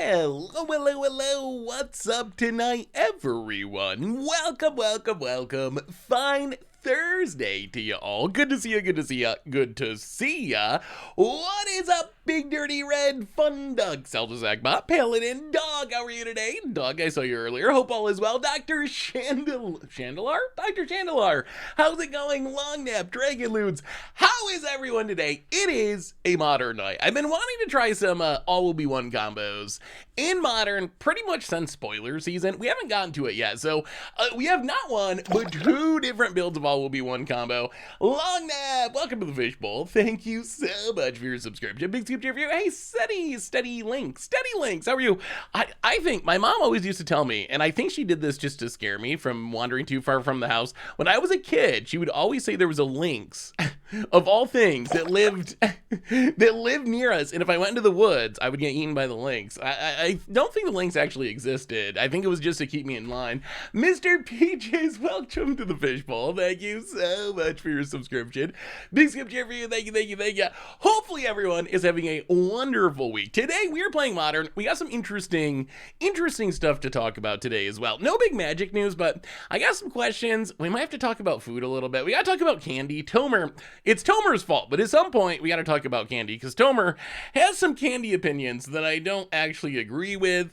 Hello, what's up tonight, everyone? Welcome. Fine Thursday to you all. Good to see ya. What is up, big dirty red fun dog? Saltazakbot, Paladin, dog, how are you today? Dog, I saw you earlier. Hope all is well. Dr. Chandelar? Dr. Chandelar, how's it going? Long nap, Dragon Loons. How is everyone today? It is a modern night. I've been wanting to try some all will be one combos in modern pretty much since spoiler season. We haven't gotten to it yet, so we have not one, but two different builds of all will be one combo. Long nap, welcome to the fishbowl. Thank you so much for your subscription. Big scoop cheer for you. Hey, steady links, how are you? I think my mom always used to tell me, and I think she did this just to scare me from wandering too far from the house. When I was a kid, she would always say there was a lynx of all things that lived near us, and if I went into the woods, I would get eaten by the lynx. I don't think the lynx actually existed. I think it was just to keep me in line. Mr. Peaches, welcome to the fishbowl. Thank you so much for your subscription. Big skip cheer for you. Thank you. Hopefully everyone is having a wonderful week. Today we are playing modern. We got some interesting stuff to talk about today as well. No big magic news, but I got some questions. We might have to talk about food a little bit. We got to talk about candy. Tomer, it's Tomer's fault, but at some point we got to talk about candy because Tomer has some candy opinions that I don't actually agree with.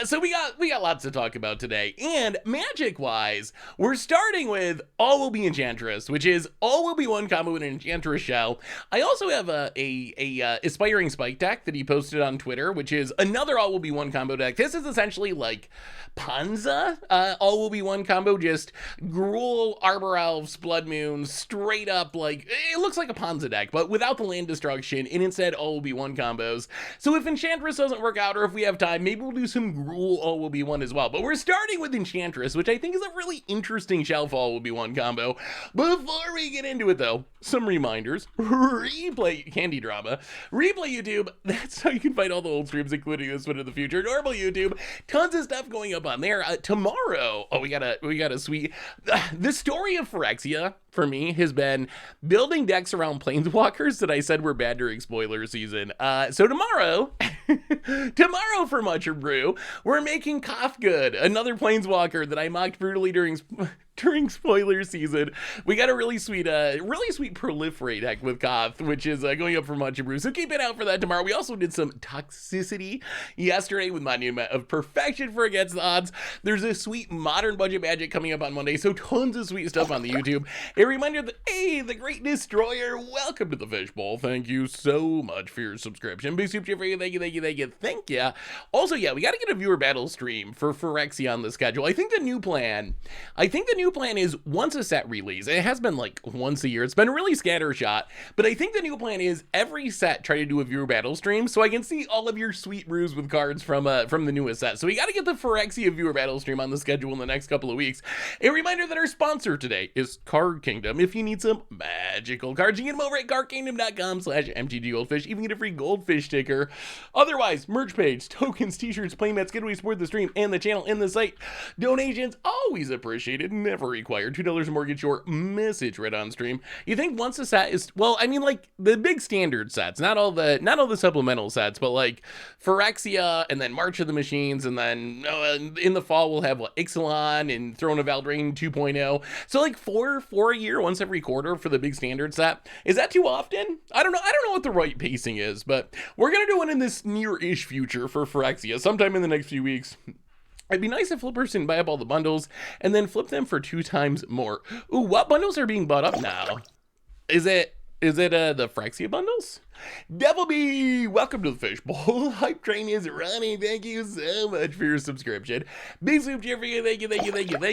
So we got lots to talk about today. And magic wise, we're starting with all will be Enchantress, which is all will be one combo in an Enchantress shell. I also have a aspiring spike deck that he posted on Twitter, which is another all will be one combo deck. This is essentially like Panza, all will be one combo, just Gruul, Arbor Elves, Blood Moon, straight up like, it looks like a Panza deck, but without the land destruction, and instead all will be one combos. So if Enchantress doesn't work out, or if we have time, maybe we'll do some Gruul all will be one as well. But we're starting with Enchantress, which I think is a really interesting shell for all will be one combo. Before we get into it though, some reminders. Replay Candy Drama. Replay YouTube, that's how you can find all the old streams, including this one in the future. Normal YouTube, tons of stuff going up on there. Tomorrow, we got a sweet, the story of Phyrexia for me has been building decks around planeswalkers that I said were bad during spoiler season. So tomorrow for Mushroom Brew, we're making Kafgood, another planeswalker that I mocked brutally during spoiler season. We got a really sweet proliferate deck with Koth, which is going up for Mushroom Brew. So keep it out for that tomorrow. We also did some toxicity yesterday with Monument of Perfection for Against the Odds. There's a sweet modern budget magic coming up on Monday, so tons of sweet stuff on the YouTube. A reminder that, hey, the Great Destroyer, welcome to the fishbowl. Thank you so much for your subscription. Big super for you. Thank you. Also, yeah, we got to get a viewer battle stream for Phyrexia on the schedule. I think the new plan is once a set release. It has been like once a year. It's been really scattershot, but I think the new plan is every set try to do a viewer battle stream so I can see all of your sweet brews with cards from the newest set. So we got to get the Phyrexia viewer battle stream on the schedule in the next couple of weeks. A reminder that our sponsor today is Card Kingdom. If you need some magical cards, you can get them over at cardkingdom.com/MTG Goldfish. Even get a free goldfish sticker. Otherwise, merch page, tokens, t-shirts, playmats, giveaways, support the stream and the channel and the site. Donations always appreciated, never required. $2 more gets your message read on stream. You think once a set is, well, I mean, like the big standard sets, not all the supplemental sets, but like Phyrexia and then March of the Machines, and then in the fall we'll have Ixalan and Throne of Eldraine 2.0. So like four a year, once every quarter for the big standard set. Is that too often? I don't know what the right pacing is, but we're gonna do one in this near-ish future for Phyrexia sometime in the next few weeks. It'd be nice if flippers didn't buy up all the bundles and then flip them for 2 times more. Ooh, what bundles are being bought up now? Is it the Phyrexia bundles? Devilby, welcome to the fishbowl. Hype train is running. Thank you so much for your subscription. Big soup cheer for you. Thank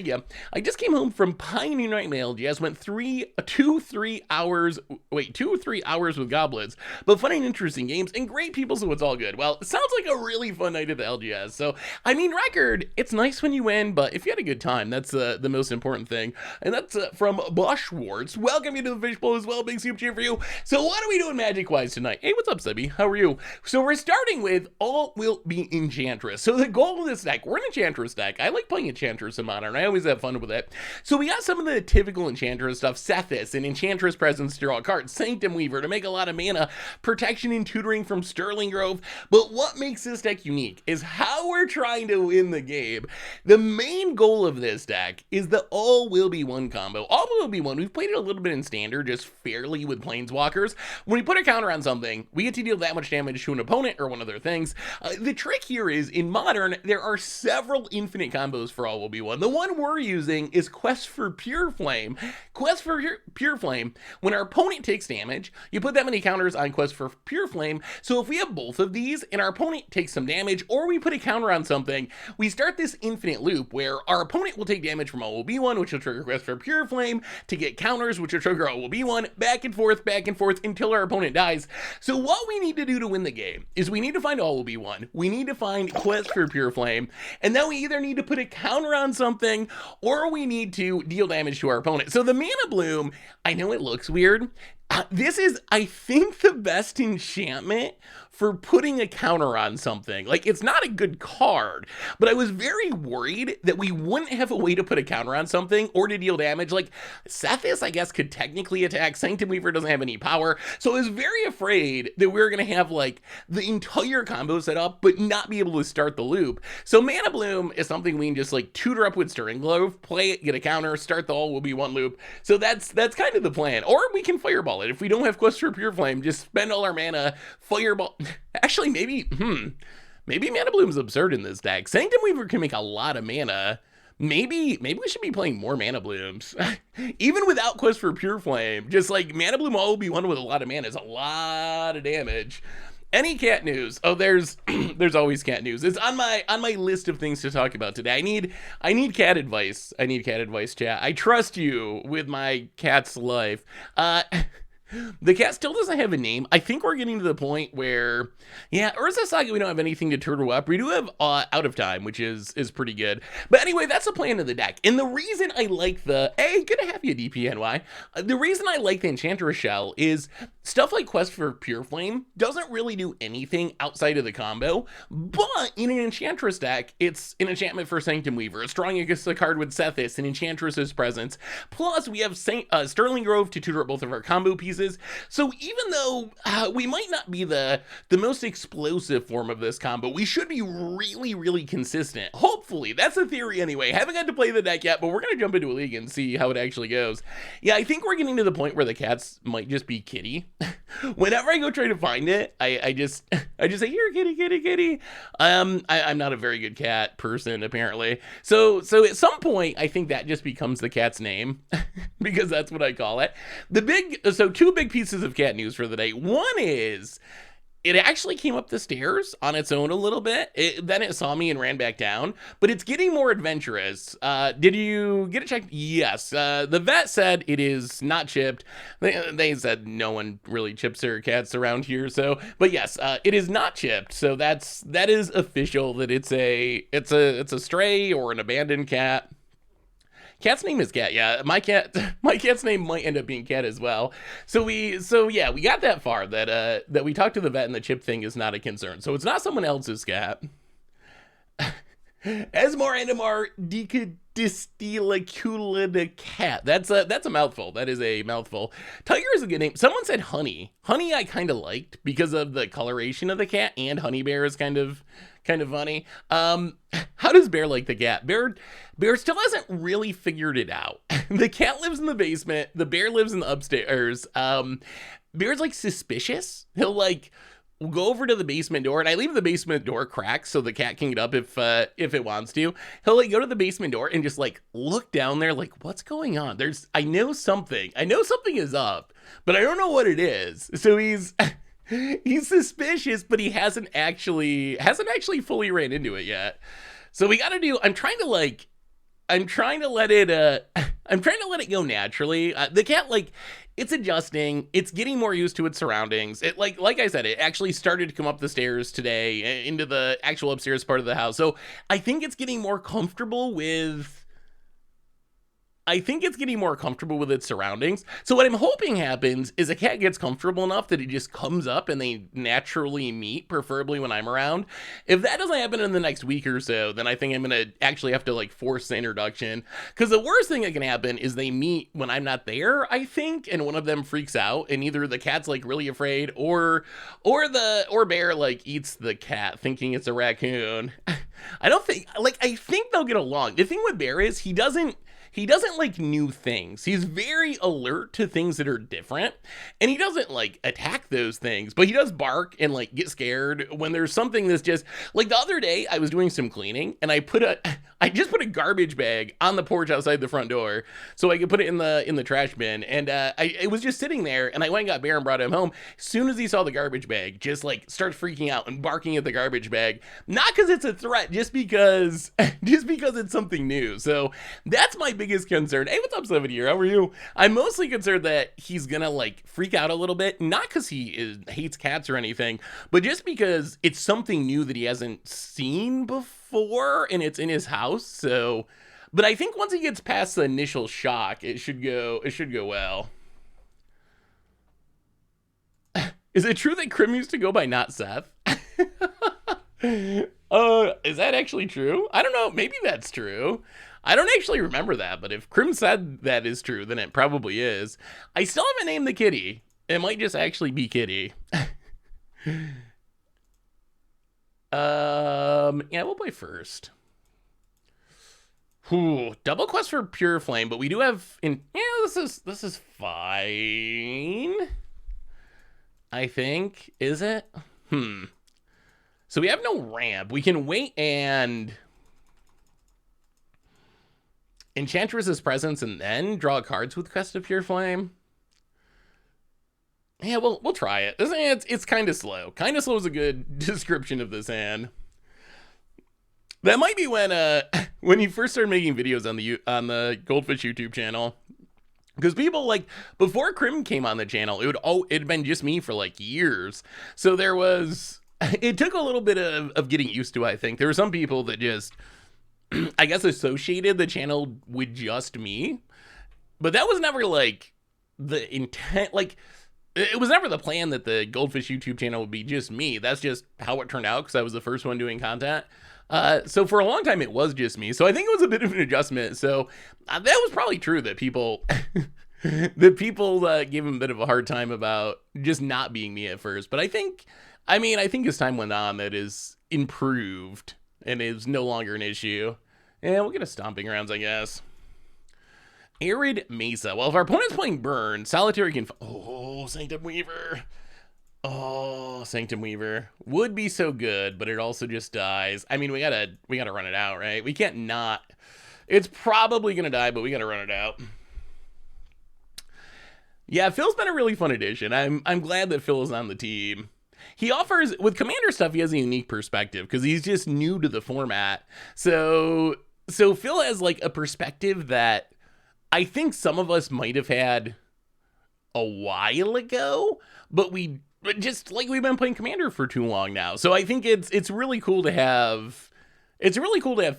you. I just came home from Pioneer Night Mail. Just went 2 or 3 hours with goblins, but fun and interesting games and great people, so it's all good. Well, it sounds like a really fun night at the LGS. So, I mean, record, it's nice when you win, but if you had a good time, that's the most important thing. And that's from Bushwarts. Welcome you to the fishbowl as well. Big soup cheer for you. So what are we doing magic-wise? tonight. Hey, what's up, Sebby? How are you? So we're starting with All Will Be Enchantress. So the goal of this deck, we're an Enchantress deck. I like playing Enchantress in Modern. I always have fun with it. So we got some of the typical Enchantress stuff. Sethis and Enchantress Presence to draw a card. Sanctum Weaver to make a lot of mana. Protection and Tutoring from Sterling Grove. But what makes this deck unique is how we're trying to win the game. The main goal of this deck is the All Will Be One combo. All Will Be One, we've played it a little bit in Standard, just fairly with Planeswalkers. When we put a counter on something, we get to deal that much damage to an opponent or one of their things. The trick here is, in Modern, there are several infinite combos for All Will Be One. The one we're using is Quest for Pure Flame. Quest for Pure Flame, when our opponent takes damage, you put that many counters on Quest for Pure Flame. So if we have both of these and our opponent takes some damage, or we put a counter on something, we start this infinite loop where our opponent will take damage from All Will Be One, which will trigger Quest for Pure Flame, to get counters, which will trigger All Will Be One, back and forth until our opponent dies. So what we need to do to win the game is we need to find All Will Be One, we need to find Quest for Pure Flame, and then we either need to put a counter on something, or we need to deal damage to our opponent. So the Mana Bloom, I know it looks weird. This is, I think, the best enchantment for putting a counter on something. Like, it's not a good card, but I was very worried that we wouldn't have a way to put a counter on something or to deal damage. Like, Sethis, I guess, could technically attack. Sanctum Weaver doesn't have any power. So I was very afraid that we were going to have, like, the entire combo set up, but not be able to start the loop. So Mana Bloom is something we can just, like, tutor up with Stirring Grove, play it, get a counter, start the All Will Be One loop. So that's kind of the plan. Or we can Fireball it. If we don't have Quest for Pure Flame, just spend all our mana, Fireball. Actually, maybe Mana Bloom's absurd in this deck. Sanctum Weaver can make a lot of mana. Maybe we should be playing more Mana Blooms. Even without Quest for Pure Flame, just like Mana Bloom All Will Be One with a lot of mana is a lot of damage. Any cat news? Oh, there's always cat news. It's on my list of things to talk about today. I need cat advice. I need cat advice, chat. I trust you with my cat's life. The cat still doesn't have a name. I think we're getting to the point where, yeah, Urza Saga, we don't have anything to turtle up. We do have Out of Time, which is pretty good. But anyway, that's the plan of the deck. And the reason I like hey, good to have you, DPNY. The reason I like the Enchantress shell is stuff like Quest for Pure Flame doesn't really do anything outside of the combo. But in an Enchantress deck, it's an enchantment for Sanctum Weaver. It's drawing against the card with Sethis and Enchantress's Presence. Plus, we have Sterling Grove to tutor up both of our combo pieces. So even though we might not be the most explosive form of this combo, we should be really, really consistent. Hopefully. That's the theory anyway. Haven't got to play the deck yet, but we're going to jump into a league and see how it actually goes. Yeah, I think we're getting to the point where the cats might just be kitty. Whenever I go try to find it, I just say, here, kitty, kitty, kitty. I'm not a very good cat person, apparently. So at some point, I think that just becomes the cat's name because that's what I call it. Two big pieces of cat news for the day. One is, it actually came up the stairs on its own a little bit. Then it saw me and ran back down, but it's getting more adventurous. Did you get it checked? Yes. The vet said it is not chipped. They said no one really chips their cats around here. So, but yes, it is not chipped. So that is official that it's a stray or an abandoned cat. Cat's name is Cat. Yeah, my cat's name might end up being Cat as well. So yeah, we got that far that we talked to the vet and the chip thing is not a concern. So it's not someone else's cat. Esmar Endomar Decadistilacula cat. That's a mouthful. That is a mouthful. Tiger is a good name. Someone said Honey. Honey I kind of liked because of the coloration of the cat, and Honey Bear is kind of funny. How does Bear like the cat? Bear still hasn't really figured it out. The cat lives in the basement. The bear lives in the upstairs. Bear's like suspicious. He'll like go over to the basement door, and I leave the basement door cracked so the cat can get up if it wants to. He'll like go to the basement door and just like look down there like, what's going on? I know something is up, but I don't know what it is. So he's suspicious, but he hasn't actually fully ran into it yet. So we got to do, I'm trying to let it go naturally. The cat, like, it's adjusting. It's getting more used to its surroundings. It like I said, it actually started to come up the stairs today into the actual upstairs part of the house. So I think it's getting more comfortable with I think it's getting more comfortable with its surroundings. So what I'm hoping happens is a cat gets comfortable enough that it just comes up and they naturally meet, preferably when I'm around. If that doesn't happen in the next week or so, then I think I'm going to actually have to like force the introduction. Because the worst thing that can happen is they meet when I'm not there, I think, and one of them freaks out, and either the cat's like really afraid or bear like eats the cat thinking it's a raccoon. I think they'll get along. The thing with Bear is he doesn't like new things. He's very alert to things that are different, and he doesn't like attack those things, but he does bark and like get scared when there's something that's just like the other day I was doing some cleaning and I just put a garbage bag on the porch outside the front door so I could put it in the trash bin, and it was just sitting there, and I went and got Bear and brought him home. As soon as he saw the garbage bag, just like starts freaking out and barking at the garbage bag, not because it's a threat, just because it's something new. So that's my biggest concern. Hey, what's up, 7 here? How are you? I'm mostly concerned that he's gonna like freak out a little bit, not because he hates cats or anything, but just because it's something new that he hasn't seen before and it's in his house. So, but I think once he gets past the initial shock, it should go well. Is it true that Krim used to go by Not Seth? Is that actually true? I don't know. Maybe that's true. I don't actually remember that, but if Krim said that is true, then it probably is. I still haven't named the kitty. It might just actually be Kitty. Yeah, we'll play first. Ooh, double quest for Pure Flame, but we do have this is fine. I think. Is it? So we have no ramp. We can wait and Enchantress's presence and then draw cards with Quest of Pure Flame. Yeah, we'll try it. It's kind of slow. Kind of slow is a good description of this hand. That might be when you first started making videos on the Goldfish YouTube channel. Because people like before Krim came on the channel, it'd been just me for like years. So it took a little bit of getting used to. I think there were some people that just I guess associated the channel with just me, but that was never like the intent. Like it was never the plan that the Goldfish YouTube channel would be just me. That's just how it turned out because I was the first one doing content. So for a long time it was just me. So I think it was a bit of an adjustment. So that was probably true that people gave him a bit of a hard time about just not being me at first. But I think as time went on, that is improved and is no longer an issue. And we'll get a Stomping Grounds, I guess. Arid Mesa. Well, if our opponent's playing Burn, Solitary can... Oh, Sanctum Weaver. Oh, Sanctum Weaver. Would be so good, but it also just dies. I mean, we gotta run it out, right? We can't not... It's probably gonna die, but we gotta run it out. Yeah, Phil's been a really fun addition. I'm glad that Phil is on the team. He offers, with Commander stuff, he has a unique perspective because he's just new to the format. So Phil has like a perspective that I think some of us might have had a while ago, but we've been playing Commander for too long now. So I think it's really cool to have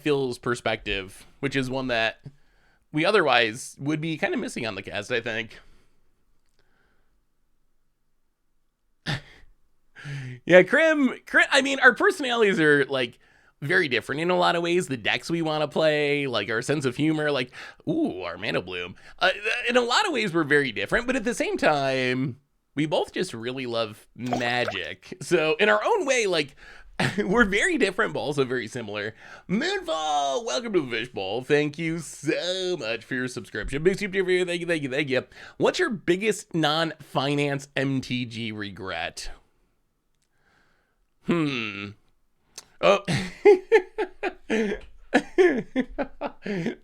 Phil's perspective, which is one that we otherwise would be kind of missing on the cast, I think. Yeah, Krim, I mean, our personalities are like very different in a lot of ways. The decks we want to play, like our sense of humor, like, ooh, our Mana Bloom. In a lot of ways, we're very different, but at the same time, we both just really love Magic. So in our own way, like, we're very different, but also very similar. Moonfall, welcome to the Fishbowl. Thank you so much for your subscription. Big super for you. Thank you. What's your biggest non-finance MTG regret? Oh.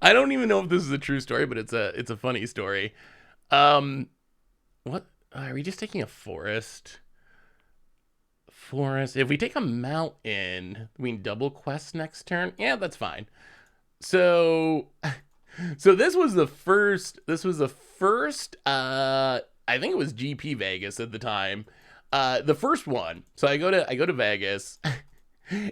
I don't even know if this is a true story, but it's a funny story. What are we just taking a forest? If we take a mountain, we can double quest next turn. Yeah, that's fine. So this was the first I think it was GP Vegas at the time. The first one. So I go to Vegas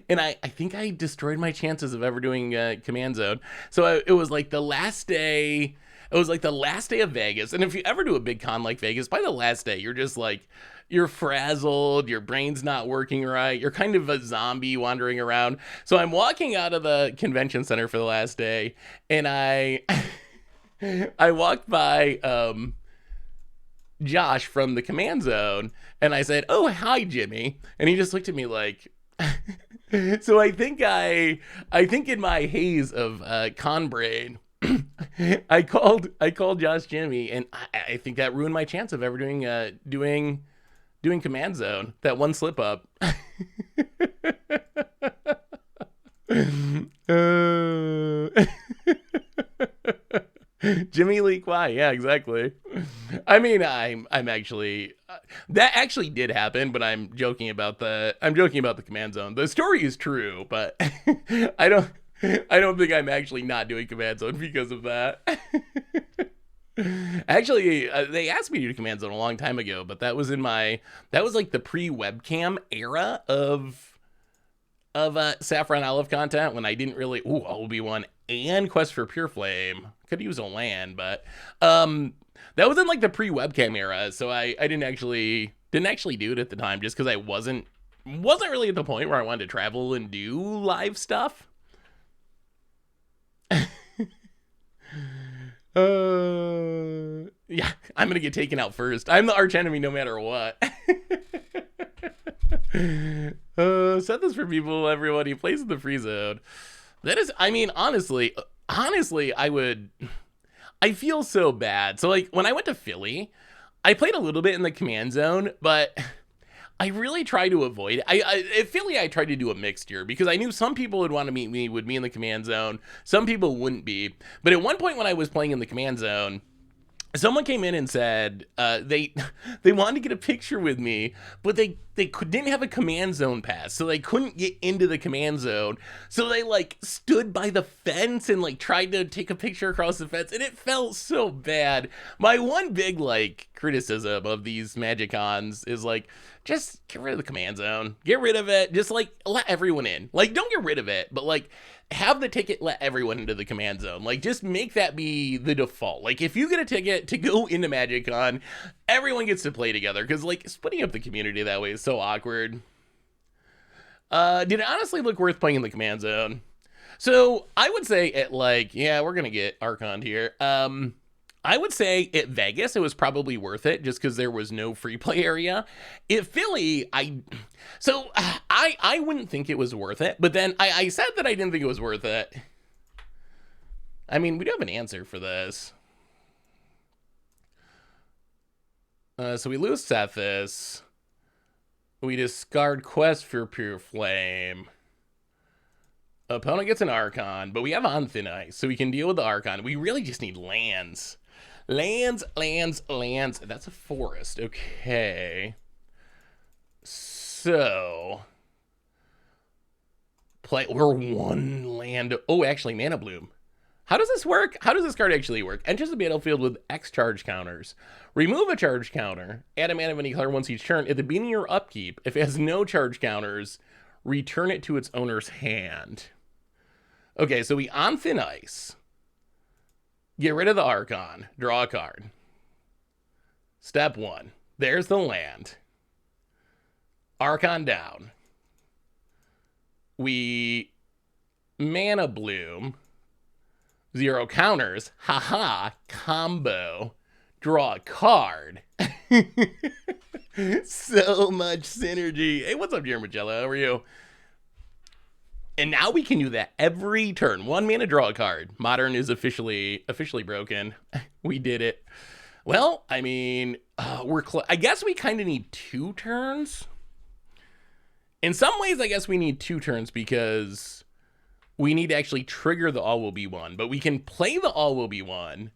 and I think I destroyed my chances of ever doing Command Zone. So it was like the last day, It was like the last day of Vegas. And if you ever do a big con like Vegas, by the last day, you're just like, you're frazzled, your brain's not working right, you're kind of a zombie wandering around. So I'm walking out of the convention center for the last day, and I walked by Josh from the command zone, and I said, "Oh, hi, Jimmy," and he just looked at me like. So I think in my haze of con brain, I called Josh Jimmy, and I think that ruined my chance of ever doing command zone. That one slip up. Jimmy Lee Kwai, yeah, exactly. I mean, I'm actually that actually did happen, but I'm joking about the command zone. The story is true, but I don't think I'm actually not doing command zone because of that. Actually, they asked me to do command zone a long time ago, but that was like the pre-webcam era of Saffron Olive content, when I didn't really I'll be one and Quest for Pure Flame. Could use a LAN, but that was in like the pre-webcam era, so I didn't actually do it at the time, just because I wasn't really at the point where I wanted to travel and do live stuff. Yeah, I'm gonna get taken out first. I'm the arch enemy no matter what. Set this for people, everyone. He plays in the free zone. That is, I mean, honestly, I feel so bad. So like when I went to Philly, I played a little bit in the command zone, but I really try to avoid it. At Philly, I tried to do a mixture, because I knew some people would want to meet me, would be in the command zone. Some people wouldn't be. But at one point when I was playing in the command zone, someone came in and said they wanted to get a picture with me, but they didn't have a command zone pass, so they couldn't get into the command zone. So they like stood by the fence and like tried to take a picture across the fence, and it felt so bad. My one big like criticism of these Magic Cons is like, just get rid of the command zone. Get rid of it. Just like let everyone in. Like, don't get rid of it, but like have the ticket let everyone into the command zone. Like, just make that be the default. Like, if you get a ticket to go into Magic Con, everyone gets to play together, because like splitting up the community that way is so awkward. Did it honestly look worth playing in the command zone? So I would say at like, yeah, we're gonna get Archon here. I would say at Vegas, it was probably worth it, just because there was no free play area. At Philly, I wouldn't think it was worth it, but then I said that I didn't think it was worth it. I mean, we do have an answer for this. So we lose Sethis. We discard Quest for Pure Flame. Opponent gets an Archon, but we have On Thin Ice, so we can deal with the Archon. We really just need lands. Lands. That's a forest. Okay. So we're one land. Oh, actually, Mana Bloom. How does this work? How does this card actually work? Enters the battlefield with X charge counters. Remove a charge counter. Add a mana of any color once each turn. At the beginning of your upkeep, if it has no charge counters, return it to its owner's hand. Okay, so we On Thin Ice. Get rid of the Archon. Draw a card. Step 1. There's the land. Archon down. We Mana Bloom. 0 counters. Haha. Combo. Draw a card. So much synergy. Hey, what's up, Jermagello? How are you? And now we can do that every turn. 1 mana, draw a card. Modern is officially broken. We did it. Well, I mean, I guess we kind of need 2 turns. In some ways, I guess we need 2 turns, because we need to actually trigger the All Will Be One. But we can play the All Will Be One.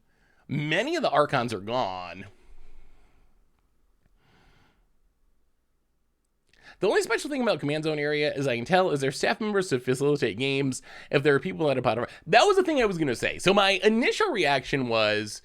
Many of the Archons are gone. The only special thing about Command Zone area, as I can tell, is their staff members to facilitate games if there are people at a pot of... That was the thing I was going to say. So my initial reaction was,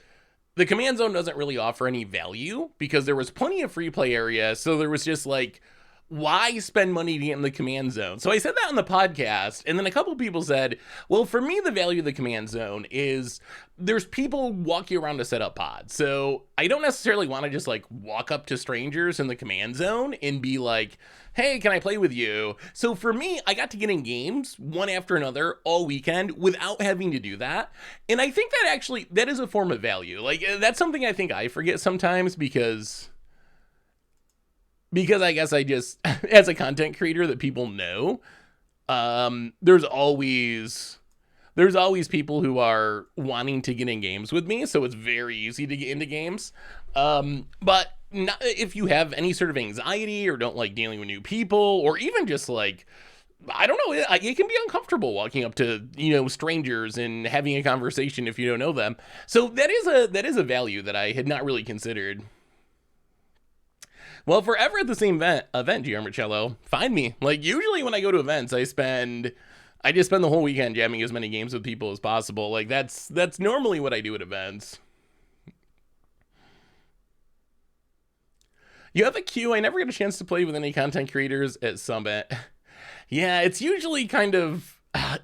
the Command Zone doesn't really offer any value, because there was plenty of free play area, so there was just like why spend money to get in the command zone? So I said that on the podcast, and then a couple people said, well, for me, the value of the command zone is there's people walking around to set up pods. So I don't necessarily want to just like walk up to strangers in the command zone and be like, hey, can I play with you? So for me, I got to get in games one after another all weekend without having to do that. And I think that actually, that is a form of value. Like, that's something I think I forget sometimes because I guess I just, as a content creator that people know, there's always people who are wanting to get in games with me, so it's very easy to get into games. But not, if you have any sort of anxiety or don't like dealing with new people, or even just like, I don't know, it can be uncomfortable walking up to, strangers and having a conversation if you don't know them. So that is a value that I had not really considered. Well, if we're ever at the same event, Gianmarcello, find me. Like, usually when I go to events, I just spend the whole weekend jamming as many games with people as possible. Like, that's normally what I do at events. You have a queue. I never get a chance to play with any content creators at Summit. Yeah, it's usually kind of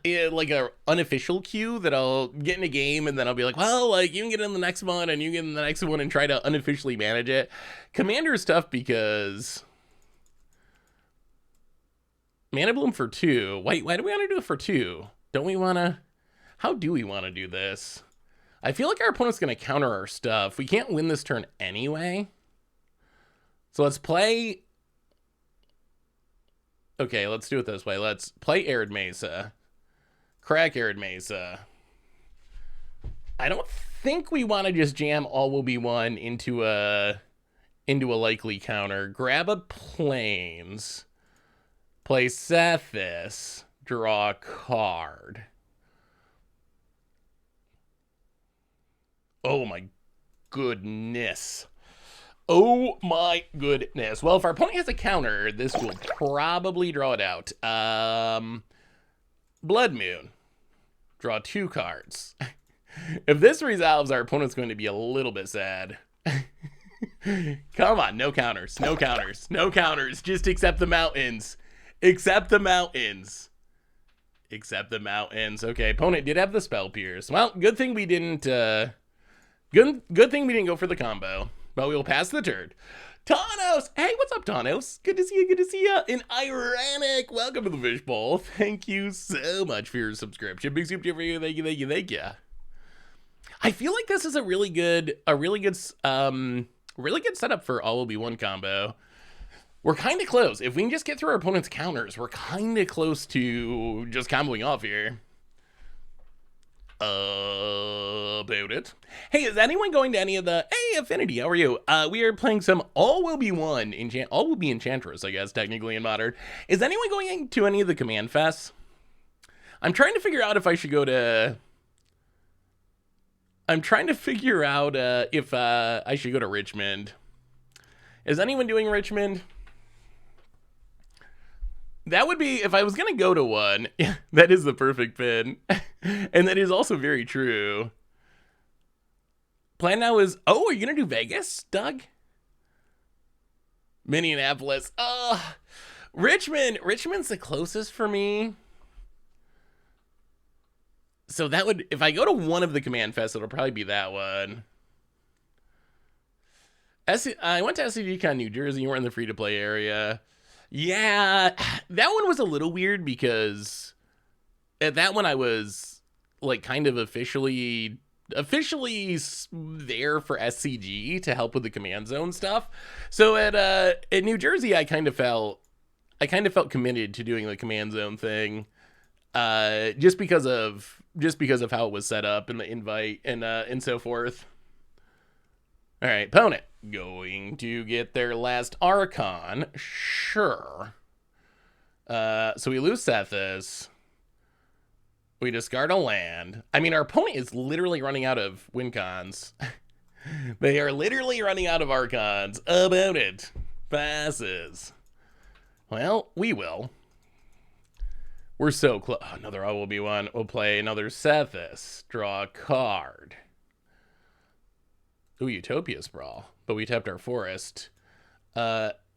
like a unofficial queue that I'll get in a game and then I'll be like, well, like, you can get in the next one and you get in the next one and try to unofficially manage it. Commander is tough because Mana Bloom for 2. Wait, why do we want to do it for 2? Don't we want to? How do we want to do this? I feel like our opponent's going to counter our stuff. We can't win this turn anyway. So let's play. Okay, let's do it this way. Let's play Arid Mesa. Crack Arid Mesa. I don't think we want to just jam All Will Be One into a likely counter. Grab a Plains. Play Sethis. Draw a card. Oh my goodness. Oh my goodness. Well, if our opponent has a counter, this will probably draw it out. Blood Moon. Draw 2 cards. If this resolves, our opponent's going to be a little bit sad. Come on, no counters, no counters, no counters. Just accept the mountains. Accept the mountains. Accept the mountains. Okay, opponent did have the Spell Pierce. Well, good thing we didn't, good thing we didn't go for the combo. But we will pass the turn. Thanos! Hey, what's up, Thanos? Good to see you, good to see you. And Ironic, welcome to the Fishbowl. Thank you so much for your subscription. Big soup to you for you. Thank you, thank you, thank you. I feel like this is a really good setup for All Will Be One combo. We're kind of close. If we can just get through our opponent's counters, we're kind of close to just comboing off here. About it. Hey, is anyone going to any of the... Hey, Affinity, how are you? We are playing some All Will Be One. All Will Be Enchantress, I guess, technically in Modern. Is anyone going to any of the Command Fests? I'm trying to figure out if I should go to... I'm trying to figure out if I should go to Richmond. Is anyone doing Richmond? That would be, if I was going to go to one, that is the perfect pin. And that is also very true. Plan now is, oh, are you going to do Vegas, Doug? Minneapolis. Richmond's the closest for me. So that would, if I go to one of the Command Fests, it'll probably be that one. I went to SCGCon New Jersey. You were in the free-to-play area. Yeah, that one was a little weird because at that one I was like kind of officially there for SCG to help with the command zone stuff. So at New Jersey, I kind of felt committed to doing the command zone thing, just because of how it was set up and the invite and so forth. All right, opponent going to get their last Archon. Sure. So we lose Sethis. We discard a land. I mean, our opponent is literally running out of win cons. They are literally running out of Archons. About it. Passes. Well, we will. We're so close. Oh, another All Will Be One. We'll play another Sethis. Draw a card. Ooh, Utopia Sprawl. But we tapped our forest.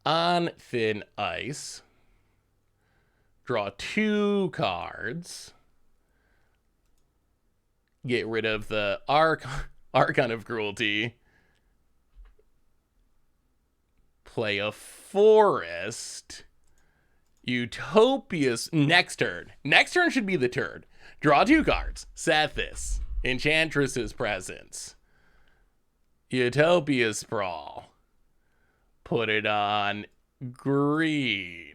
On thin ice. Draw 2 cards. Get rid of the Archon of Cruelty. Play a forest. Utopia's next turn. Next turn should be the turn. Draw 2 cards. Set this. Enchantress's Presence. Utopia Sprawl. Put it on green.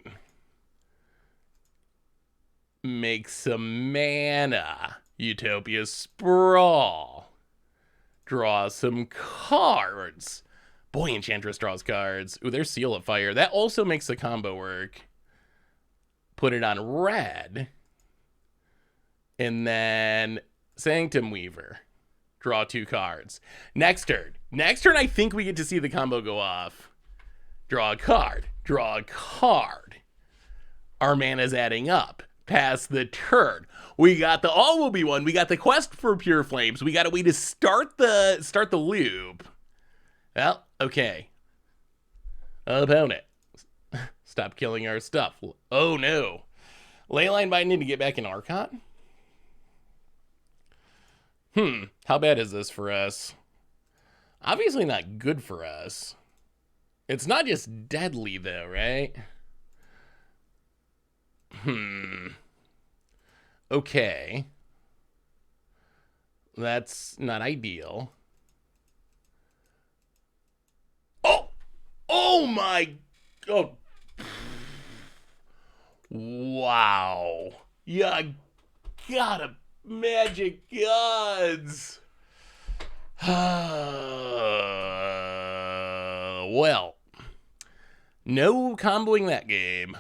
Make some mana. Utopia Sprawl. Draw some cards. Boy, Enchantress draws cards. Ooh, there's Seal of Fire. That also makes the combo work. Put it on red. And then Sanctum Weaver. Draw 2 cards. Next turn. Next turn, I think we get to see the combo go off. Draw a card. Draw a card. Our mana's adding up. Pass the turn. We got the All Will Be One. We got the Quest for Pure Flames. We got a way to start the loop. Well, okay. Opponent. Stop killing our stuff. Oh no. Leyline Binding to get back in Archon? How bad is this for us? Obviously not good for us. It's not just deadly though, right? Okay. That's not ideal. Oh my God. Wow. Yeah, gotta magic gods. Well, no comboing that game.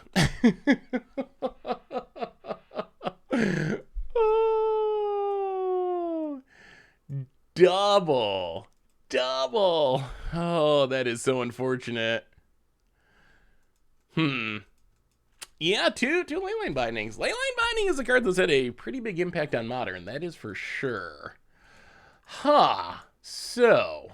Oh, double. Oh, that is so unfortunate. Yeah, two Leyline Bindings. Leyline Binding is a card that's had a pretty big impact on Modern, that is for sure. So,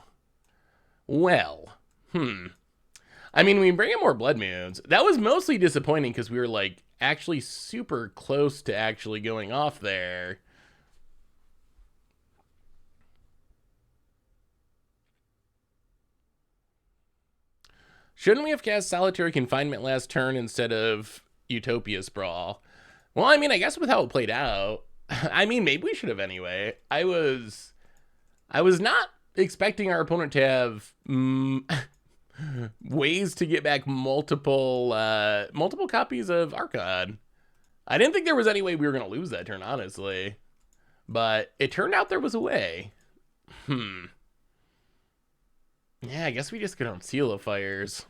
well, I mean, we bring in more Blood Moons. That was mostly disappointing because we were, like, actually super close to actually going off there. Shouldn't we have cast Solitary Confinement last turn instead of Utopia Sprawl? Well, I mean, I guess with how it played out, I mean, maybe we should have anyway. I was not expecting our opponent to have ways to get back multiple copies of Archon. I didn't think there was any way we were going to lose that turn, honestly. But it turned out there was a way. Yeah, I guess we just get on Seal of Fires.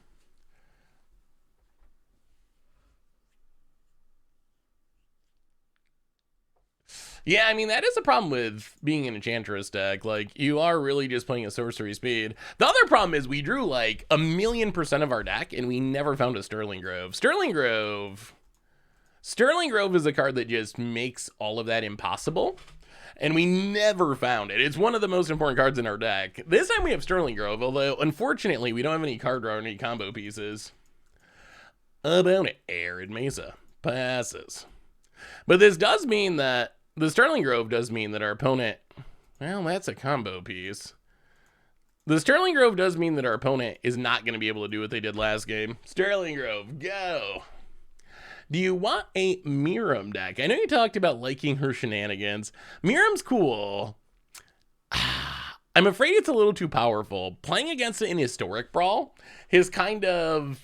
Yeah, I mean, that is a problem with being an Enchantress deck. Like, you are really just playing a sorcery speed. The other problem is we drew, like, 1,000,000% of our deck, and we never found a Sterling Grove. Sterling Grove is a card that just makes all of that impossible, and we never found it. It's one of the most important cards in our deck. This time we have Sterling Grove, although, unfortunately, we don't have any card draw or any combo pieces. About it, Arid Mesa passes. But this does mean that the Sterling Grove does mean that our opponent, well, that's a combo piece. The Sterling Grove does mean that our opponent is not going to be able to do what they did last game. Sterling Grove, go. Do you want a Miram deck? I know you talked about liking her shenanigans. Miram's cool. I'm afraid it's a little too powerful. Playing against it in Historic Brawl has kind of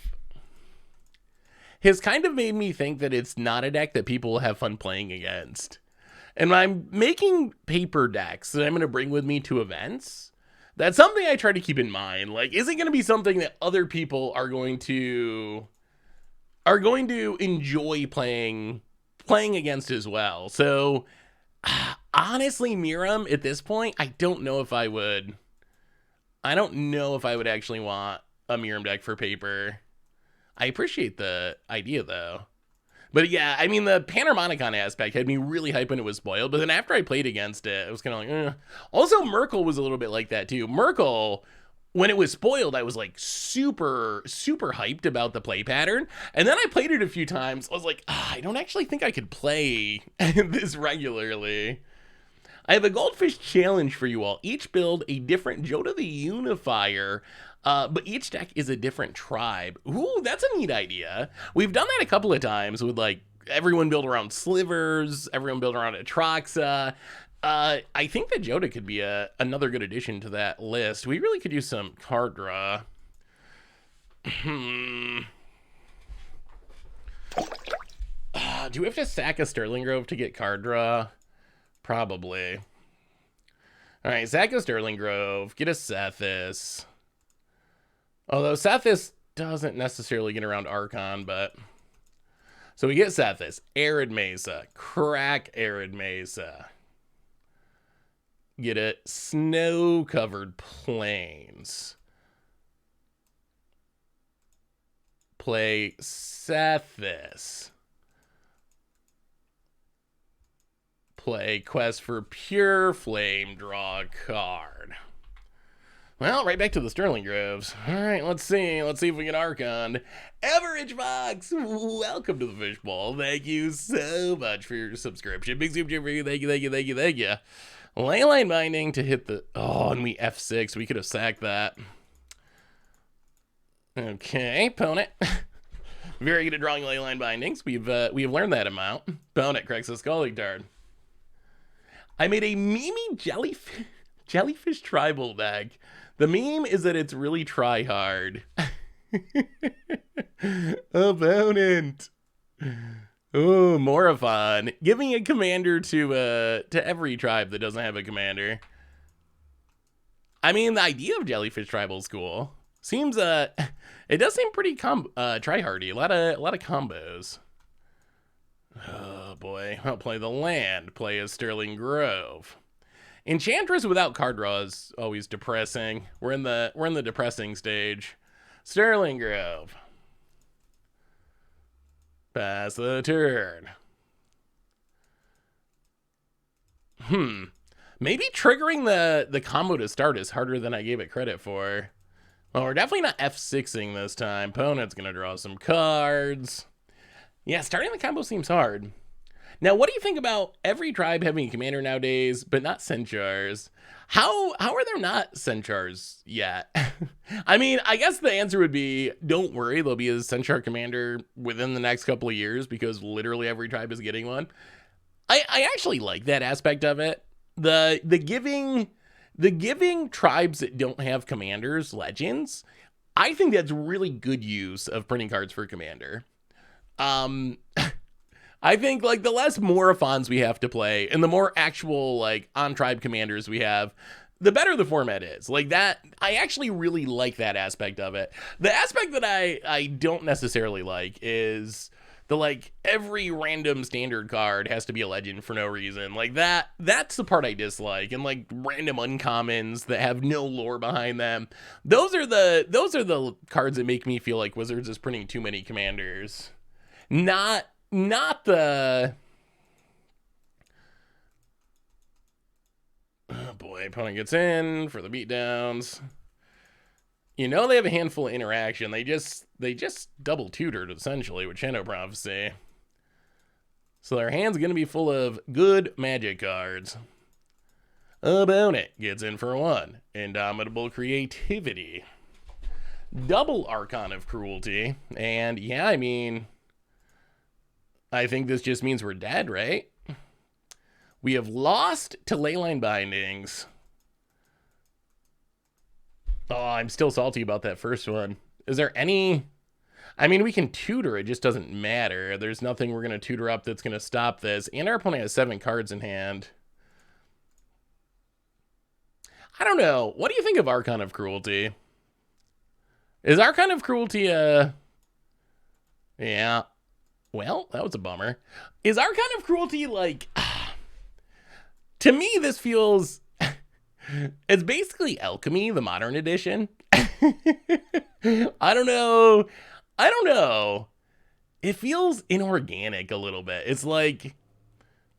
made me think that it's not a deck that people will have fun playing against. And when I'm making paper decks that I'm going to bring with me to events, that's something I try to keep in mind. Like, is it going to be something that other people are going to enjoy playing against as well? So, honestly, Miram, at this point, I don't know if I would actually want a Miram deck for paper. I appreciate the idea, though. But yeah, I mean, the Panharmonicon aspect had me really hyped when it was spoiled, but then after I played against it, I was kind of like, eh. Also, Merkle was a little bit like that, too. Merkle when it was spoiled, I was like super hyped about the play pattern. And then I played it a few times. I was like, I don't actually think I could play this regularly. I have a goldfish challenge for you all. Each build a different Joda the Unifier, but each deck is a different tribe. Ooh, that's a neat idea. We've done that a couple of times with like everyone build around Slivers, everyone build around Atraxa. I think that Joda could be another good addition to that list. We really could use some card draw. Do we have to sack a Sterling Grove to get card draw? Probably. All right, sack a Sterling Grove, get a Sethis. Although Sethis doesn't necessarily get around Archon, but... So we get Sethis, Arid Mesa, crack Arid Mesa. Get it, snow-covered plains. Play Sethis. Play Quest for Pure Flame, draw a card. Well, right back to the Sterling Groves. All right, let's see if we get Archon. Average Fox, welcome to the Fishbowl. Thank you so much for your subscription. Big super for you. Thank you. Leyline Binding to hit the... Oh, and we F6. We could have sacked that. Okay, opponent. Very good at drawing Leyline Bindings. We have learned that amount. Opponent cracks a Scalding Dart. I made a Mimi Jellyfish Tribal deck. The meme is that it's really try hard. Opponent. Oh, Morophon. Giving a commander to every tribe that doesn't have a commander. I mean, the idea of Jellyfish Tribal is cool. Seems it does seem pretty try-hardy. A lot of combos. Oh boy. I'll play the land. Play a Sterling Grove. Enchantress without card draw is always depressing. We're in the depressing stage. Sterling Grove. Pass the turn. Maybe triggering the combo to start is harder than I gave it credit for. Well, we're definitely not F6ing this time. Opponent's gonna draw some cards. Yeah, starting the combo seems hard. Now, what do you think about every tribe having a commander nowadays, but not Centaurs? How are there not Centaurs yet? I mean, I guess the answer would be, don't worry, there'll be a Centaur commander within the next couple of years because literally every tribe is getting one. I actually like that aspect of it. The giving tribes that don't have commanders legends, I think that's really good use of printing cards for commander. I think like the less Morophons we have to play and the more actual like on tribe commanders we have, the better the format is. Like that, I actually really like that aspect of it. The aspect that I don't necessarily like is the like every random standard card has to be a legend for no reason. Like that's the part I dislike. And like random uncommons that have no lore behind them. Those are the cards that make me feel like Wizards is printing too many commanders. Not the... Oh boy, opponent gets in for the beatdowns. You know they have a handful of interaction. They just double tutored essentially with Shadow Prophecy. So their hand's gonna be full of good magic cards. Opponent gets in for one. Indomitable Creativity. Double Archon of Cruelty. And yeah, I mean, I think this just means we're dead, right? We have lost to Leyline Bindings. Oh, I'm still salty about that first one. Is there any... I mean, we can tutor. It just doesn't matter. There's nothing we're going to tutor up that's going to stop this. And our opponent has 7 cards in hand. I don't know. What do you think of Archon of Cruelty? Is Archon of Cruelty Yeah. Well, that was a bummer. Is Archon of Cruelty like... To me, this feels... It's basically Alchemy, the modern edition. I don't know. It feels inorganic a little bit. It's like,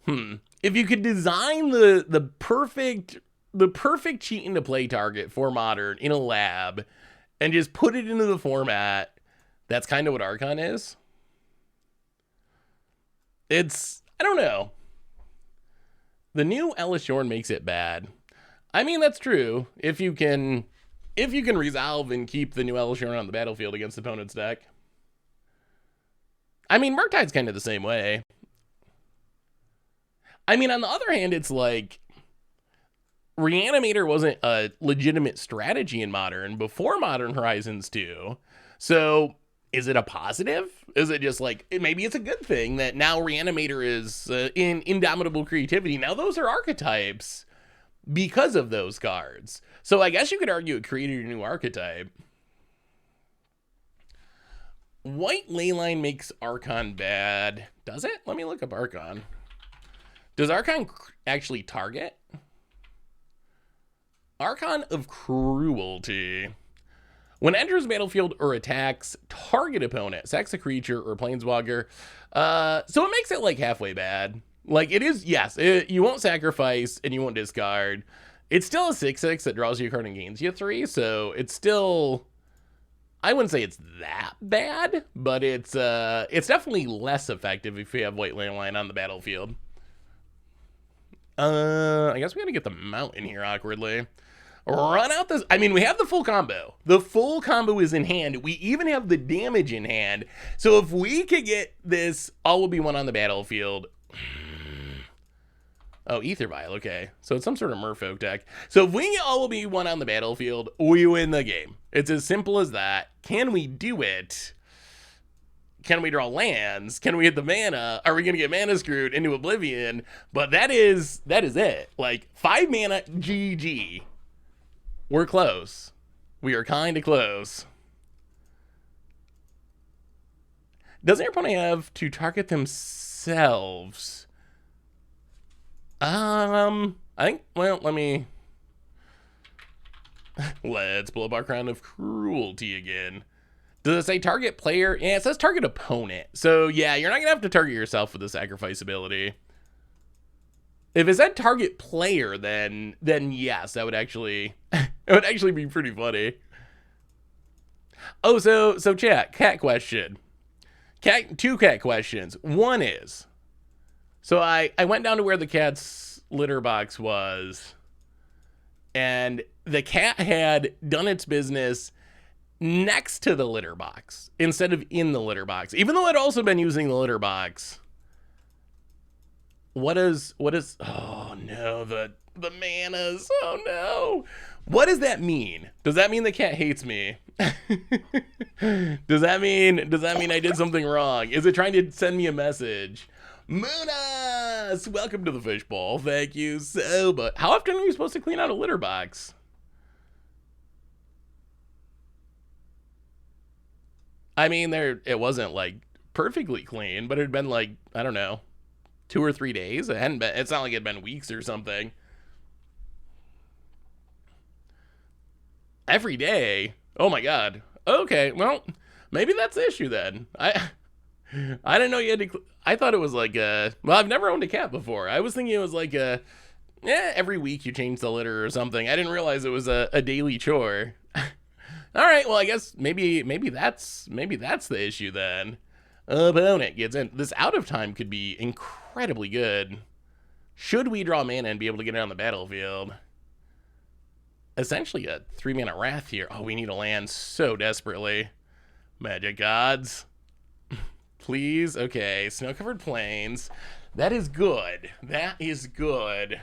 if you could design the perfect the perfect cheating to play target for Modern in a lab and just put it into the format. That's kind of what Archon is. It's, I don't know. The new Ellis Shorn makes it bad. I mean, that's true. If you can resolve and keep the new Ellis Shorn on the battlefield against opponent's deck. I mean, Murktide's kind of the same way. I mean, on the other hand, it's like Reanimator wasn't a legitimate strategy in Modern before Modern Horizons 2. So is it a positive? Is it just like, maybe it's a good thing that now Reanimator is in Indomitable Creativity. Now those are archetypes because of those cards. So I guess you could argue it created a new archetype. White Leyline makes Archon bad. Does it? Let me look up Archon. Does Archon actually target? Archon of Cruelty. When enters battlefield or attacks target opponent, sacks a creature or planeswalker. So it makes it like halfway bad. Like it is, yes, you won't sacrifice and you won't discard. It's still a 6/6 that draws you a card and gains you 3. So it's still, I wouldn't say it's that bad, but it's definitely less effective if you have White Leyline on the battlefield. I guess we gotta get the mount in here awkwardly. Run out this. I mean, we have the full combo. The full combo is in hand. We even have the damage in hand. So if we could get this, all will be one on the battlefield. Oh, Ether Vial. Okay. So it's some sort of Merfolk deck. So if we get all will be one on the battlefield, we win the game. It's as simple as that. Can we do it? Can we draw lands? Can we hit the mana? Are we going to get mana screwed into Oblivion? But that is it. Like 5 mana, GG. We're close. We are kind of close. Doesn't your opponent have to target themselves? I think, well, let's pull up our Crown of Cruelty again. Does it say target player? Yeah, it says target opponent. So yeah, you're not going to have to target yourself with the sacrifice ability. If it said target player, then yes, that would actually, it would actually be pretty funny. Oh, so chat, cat question. Two cat questions. One is, so I went down to where the cat's litter box was, and the cat had done its business next to the litter box instead of in the litter box, even though I'd also been using the litter box. What is, oh no, the manas, oh no. What does that mean? Does that mean the cat hates me? Does that mean I did something wrong? Is it trying to send me a message? Moonas, welcome to the fishbowl. Thank you so much. How often are we supposed to clean out a litter box? I mean, it wasn't like perfectly clean, but it had been like, I don't know, 2 or 3 days. It hadn't been, it's not like it had been weeks or something. Every day. Oh my god. Okay, well, maybe that's the issue then. I didn't know you had to, I thought it was like well, I've never owned a cat before. I was thinking it was like every week you change the litter or something. I didn't realize it was a daily chore. All right, well, I guess maybe that's the issue then. Opponent gets in. This out of time could be incredibly good. Should we draw mana and be able to get it on the battlefield? Essentially a 3-mana Wrath here. Oh, we need a land so desperately. Magic Gods. Please. Okay, Snow-Covered Plains. That is good. That is good.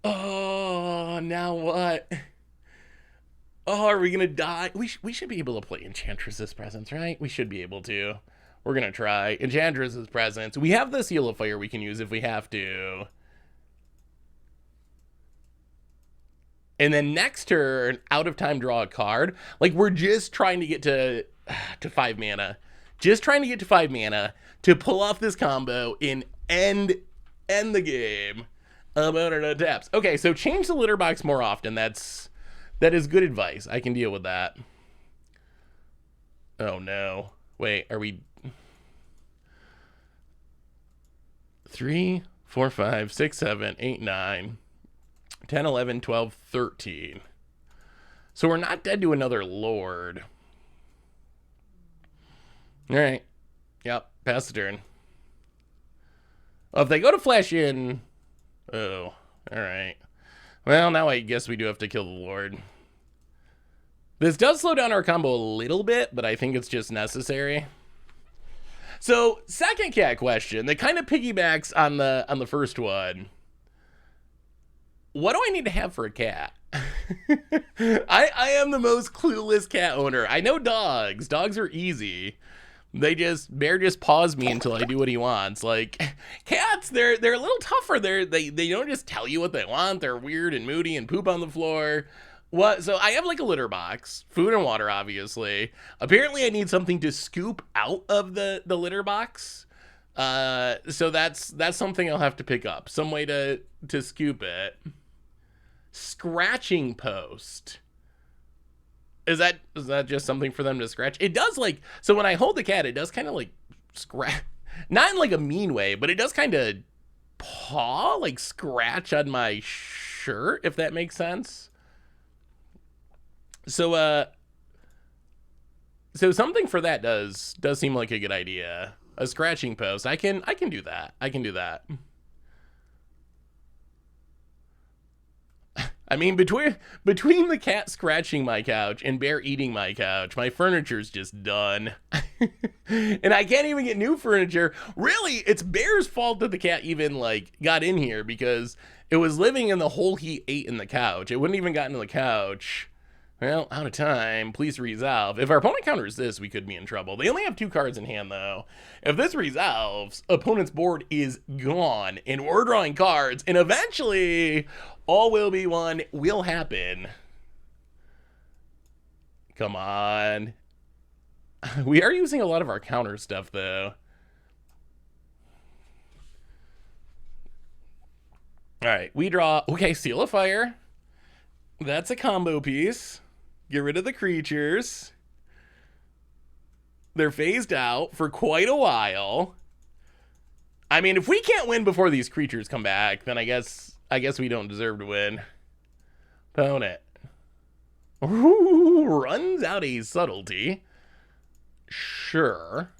Oh, now what? Oh, are we going to die? We should be able to play Enchantress's Presence, right? We should be able to. We're going to try. Enchantress's Presence. We have the Seal of Fire we can use if we have to. And then next turn, out of time, draw a card. Like, we're just trying to get to 5 mana. Just trying to get to 5 mana to pull off this combo and end the game. Opponent taps. Okay, so change the litter box more often. That is good advice. I can deal with that. Oh no. Wait, are we 3, 4, 5, 6, 7, 8, 9. 10, 11, 12, 13. So we're not dead to another Lord. All right. Yep. Pass the turn. Oh, if they go to flash in... Oh. All right. Well, now I guess we do have to kill the Lord. This does slow down our combo a little bit, but I think it's just necessary. So, second cat question that kind of piggybacks on the first one. What do I need to have for a cat? I am the most clueless cat owner. I know dogs. Dogs are easy. Bear just paws me until I do what he wants. Like, cats, they're a little tougher. They don't just tell you what they want. They're weird and moody and poop on the floor. What? So I have like a litter box, food and water, obviously. Apparently I need something to scoop out of the litter box. So that's something I'll have to pick up. Some way to scoop it. Scratching post. Is that just something for them to scratch? It does, like, so when I hold the cat, it does kind of like scratch, not in like a mean way, but it does kind of paw, like scratch on my shirt, if that makes sense. So something for that does seem like a good idea. A scratching post. I can do that. I can do that. I mean, between the cat scratching my couch and Bear eating my couch, my furniture's just done. And I can't even get new furniture. Really, it's Bear's fault that the cat even, like, got in here, because it was living in the hole he ate in the couch. It wouldn't even got into the couch. Well, out of time. Please resolve. If our opponent counters this, we could be in trouble. They only have 2 cards in hand, though. If this resolves, opponent's board is gone, and we're drawing cards, and eventually... all will be one will happen. Come on. We are using a lot of our counter stuff, though. All right, we draw. Okay, Seal of Fire. That's a combo piece. Get rid of the creatures. They're phased out for quite a while. I mean, if we can't win before these creatures come back, then I guess we don't deserve to win. Opponent. Ooh, runs out a subtlety. Sure.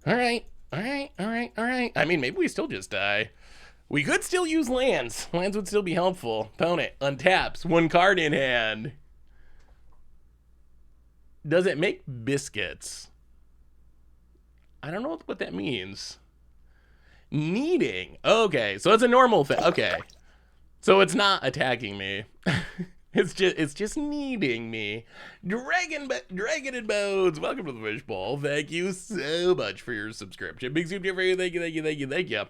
All right. I mean, maybe we still just die. We could still use lands. Lands would still be helpful. Opponent untaps. 1 card in hand. Does it make biscuits? I don't know what that means. Needing. Okay, so it's a normal thing. Okay, so it's not attacking me. it's just needing me. Dragon and Bones, welcome to the Fishbowl. Thank you so much for your subscription. Big soup for you. Thank you.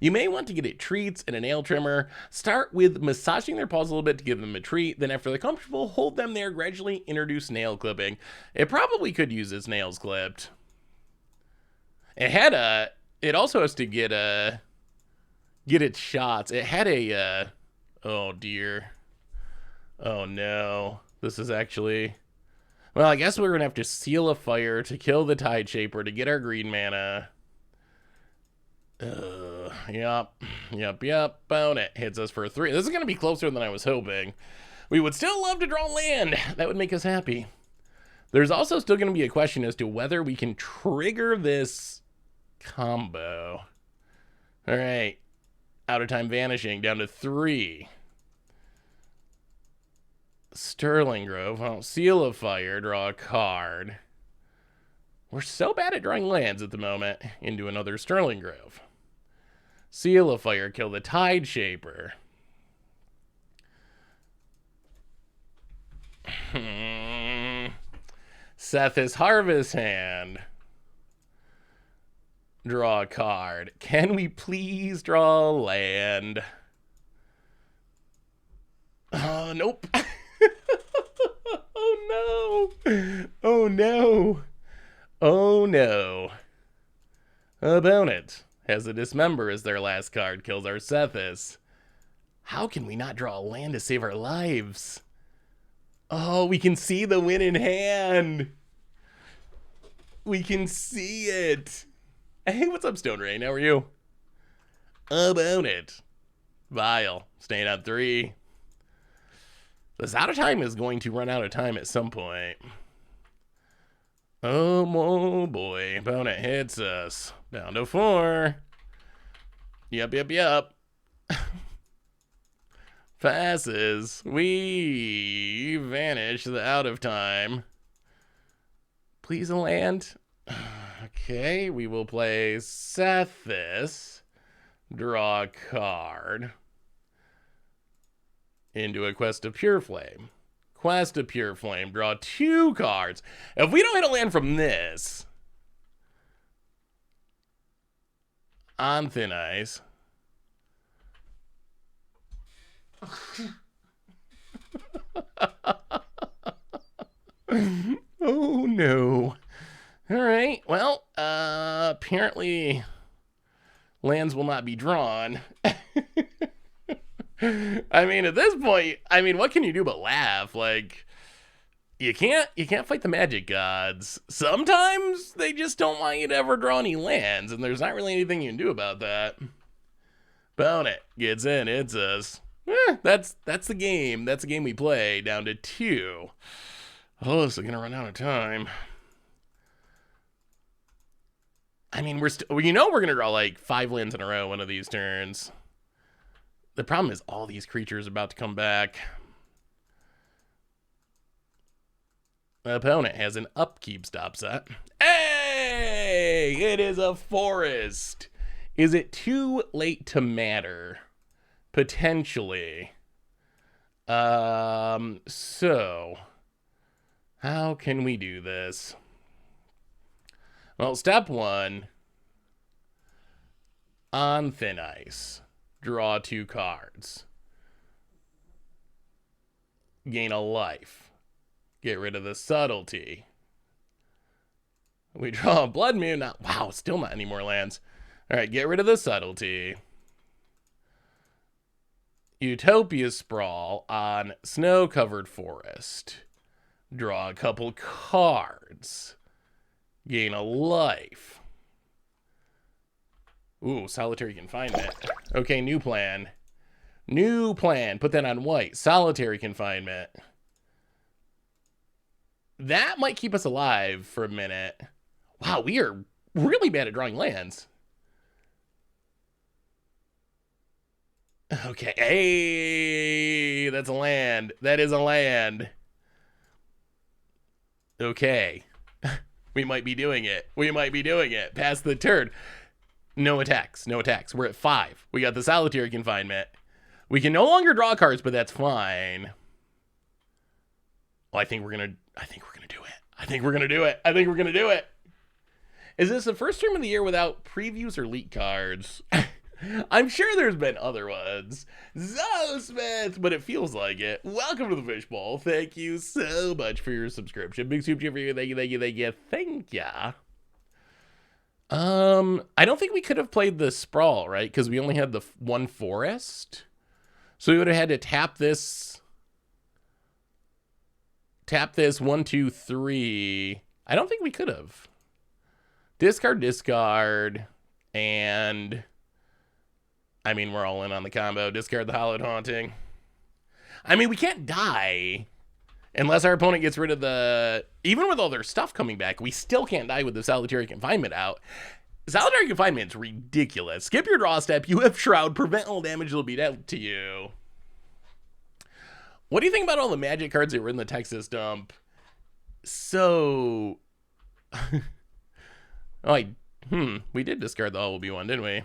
You may want to get it treats and a nail trimmer. Start with massaging their paws a little bit to give them a treat. Then after they're comfortable, hold them there. Gradually introduce nail clipping. It probably could use its nails clipped. It also has to get its shots. It had a oh dear. Oh no. This is actually, well, I guess we're gonna have to Seal a Fire to kill the Tide Shaper to get our green mana. Yep. Opponent hits us for a 3. This is gonna be closer than I was hoping. We would still love to draw land. That would make us happy. There's also still gonna be a question as to whether we can trigger this combo. All right, out of time vanishing down to 3. Sterling Grove. Well, Seal of Fire, draw a card. We're so bad at drawing lands at the moment. Into another Sterling Grove. Seal of Fire, kill the Tide Shaper. Seth's Harvest Hand. Draw a card. Can we please draw land? Oh, nope. Oh, no. Oh, no. Oh, no. Opponent has a Dismember as their last card. Kills our Sethis. How can we not draw a land to save our lives? Oh, we can see the win in hand. We can see it. Hey, what's up, Stone Rain? How are you? Opponent Vile, staying on 3. This out of time is going to run out of time at some point. Oh boy, opponent hits us. Down to 4. Yep. Passes. We vanish the out of time. Please a land. Okay, we will play Sethis. Draw a card. Into a Quest of Pure Flame. Quest of Pure Flame. Draw 2 cards. If we don't hit a land from this, on thin ice. Oh no. Alright, well, apparently lands will not be drawn. I mean, at this point, what can you do but laugh? Like, you can't fight the magic gods. Sometimes they just don't want you to ever draw any lands, and there's not really anything you can do about that. Opponent gets in, it's us. That's the game. That's the game we play. Down to 2. Oh, so gonna run out of time. I mean, we're gonna draw like 5 lands in a row one of these turns. The problem is all these creatures are about to come back. The opponent has an upkeep stop set. Hey! It is a forest. Is it too late to matter? Potentially. So how can we do this? Well, step 1. On thin ice. Draw 2 cards. Gain a life. Get rid of the subtlety. We draw a Blood Moon. Wow, still not any more lands. All right, get rid of the subtlety. Utopia Sprawl on Snow-Covered Forest. Draw a couple cards. Gain a life. Ooh, Solitary Confinement. Okay, new plan. New plan. Put that on white. Solitary Confinement. That might keep us alive for a minute. Wow, we are really bad at drawing lands. Okay. Hey, that's a land. That is a land. Okay. We might be doing it. We might be doing it. Pass the turn. No attacks. No attacks. We're at 5. We got the Solitary Confinement. We can no longer draw cards, but that's fine. Well, I think we're gonna do it. I think we're gonna do it. Is this the first term of the year without previews or leak cards? I'm sure there's been other ones. So Smith, but it feels like it. Welcome to the Fishbowl. Thank you so much for your subscription. Big soup for you. Thank you. Thank ya. I don't think we could have played the Sprawl, right? Because we only had the 1 forest. So we would have had to tap this 1, 2, 3. I don't think we could have. Discard, and I mean, we're all in on the combo. Discard the Hallowed Haunting. I mean, we can't die unless our opponent gets rid of the... Even with all their stuff coming back, we still can't die with the Solitary Confinement out. Solitary Confinement's ridiculous. Skip your draw step. You have Shroud. Prevent all damage that'll be dealt to you. What do you think about all the magic cards that were in the Texas dump? So... we did discard the Will Be one, didn't we?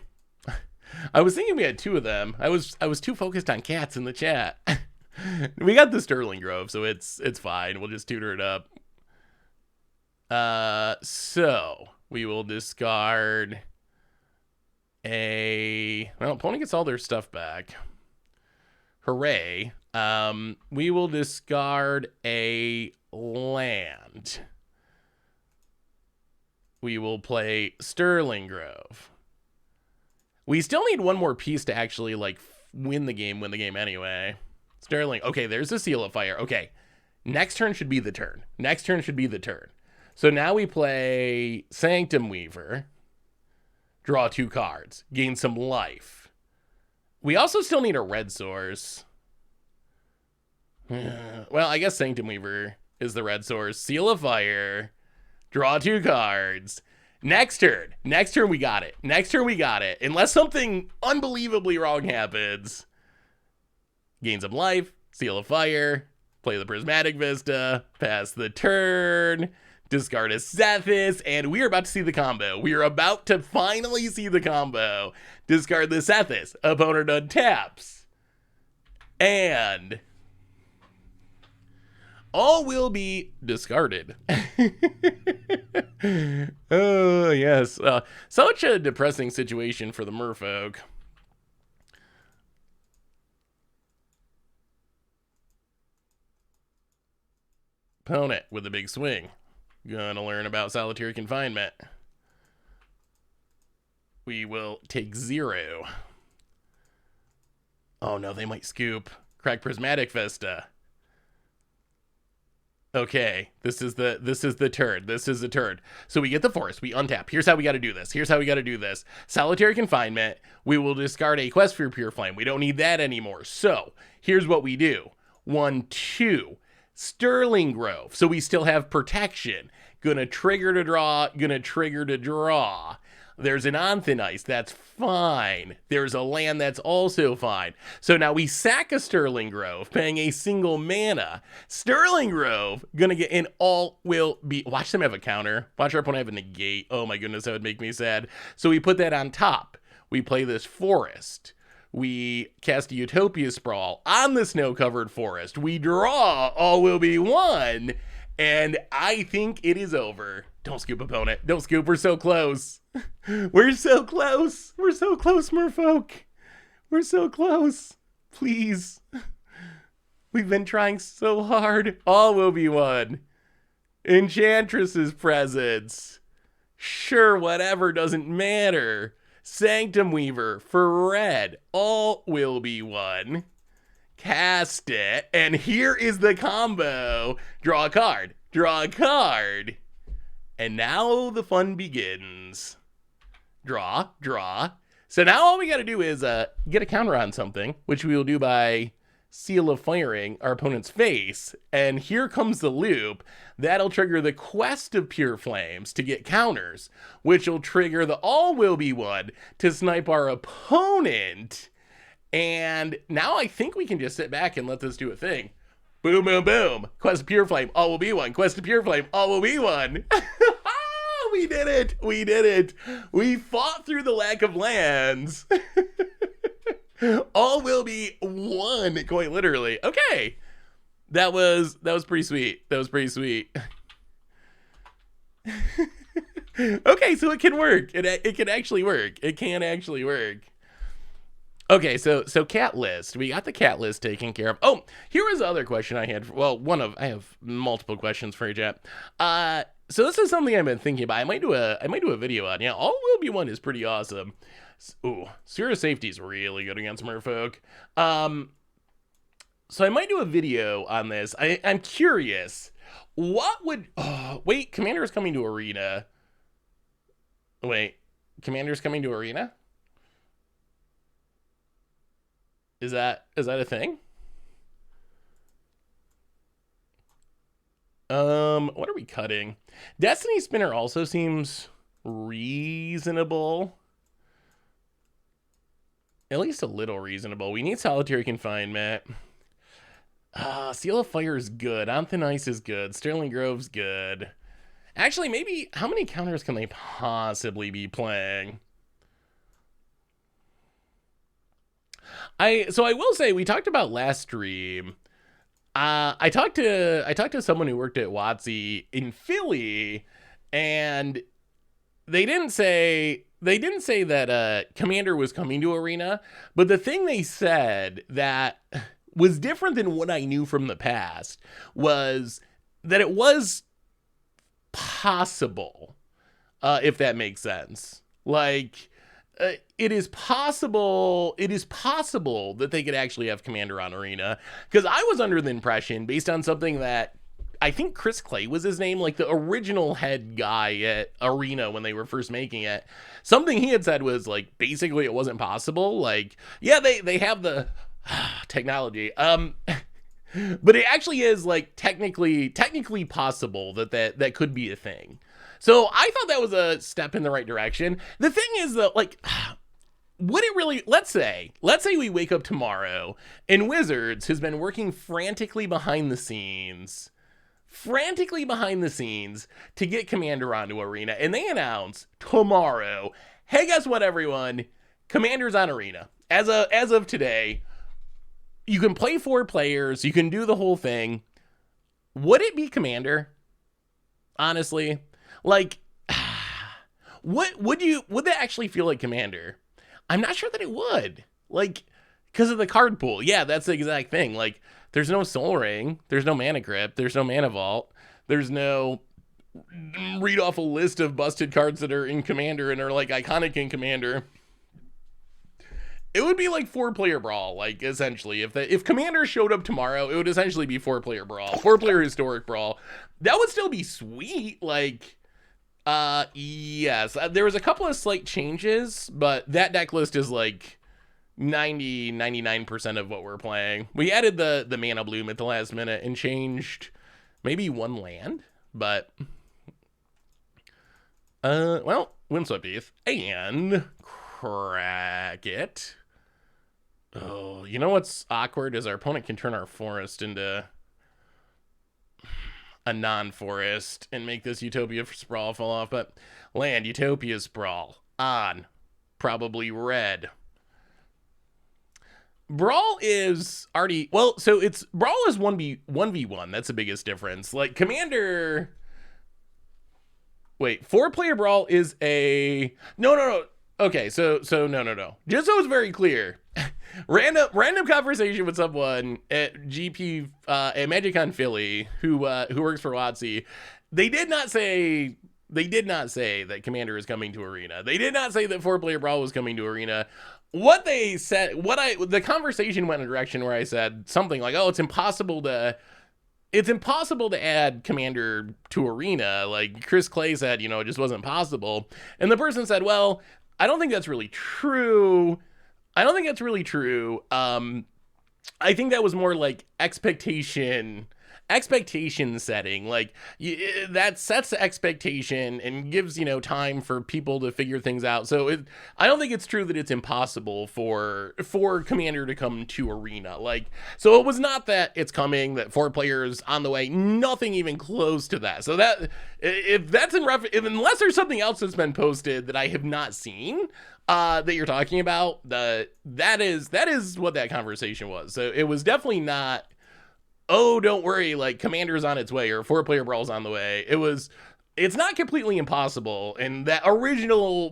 I was thinking we had 2 of them. I was too focused on cats in the chat. We got the Sterling Grove, so it's fine. We'll just tutor it up. So we will discard a... Well, opponent gets all their stuff back. Hooray. We will discard a land. We will play Sterling Grove. We still need 1 more piece to actually, like, win the game anyway. Sterling. Okay, there's the Seal of Fire. Okay, next turn should be the turn. So now we play Sanctum Weaver. Draw 2 cards. Gain some life. We also still need a red source. Well, I guess Sanctum Weaver is the red source. Seal of Fire. Draw 2 cards. Next turn we got it. Next turn we got it. Unless something unbelievably wrong happens. Gain some life. Seal of Fire. Play the Prismatic Vista. Pass the turn. Discard a Sethis. And we are about to see the combo. We are about to finally see the combo. Discard the Sethis. Opponent untaps. And all will be discarded. Oh, yes. Such a depressing situation for the merfolk. Opponent with a big swing. Gonna learn about solitary confinement. We will take 0. Oh no, they might scoop. Crack Prismatic Vista. Okay, this is the turn. This is the turn. So we get the forest. We untap. Here's how we got to do this. Here's how we got to do this. Solitary confinement. We will discard a quest for Pure Flame. We don't need that anymore. So here's what we do. 1, 2. Sterling Grove. So we still have protection. Gonna trigger to draw. Gonna trigger to draw. There's an Anthenice, that's fine. There's a land that's also fine. So now we sack a Sterling Grove, paying a single mana. Sterling Grove, gonna get an all will be, watch them have a counter. Watch our opponent have a negate. Oh my goodness, that would make me sad. So we put that on top. We play this forest. We cast a Utopia Sprawl on the snow-covered forest. We draw, all will be 1. And I think it is over. Don't scoop, opponent. Don't scoop. We're so close. We're so close. We're so close, merfolk. We're so close. Please. We've been trying so hard. All will be 1. Enchantress's presence. Sure, whatever, doesn't matter. Sanctum Weaver for red. All will be 1. Cast it, and here is the combo. Draw a card, draw a card. And now the fun begins. Draw, draw. So now all we gotta do is get a counter on something, which we will do by Seal of Firing our opponent's face. And here comes the loop. That'll trigger the Quest of Pure Flames to get counters, which will trigger the All Will Be 1 to snipe our opponent. And now I think we can just sit back and let this do a thing. Boom, boom, boom. Quest of Pure Flame, all will be 1. Quest of Pure Flame, all will be 1. We did it. We did it. We fought through the lack of lands. All will be 1, quite literally. Okay. That was pretty sweet. That was pretty sweet. Okay, so it can work. It can actually work. It can actually work. Okay, so cat list. We got the cat list taken care of. Oh, here was the other question I had. I have multiple questions for you, chat. So this is something I've been thinking about. I might do a video on. Yeah, All Will Be 1 is pretty awesome. Ooh, Sphere of Safety is really good against merfolk. So I might do a video on this. I'm curious. What would wait, Commander is coming to Arena. Wait, Commander's coming to Arena? Is that a thing? What are we cutting? Destiny Spinner also seems reasonable. At least a little reasonable. We need Solitary Confinement. Seal of Fire is good. Anthenice is good. Sterling Grove's good. Actually, maybe how many counters can they possibly be playing? So I will say, we talked about last stream. I talked to someone who worked at WotC in Philly, and they didn't say that Commander was coming to Arena, but the thing they said that was different than what I knew from the past was that it was possible, if that makes sense. Like, it is possible that they could actually have Commander on Arena, because I was under the impression, based on something that I think Chris Clay was his name, like the original head guy at Arena when they were first making it. Something he had said was like basically it wasn't possible. Like, yeah, they have the technology. But it actually is like technically possible that could be a thing. So I thought that was a step in the right direction. The thing is though, like, would it really, let's say we wake up tomorrow and Wizards has been working frantically behind the scenes to get Commander onto Arena, and they announce tomorrow, hey, guess what, everyone? Commander's on Arena. As of today, you can play 4 players, you can do the whole thing. Would it be Commander? Honestly, like, would that actually feel like Commander? I'm not sure that it would. Like, because of the card pool. Yeah, that's the exact thing. Like, there's no Soul Ring, there's no Mana Crypt, there's no Mana Vault, there's no read off a list of busted cards that are in Commander and are like iconic in Commander. It would be like 4-player brawl, like essentially. If Commander showed up tomorrow, it would essentially be 4-player brawl, 4-player historic brawl. That would still be sweet. Like, yes, there was a couple of slight changes, but that deck list is like 99% of what we're playing. We added the Mana Bloom at the last minute and changed maybe 1 land, but well, Windswept Heath and crack it. Oh, you know what's awkward is our opponent can turn our forest into a non-forest and make this Utopia Sprawl fall off, but land Utopia Sprawl on probably red. Brawl is already, well, so it's Brawl is 1v1. That's the biggest difference. Like Commander, wait, 4-player Brawl is a no. Okay, so no. Just so it's very clear, random conversation with someone at GP at MagicCon Philly who works for WotC. They did not say that Commander is coming to Arena. They did not say that 4-player Brawl was coming to Arena. What they said, the conversation went in a direction where I said something like, "Oh, it's impossible to add Commander to Arena." Like Chris Clay said, it just wasn't possible. And the person said, "Well, I don't think that's really true. I think that was more like expectation setting. Like that sets the expectation and gives, time for people to figure things out. So I don't think it's true that it's impossible for Commander to come to Arena. Like, so it was not that it's coming, that 4 players on the way, nothing even close to that. So that if that's unless there's something else that's been posted that I have not seen, that you're talking about, that is what that conversation was. So it was definitely not, oh, don't worry, like Commander's on its way or 4-player Brawl's on the way. It's not completely impossible. And that original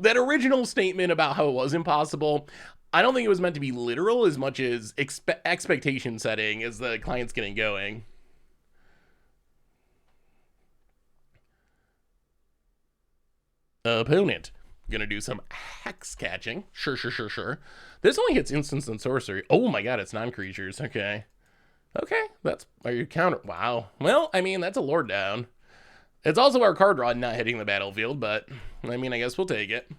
statement about how it was impossible, I don't think it was meant to be literal as much as expectation setting as the client's getting going. Opponent. Gonna do some hex catching. Sure. This only hits instants and sorcery. Oh my god, it's non-creatures. Okay, are you counter? Wow. Well, I mean, that's a lord down. It's also our card draw not hitting the battlefield, but I mean, I guess we'll take it.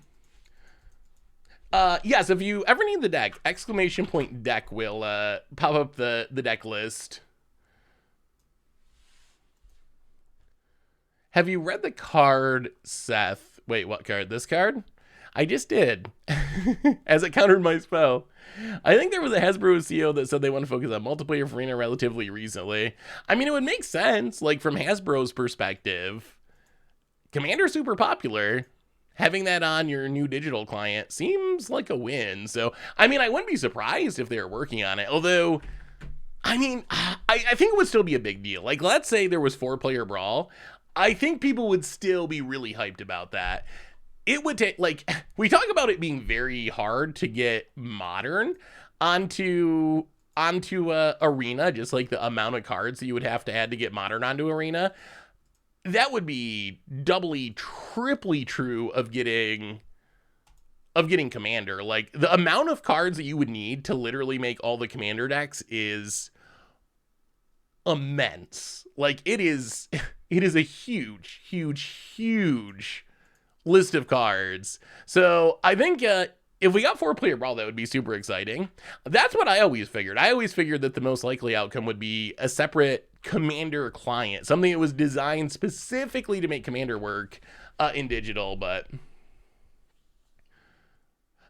Yes, if you ever need the deck, !deck will pop up the deck list. Have you read the card, Seth? Wait, what card? This card? I just did, as it countered my spell. I think there was a Hasbro CEO that said they want to focus on multiplayer for Arena relatively recently. I mean, it would make sense, like from Hasbro's perspective. Commander's super popular. Having that on your new digital client seems like a win. So, I mean, I wouldn't be surprised if they were working on it. Although, I mean, I think it would still be a big deal. Like, let's say there was 4-player Brawl. I think people would still be really hyped about that. It would take, like, we talk about it being very hard to get Modern onto Arena, just like the amount of cards that you would have to add to get Modern onto Arena. That would be doubly, triply true of getting Commander. Like, the amount of cards that you would need to literally make all the Commander decks is immense. Like it is it is a huge, huge, huge list of cards. So I think if we got 4-player Brawl, that would be super exciting. That's what I always figured. I always figured that the most likely outcome would be a separate Commander client, something that was designed specifically to make Commander work in digital. But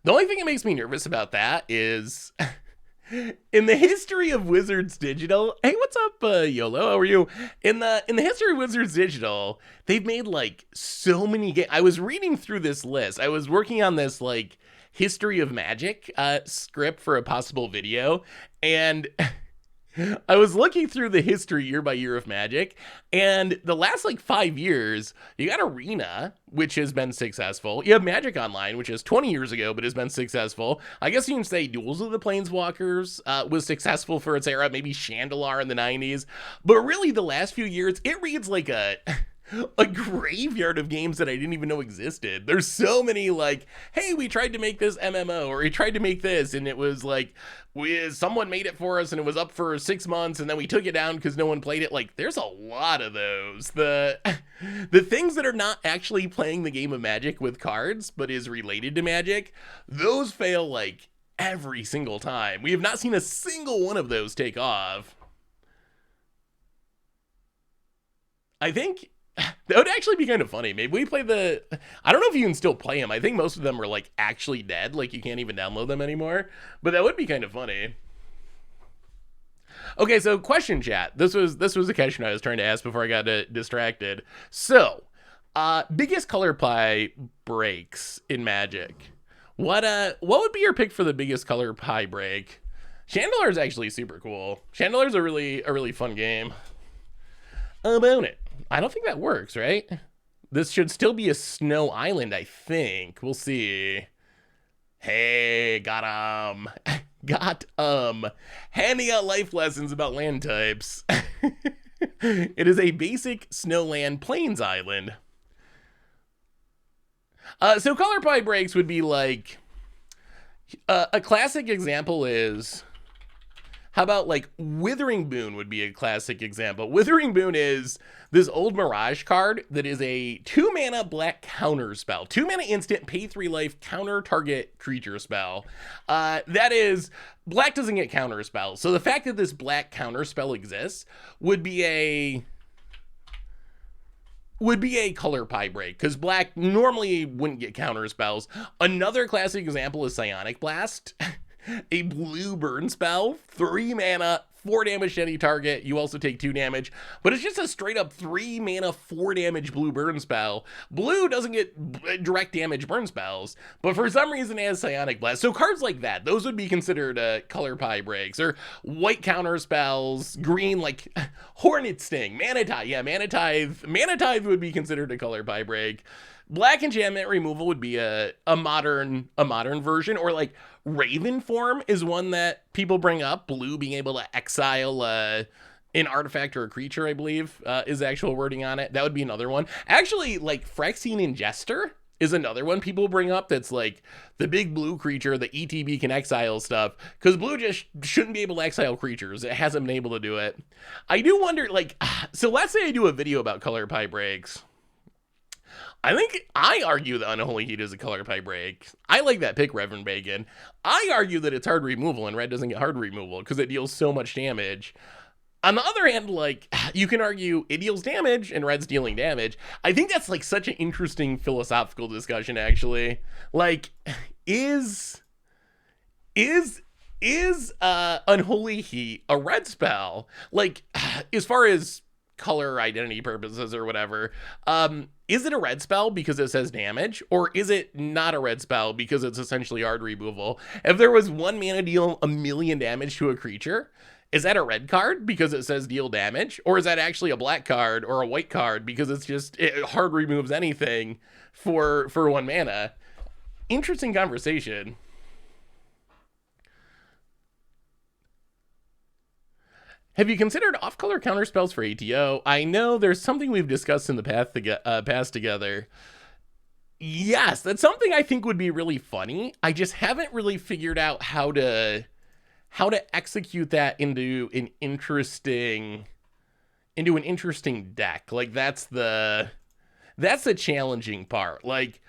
the only thing that makes me nervous about that is in the history of Wizards Digital. Hey, what's up, YOLO? How are you? In the history of Wizards Digital, they've made like so many games. I was reading through this list. I was working on this like history of Magic script for a possible video, and I was looking through the history year by year of Magic, and the last like 5 years, you got Arena, which has been successful. You have Magic Online, which is 20 years ago, but has been successful. I guess you can say Duels of the Planeswalkers was successful for its era, maybe Chandelar in the 90s. But really, the last few years, it reads like a graveyard of games that I didn't even know existed. There's so many like, hey, we tried to make this MMO, or we tried to make this, and it was like, someone made it for us and it was up for 6 months and then we took it down because no one played it. Like, there's a lot of those. The things that are not actually playing the game of Magic with cards, but is related to Magic, those fail like every single time. We have not seen a single one of those take off. I think that would actually be kind of funny. Maybe we play I don't know if you can still play them. I think most of them are like actually dead. Like you can't even download them anymore. But that would be kind of funny. Okay, so question chat. This was a question I was trying to ask before I got distracted. So, biggest color pie breaks in Magic. What would be your pick for the biggest color pie break? Chandelar is actually super cool. Chandelar is a really fun game. About it. I don't think that works, right? This should still be a snow island, I think. We'll see. Hey, got handing out life lessons about land types. It is a basic snowland plains island. So color pie breaks would be like a classic example is, how about like Withering Boon would be a classic example. Withering Boon is this old Mirage card that is a 2-mana black counter spell. 2-mana instant, pay 3 life, counter target creature spell. That is, black doesn't get counter spells. So the fact that this black counter spell exists would be a color pie break, because black normally wouldn't get counter spells. Another classic example is Psionic Blast. A blue burn spell, 3 mana, 4 damage to any target. You also take 2 damage, but it's just a straight up 3 mana, 4 damage blue burn spell. Blue doesn't get direct damage burn spells, but for some reason it has Psionic Blast. So cards like that, those would be considered color pie breaks. Or white counter spells, green like Hornet Sting, Mana Tithe. Yeah, Mana Tithe would be considered a color pie break. Black enchantment removal would be a modern version, or like Raven form is one that people bring up. Blue being able to exile an artifact or a creature, I believe, is the actual wording on it. That would be another one. Actually, like Phyrexian Ingester is another one people bring up. That's like the big blue creature, the ETB can exile stuff, because blue just shouldn't be able to exile creatures. It hasn't been able to do it. I do wonder, like, so let's say I do a video about color pie breaks. I argue that Unholy Heat is a color pie break. I like that pick, Reverend Bacon. I argue that it's hard removal and red doesn't get hard removal because it deals so much damage. On the other hand, like, you can argue it deals damage and red's dealing damage. I think that's like such an interesting philosophical discussion, actually. Like, is Unholy Heat a red spell? Like, as far as color identity purposes or whatever, is it a red spell because it says damage, or is it not a red spell because it's essentially hard removal? If there was 1 mana deal 1,000,000 damage to a creature, is that a red card because it says deal damage, or is that actually a black card or a white card because it hard removes anything for 1 mana? Interesting conversation. Have you considered off-color counterspells for ATO? I know there's something we've discussed in the past together. Yes, that's something I think would be really funny. I just haven't really figured out how to execute that into an interesting into an interesting deck. Like that's the challenging part. Like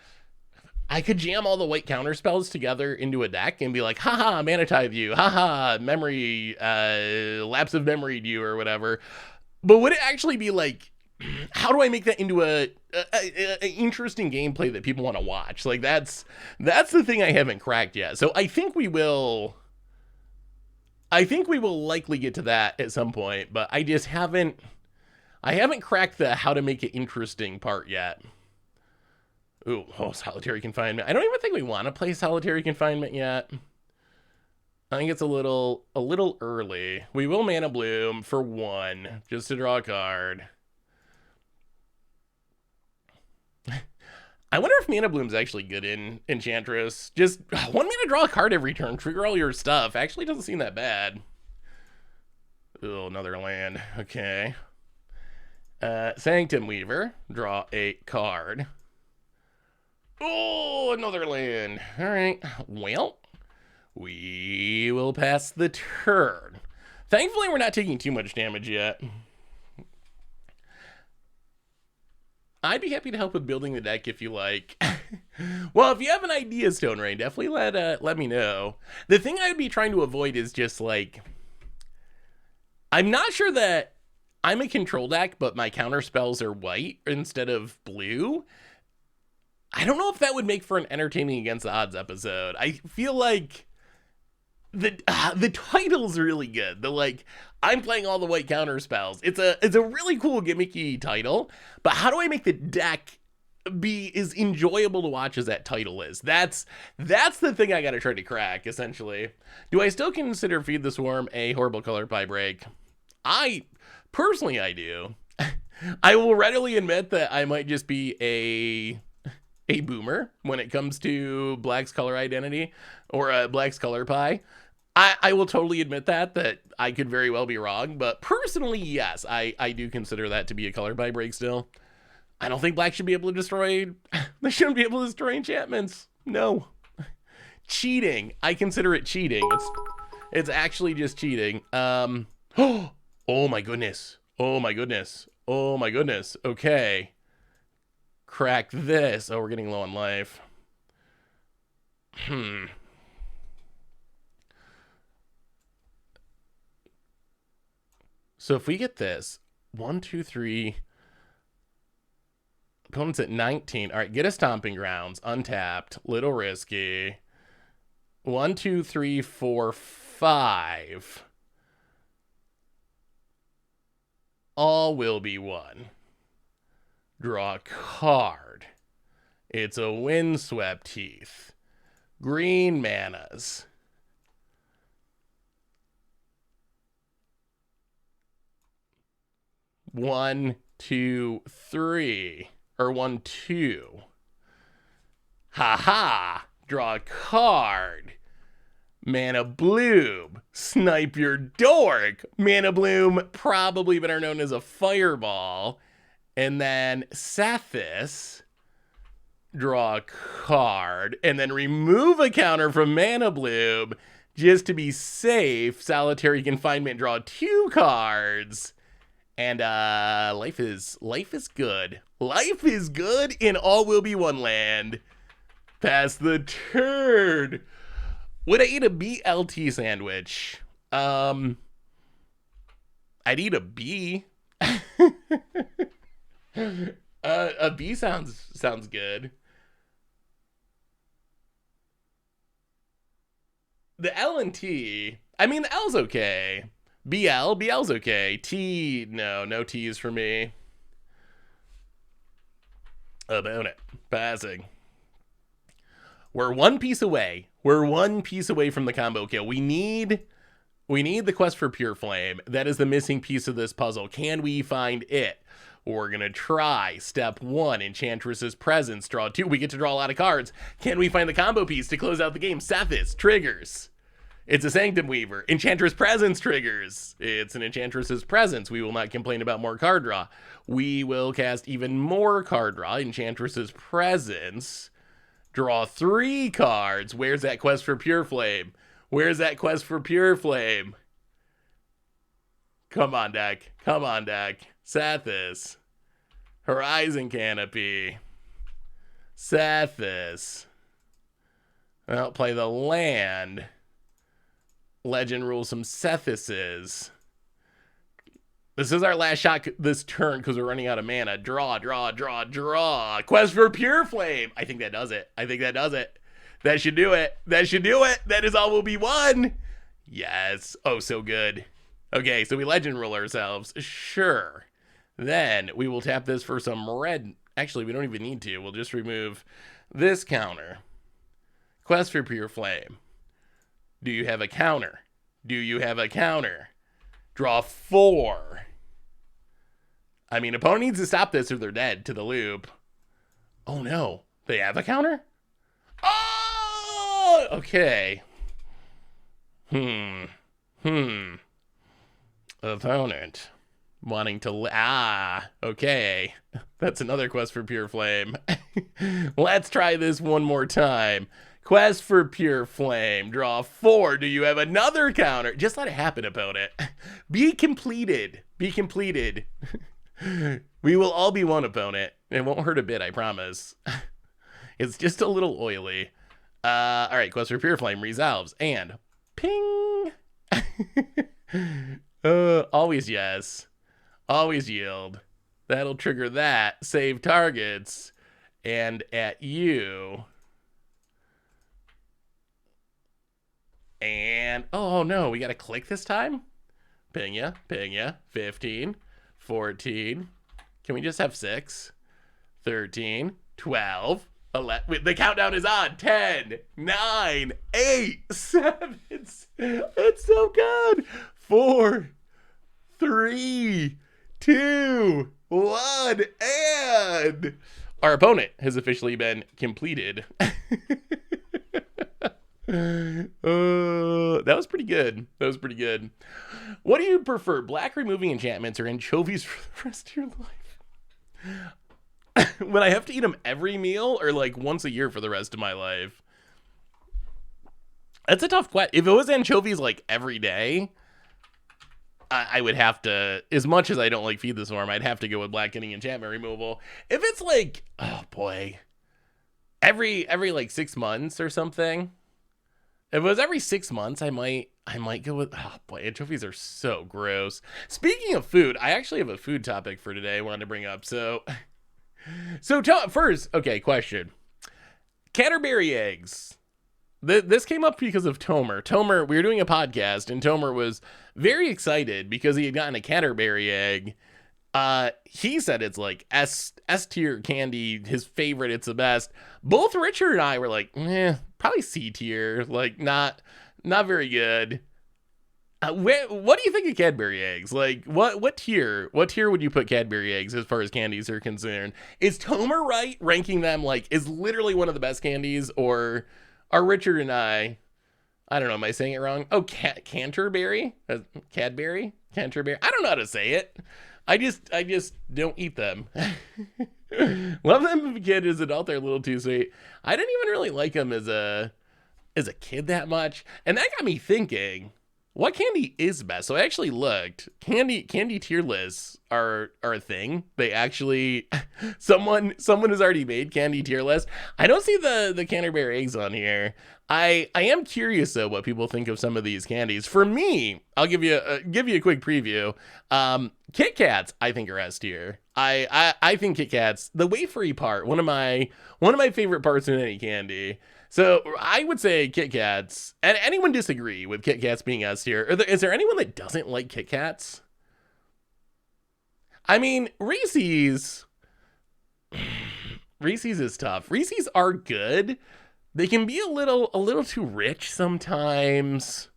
I could jam all the white counter spells together into a deck and be like, haha, Mana Tithe you, haha, memory, lapse of memory you, or whatever. But would it actually be like, how do I make that into a interesting gameplay that people want to watch? Like that's the thing I haven't cracked yet. So I think we will likely get to that at some point, but I haven't cracked the how to make it interesting part yet. Ooh, solitary confinement. I don't even think we want to play solitary confinement yet. I think it's a little early. We will Mana Bloom for 1, just to draw a card. I wonder if Mana Bloom's actually good in Enchantress. Just 1 mana, draw a card every turn, trigger all your stuff. Actually doesn't seem that bad. Oh, another land. Okay. Sanctum Weaver, draw a card. Oh, another land. All right. Well, we will pass the turn. Thankfully, we're not taking too much damage yet. I'd be happy to help with building the deck if you like. Well, if you have an idea, Stone Rain, definitely let me know. The thing I would be trying to avoid is just like, I'm not sure that I'm a control deck, but my counter spells are white instead of blue. I don't know if that would make for an entertaining against the odds episode. I feel like the title's really good. The like, I'm playing all the white counter spells. It's a really cool gimmicky title, but how do I make the deck be as enjoyable to watch as that title is? That's the thing I gotta try to crack, essentially. Do I still consider Feed the Swarm a horrible color pie break? Personally, I do. I will readily admit that I might just be a boomer when it comes to Black's color identity or Black's color pie. I will totally admit that I could very well be wrong, but personally, yes, I do consider that to be a color pie break still. I don't think Black should be able to destroy, they shouldn't be able to destroy enchantments. No. Cheating. I consider it cheating. It's actually just cheating. Oh my goodness. Oh my goodness. Oh my goodness. Okay. Crack this. Oh, we're getting low on life. So if we get this, 1, 2, 3, opponent's at 19. All right, get a Stomping Grounds, untapped, little risky. 1, 2, 3, 4, 5. All will be one. Draw a card. It's a Windswept Heath. Green manas. One, two, three. Or 1, 2. Ha! Draw a card. Mana Bloom. Snipe your dork. Mana Bloom, probably better known as a fireball. And then Sathis. Draw a card. And then remove a counter from Mana Bloom. Just to be safe. Solitary Confinement. Draw 2 cards. And life is good. Life is good in All Will Be One land. Pass the turn. Would I eat a BLT sandwich? I'd eat a B. A B sounds good. The L and T. I mean, the L's okay. BL's okay. T, no T's for me. About it. Passing. We're one piece away. We're one piece away from the combo kill. We need the quest for Pure Flame. That is the missing piece of this puzzle. Can we find it? We're going to try. Step 1, Enchantress's Presence. Draw 2. We get to draw a lot of cards. Can we find the combo piece to close out the game? Sathis triggers. It's a Sanctum Weaver. Enchantress Presence triggers. It's an Enchantress's Presence. We will not complain about more card draw. We will cast even more card draw. Enchantress's Presence. Draw 3 cards. Where's that quest for Pure Flame? Where's that quest for Pure Flame? Come on, deck. Come on, deck. Sathis. Horizon Canopy. Sathis. Well, play the land. Legend rules some Sethises. This is our last shot this turn because we're running out of mana. Draw. Quest for Pure Flame. I think that does it. That should do it. That is all will be won. Yes. Oh, so good. Okay, so we legend rule ourselves. Sure. Then we will tap this for some red. Actually, we don't even need to. We'll just remove this counter. Quest for Pure Flame. Do you have a counter? Draw 4. I mean, opponent needs to stop this or they're dead to the loop. Oh no, they have a counter? Oh, okay. Opponent wanting to, okay. That's another Quest for Pure Flame. Let's try this one more time. Quest for Pure Flame. Draw 4. Do you have another counter? Just let it happen, opponent. Be completed. We will all be one, opponent. It won't hurt a bit, I promise. It's just a little oily. All right, Quest for Pure Flame resolves. And ping. Always yes. Always yield. That'll trigger that. Save targets. And at you. And, oh no, we gotta click this time? Ping ya. 15, 14. Can we just have 6? 13, 12, 11. The countdown is on. 10, 9, 8, 7. It's so good. 4, 3, 2, 1. And our opponent has officially been completed. That was pretty good. What do you prefer, black removing enchantments or anchovies for the rest of your life? When I have to eat them every meal or like once a year for the rest of my life? That's a tough question. If it was anchovies like every day, I would have to, as much as I don't like Feed the Swarm, I'd have to go with black getting enchantment removal. If it's like, oh boy, every like 6 months or something. If it was every 6 months, I might go with, oh boy, anchovies are so gross. Speaking of food, I actually have a food topic for today I wanted to bring up. So first, okay, question. Canterbury eggs. This came up because of Tomer. Tomer, we were doing a podcast, and Tomer was very excited because he had gotten a Canterbury egg. He said it's like S tier candy, his favorite, it's the best. Both Richard and I were like, probably C tier, like not very good. What do you think of Cadbury eggs? Like what tier would you put Cadbury eggs as far as candies are concerned? Is Tomer right ranking them like is literally one of the best candies, or are Richard and I don't know, am I saying it wrong? Oh, Canterbury? Cadbury? Canterbury? I don't know how to say it. I just don't eat them. Love them as a kid. As an adult, they're a little too sweet. I didn't even really like them as a kid that much. And that got me thinking, what candy is best? So I actually looked. Candy tier lists are a thing. They actually someone has already made candy tier list. I don't see the Canterbury eggs on here. I am curious though what people think of some of these candies. For me, I'll give you a quick preview. Kit Kats I think are S tier. I think Kit Kats, the wafery part, one of my favorite parts in any candy. So I would say Kit Kats. And anyone disagree with Kit Kats being S tier? Is there anyone that doesn't like Kit Kats? I mean, Reese's is tough. Reese's are good. They can be a little too rich sometimes.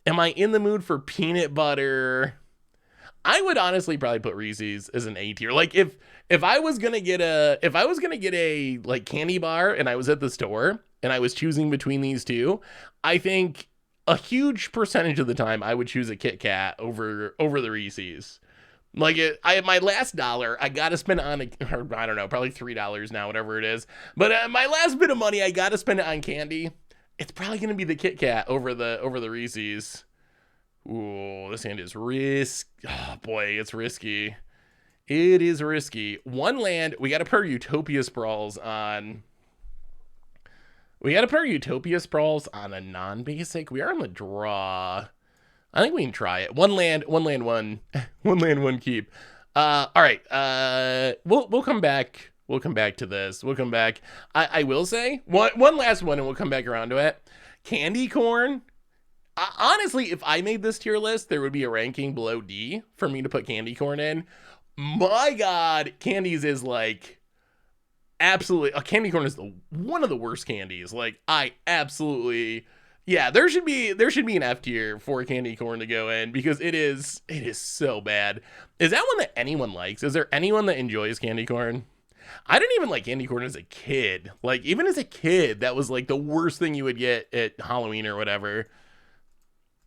Am I in the mood for peanut butter? I would honestly probably put Reese's as an A tier. Like if I was gonna get a like candy bar and I was at the store and I was choosing between these two, I think a huge percentage of the time I would choose a Kit Kat over the Reese's. Like my last dollar I gotta spend on or I don't know, probably $3 now, whatever it is. But my last bit of money I gotta spend it on candy. It's probably gonna be the Kit Kat over the Reese's. Ooh, this hand is oh boy, it's risky. It is risky. One land, we got to pair Utopia Sprawls on. We got to pair Utopia Sprawls on a non-basic. We are on the draw. I think we can try it. One land, one land, one keep. All right. We'll come back. We'll come back to this. We'll come back. I will say one last one, and we'll come back around to it. Candy corn. Honestly, if I made this tier list, there would be a ranking below D for me to put candy corn in. My God, candies is like absolutely. Candy corn is one of the worst candies. Like I absolutely. Yeah, there should be an F tier for candy corn to go in because it is so bad. Is that one that anyone likes? Is there anyone that enjoys candy corn? I didn't even like candy corn as a kid. Like even as a kid, that was like the worst thing you would get at Halloween or whatever.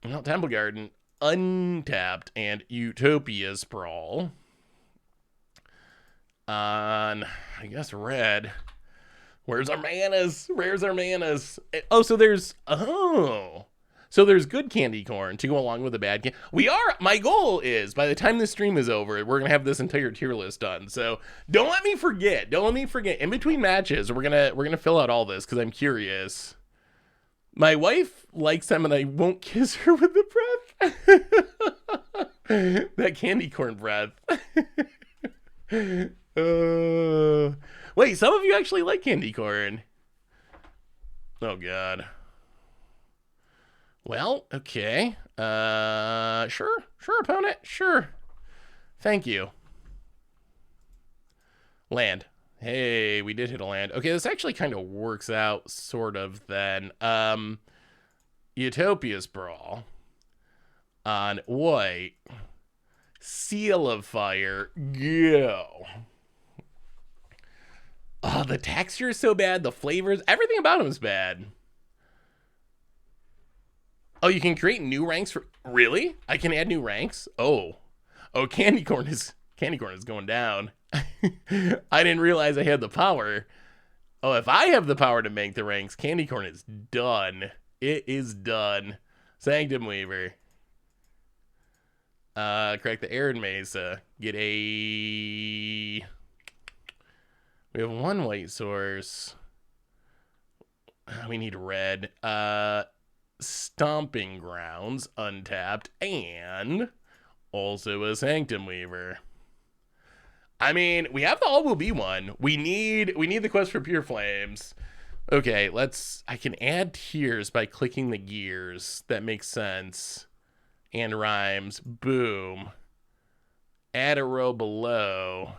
Well, Temple Garden, untapped, and Utopia Sprawl on, I guess, red. Where's our manas? Where's our manas? Oh, so there's good candy corn to go along with the bad candy. My goal is, by the time this stream is over, we're going to have this entire tier list done. So don't let me forget. In between matches, we're going to fill out all this because I'm curious. My wife likes them and I won't kiss her with the breath. That candy corn breath. Wait, some of you actually like candy corn. Oh, God. Well, okay. Sure, opponent. Sure. Thank you. Land. Hey, we did hit a land. Okay, this actually kind of works out, sort of, then. Utopia Sprawl. On white. Seal of Fire. Go. Oh, the texture is so bad. The flavors, everything about him is bad. Oh, you can create new ranks for... Really? I can add new ranks? Oh, candy corn is going down. I didn't realize I had the power. Oh, if I have the power to make the ranks, candy corn is done. It is done. Sanctum Weaver. Correct the Arid Mesa. Get a... We have one white source. We need red. Stomping Grounds, untapped, and also a Sanctum Weaver. I mean, we have the All Will Be one. We need the Quest for Pure Flames. Okay, I can add tiers by clicking the gears. That makes sense. And rhymes. Boom. Add a row below.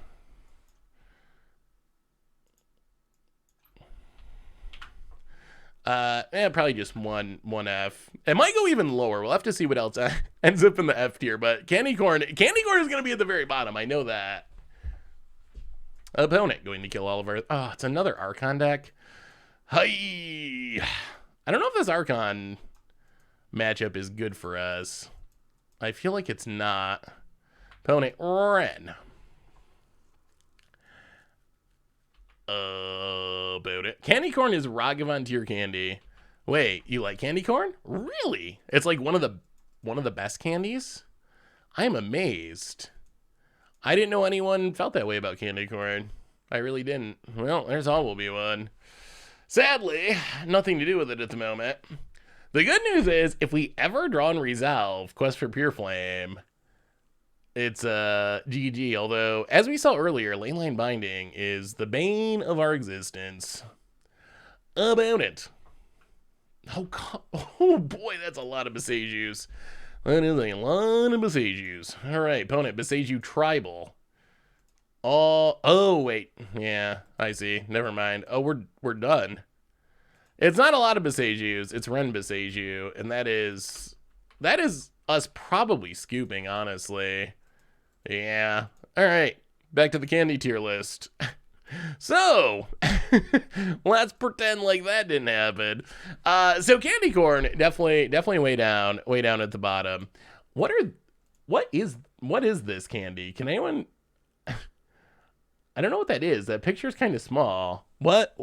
Probably just one F. It might go even lower. We'll have to see what else ends up in the F tier. But candy corn is going to be at the very bottom. I know that. Opponent going to kill all of our... Oh, it's another Archon deck. Hi. I don't know if this Archon matchup is good for us. I feel like it's not. Opponent, Ren. About it. Candy corn is Ragavan tier candy. Wait, you like candy corn? Really? It's like one of the best candies? I am amazed. I didn't know anyone felt that way about candy corn. I really didn't. Well, there's All Will Be one. Sadly, nothing to do with it at the moment. The good news is, if we ever draw and resolve Quest for Pure Flame, it's GG. Although, as we saw earlier, Leyline Binding is the bane of our existence. About it. Oh, God. Oh boy, that's a lot of Besejus. That is a lot of Besejus. All right, opponent, Beseju Tribal. Oh, wait. Yeah, I see. Never mind. Oh, we're done. It's not a lot of Besejus. It's Ren Beseju, and that is us probably scooping, honestly. Yeah. All right. Back to the candy tier list. So, let's pretend like that didn't happen. So candy corn, definitely way down at the bottom. What is this candy? Can anyone... I don't know what that is. That picture's kind of small. What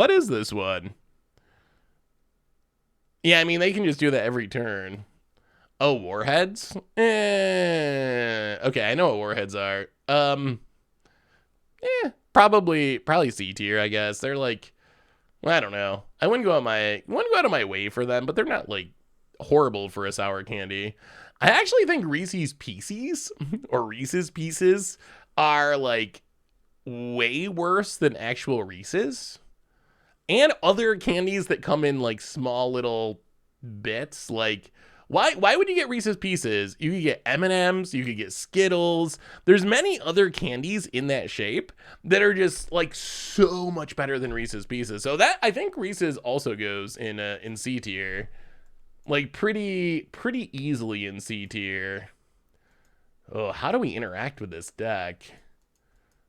is this one? Yeah, I mean, they can just do that every turn. Oh, warheads? Okay, I know what warheads are. Probably C tier, I guess. They're like, well, I don't know. I wouldn't go out of my way for them, but they're not like horrible for a sour candy. I actually think Reese's Pieces or Reese's Pieces are like way worse than actual Reese's. And other candies that come in like small little bits. Like, why would you get Reese's Pieces? You could get M&Ms, you could get Skittles. There's many other candies in that shape that are just like so much better than Reese's Pieces. So that, I think Reese's also goes in C tier. Like pretty easily in C tier. Oh, how do we interact with this deck?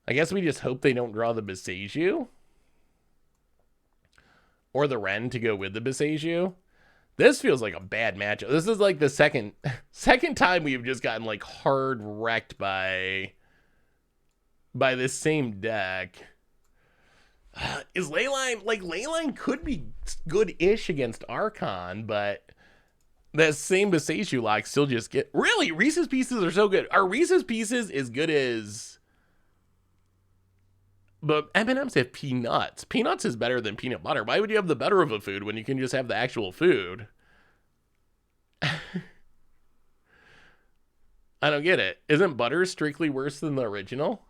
I guess we just hope they don't draw the Beseiju. Or the Ren to go with the Beseiju. This feels like a bad matchup. This is like the second time we've just gotten like hard wrecked by this same deck. Is Leyline, like Leyline could be good-ish against Archon, but that same Beseiju lock still just get, really, Reese's Pieces are so good. Are Reese's Pieces as good as, but M&M's have peanuts. Peanuts is better than peanut butter. Why would you have the better of a food when you can just have the actual food? I don't get it. Isn't butter strictly worse than the original?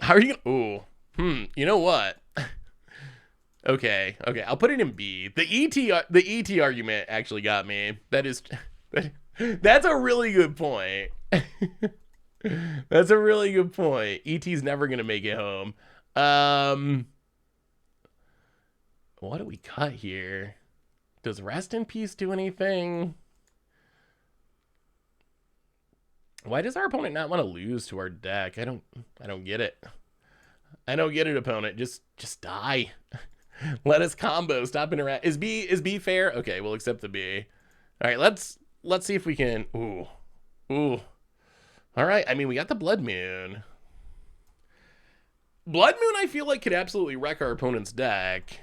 How are you gonna... Ooh. You know what? Okay. I'll put it in B. The ET argument actually got me. That's a really good point. That's a really good point. ET's never gonna make it home. What do we cut here? Does Rest in Peace do anything? Why does our opponent not want to lose to our deck? I don't get it. I don't get it, opponent. Just die. Let us combo. Stop interact. Is B fair? Okay, we'll accept the B. All right, let's see if we can. Ooh. All right. I mean, we got the Blood Moon. Blood Moon, I feel like, could absolutely wreck our opponent's deck.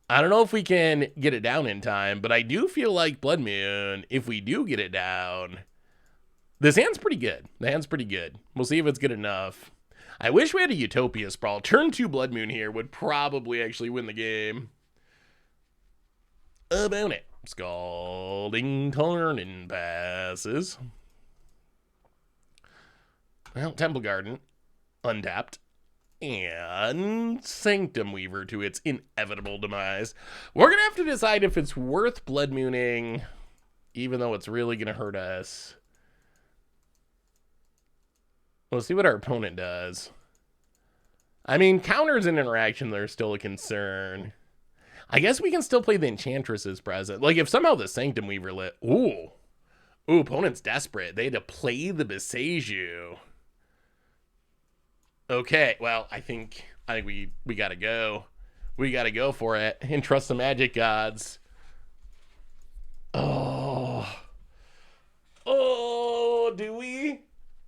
I don't know if we can get it down in time, but I do feel like Blood Moon, if we do get it down, this hand's pretty good. The hand's pretty good. We'll see if it's good enough. I wish we had a Utopia Sprawl. Turn 2 Blood Moon here would probably actually win the game. About it. Scalding Tarn passes. Well, Temple Garden. Untapped. And Sanctum Weaver to its inevitable demise. We're going to have to decide if it's worth Blood Mooning, even though it's really going to hurt us. We'll see what our opponent does. I mean, counters and interaction, they're still a concern. I guess we can still play the Enchantress as present. Like, if somehow the Sanctum Weaver lit... Ooh, opponent's desperate. They had to play the Beseiju. Okay, well, I think we gotta go. We gotta go for it and trust the magic gods. Oh, do we?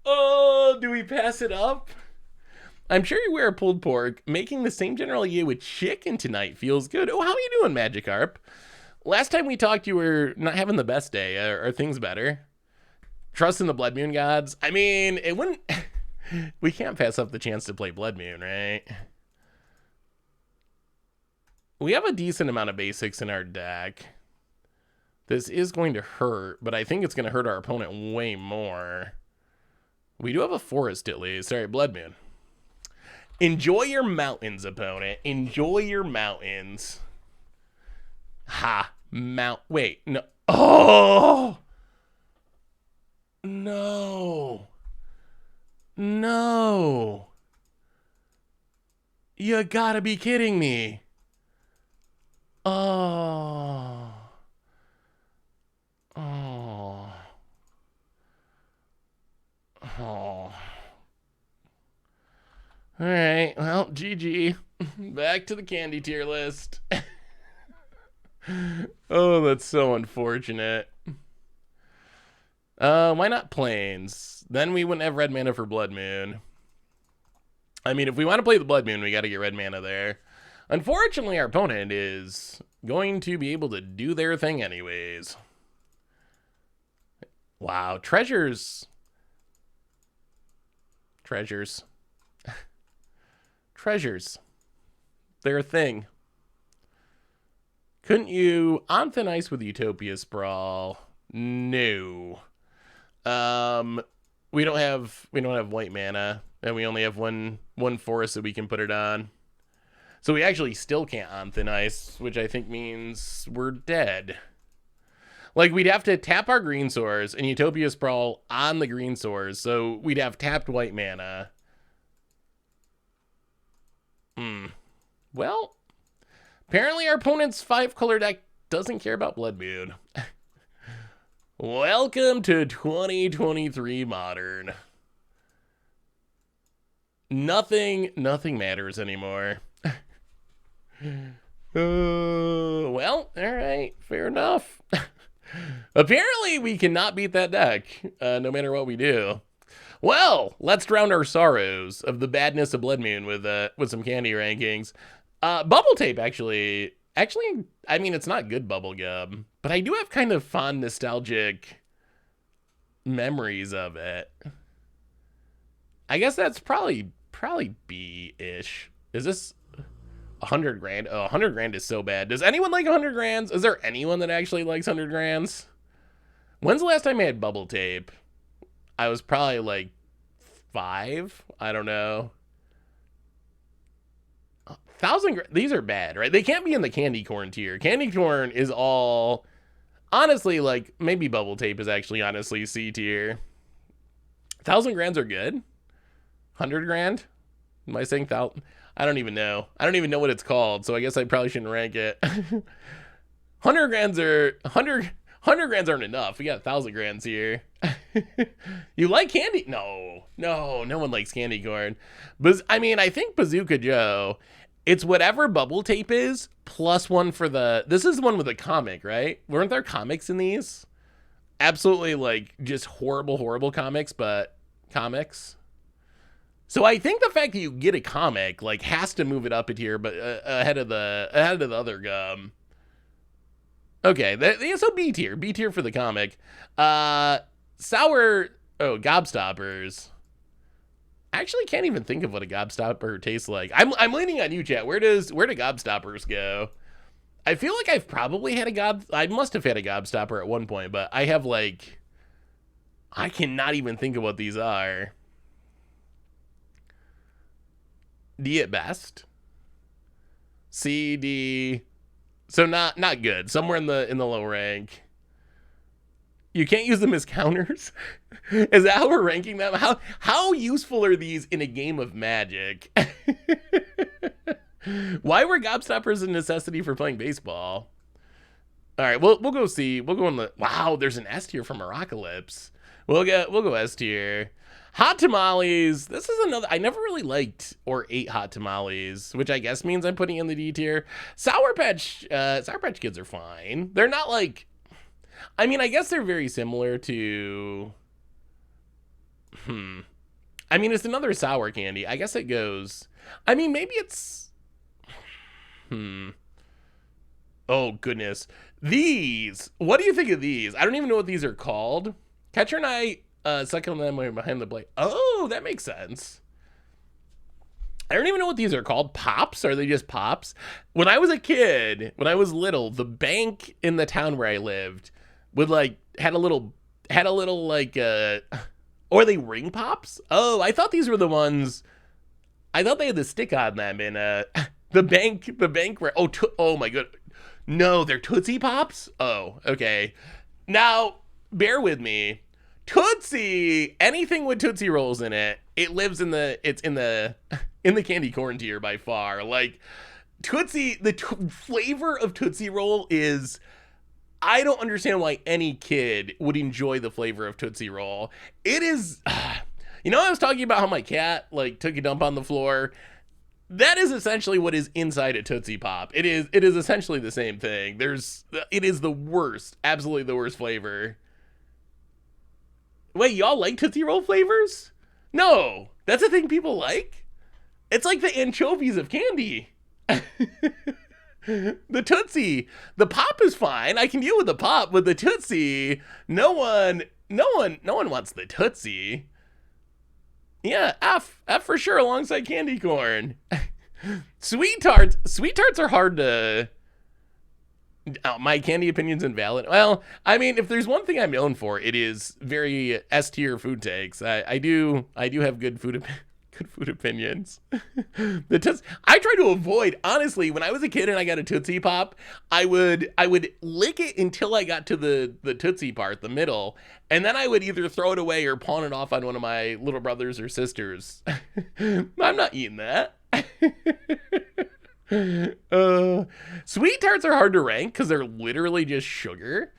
Oh, do we pass it up? I'm sure you wear a pulled pork. Making the same general idea with chicken tonight feels good. Oh, how are you doing, Magikarp? Last time we talked, you were not having the best day. Are things better? Trust in the Blood Moon gods? I mean, it wouldn't... We can't pass up the chance to play Blood Moon, right? We have a decent amount of basics in our deck. This is going to hurt, but I think it's going to hurt our opponent way more. We do have a forest at least. All right, Blood Moon. Enjoy your mountains, opponent. Enjoy your mountains. Ha. Wait, no. Oh! No. No. You gotta be kidding me. Oh. Oh. Oh. All right. Well, GG. Back to the candy tier list. Oh, that's so unfortunate. Why not Plains? Then we wouldn't have red mana for Blood Moon. I mean, if we want to play the Blood Moon, we got to get red mana there. Unfortunately, our opponent is going to be able to do their thing anyways. Wow, treasures. Treasures. Treasures. They're a thing. Couldn't you on thin ice with Utopia Sprawl? No. We don't have white mana, and we only have one forest that we can put it on. So we actually still can't on thin ice, which I think means we're dead. Like, we'd have to tap our green source and Utopia Sprawl on the green source, so we'd have tapped white mana. Well, apparently our opponent's 5-color deck doesn't care about Blood Moon. Welcome to 2023 Modern. Nothing matters anymore. Well, alright, fair enough. Apparently we cannot beat that deck, no matter what we do. Well, let's drown our sorrows of the badness of Blood Moon with some candy rankings. Bubble Tape, actually, I mean, it's not good bubblegum, but I do have kind of fond, nostalgic memories of it. I guess that's probably B-ish. Is this 100 grand? Oh, 100 grand is so bad. Does anyone like 100 grands? Is there anyone that actually likes 100 grands? When's the last time I had Bubble Tape? I was probably like 5. I don't know. 1,000. These are bad, right? They can't be in the candy corn tier. Candy corn is all, honestly, like, maybe Bubble Tape is actually honestly C tier. 1,000 grands are good. 100 grand? Am I saying 1,000? I don't even know. I don't even know what it's called, so I guess I probably shouldn't rank it. 100 grands are 100 grands aren't enough. We got 1,000 grands here. You like candy? No one likes candy corn. But I mean, I think Bazooka Joe, it's whatever Bubble Tape is plus one for this is the one with a comic, right? Weren't there comics in these? Absolutely, like, just horrible comics, but comics. So I think the fact that you get a comic, like, has to move it up a tier, but ahead of the other gum. Okay, so B tier for the comic. Gobstoppers. I actually can't even think of what a Gobstopper tastes like. I'm leaning on you, chat. Where do Gobstoppers go? I feel like I've probably had I must have had a Gobstopper at one point, but I have, like, I cannot even think of what these are. D at best. C, D. So not good. Somewhere in the low rank. You can't use them as counters? Is that how we're ranking them? How useful are these in a game of Magic? Why were Gobstoppers a necessity for playing baseball? All right, we'll go C. We'll go in the, wow, there's an S tier from Miracalypse. We'll go S tier. Hot tamales. This is another, I never really liked or ate hot tamales, which I guess means I'm putting in the D tier. Sour Patch Kids are fine. They're not like, I mean, I guess they're very similar to, I mean, it's another sour candy. I guess it goes, I mean, maybe it's, oh goodness. These, what do you think of these? I don't even know what these are called. Catcher Knight, second them behind the blade. Oh, that makes sense. I don't even know what these are called. Pops? Are they just pops? When I was a kid, when I was little, the bank in the town where I lived would, like, had a little like, or are they ring pops? Oh, I thought these were the ones, I thought they had the stick on them in the bank where, oh my god. No, they're Tootsie Pops? Oh, okay. Now, bear with me. Tootsie, anything with Tootsie Rolls in it, it's in the candy corn tier by far. Like, Tootsie, the flavor of Tootsie Roll is, I don't understand why any kid would enjoy the flavor of Tootsie Roll. It is, you know, I was talking about how my cat, like, took a dump on the floor. That is essentially what is inside a Tootsie Pop. It is essentially the same thing. It is the worst, absolutely the worst flavor. Wait, y'all like Tootsie Roll flavors? No, that's a thing people like? It's like the anchovies of candy. The Tootsie. The Pop is fine. I can deal with the Pop, but the Tootsie, no one wants the Tootsie. Yeah, F for sure alongside candy corn. Sweet tarts are hard to. Oh, my candy opinion's invalid. Well, I mean, if there's one thing I'm known for, it is very S tier food takes. I do have good food opinions. I try to avoid, honestly, when I was a kid and I got a Tootsie Pop, I would lick it until I got to the Tootsie part, the middle, and then I would either throw it away or pawn it off on one of my little brothers or sisters. I'm not eating that. Sweet tarts are hard to rank because they're literally just sugar.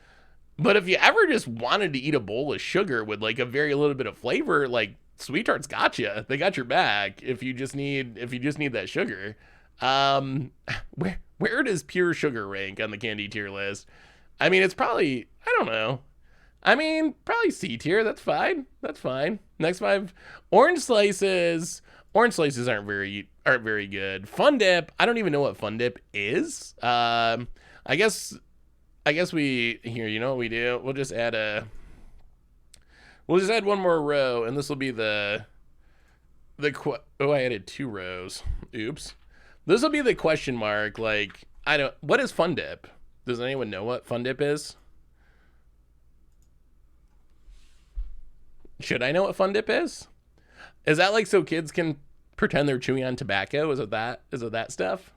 But if you ever just wanted to eat a bowl of sugar with like a very little bit of flavor, like Sweet Tarts got you. They got your back if you just need that sugar. Where does pure sugar rank on the candy tier list? I mean, it's probably, I don't know. I mean, probably C tier. That's fine. That's fine. Next 5, orange slices. Orange slices aren't very good. Fun Dip. I don't even know what Fun Dip is. I guess we here. You know what we do? We'll just add one more row, and this will be I added 2 rows. Oops. This will be the question mark. Like, what is Fun Dip? Does anyone know what Fun Dip is? Should I know what Fun Dip is? Is that like so kids can pretend they're chewing on tobacco? Is it that stuff?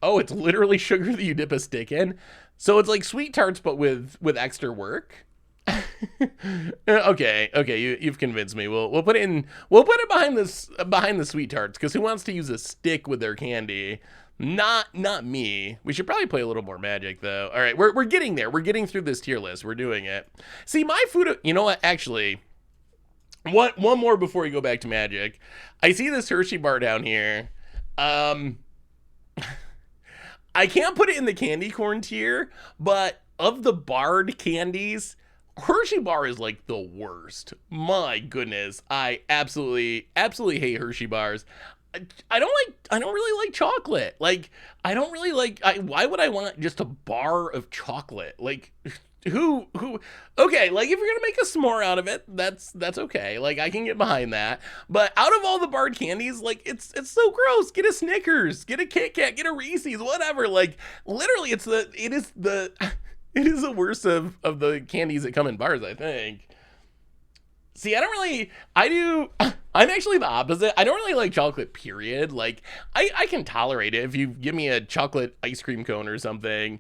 Oh, it's literally sugar that you dip a stick in. So it's like Sweet Tarts, but with extra work. Okay, you've convinced me. We'll put it behind the Sweet Tarts, because who wants to use a stick with their candy? Not me. We should probably play a little more Magic though. All right, we're getting there. We're getting through this tier list. We're doing it. See, my food. You know what? Actually, one more before we go back to Magic. I see this Hershey bar down here. I can't put it in the candy corn tier, but of the barred candies, Hershey bar is like the worst. My goodness, I absolutely hate Hershey bars. I don't really like chocolate. Like, I don't really like. Why would I want just a bar of chocolate? Like, who? Okay, like if you're gonna make a s'more out of it, that's okay. Like, I can get behind that. But out of all the barred candies, like it's so gross. Get a Snickers, get a Kit Kat, get a Reese's, whatever. Like, literally, it is the worst of the candies that come in bars, I think. See, I'm actually the opposite. I don't really like chocolate, period. Like, I can tolerate it. If you give me a chocolate ice cream cone or something,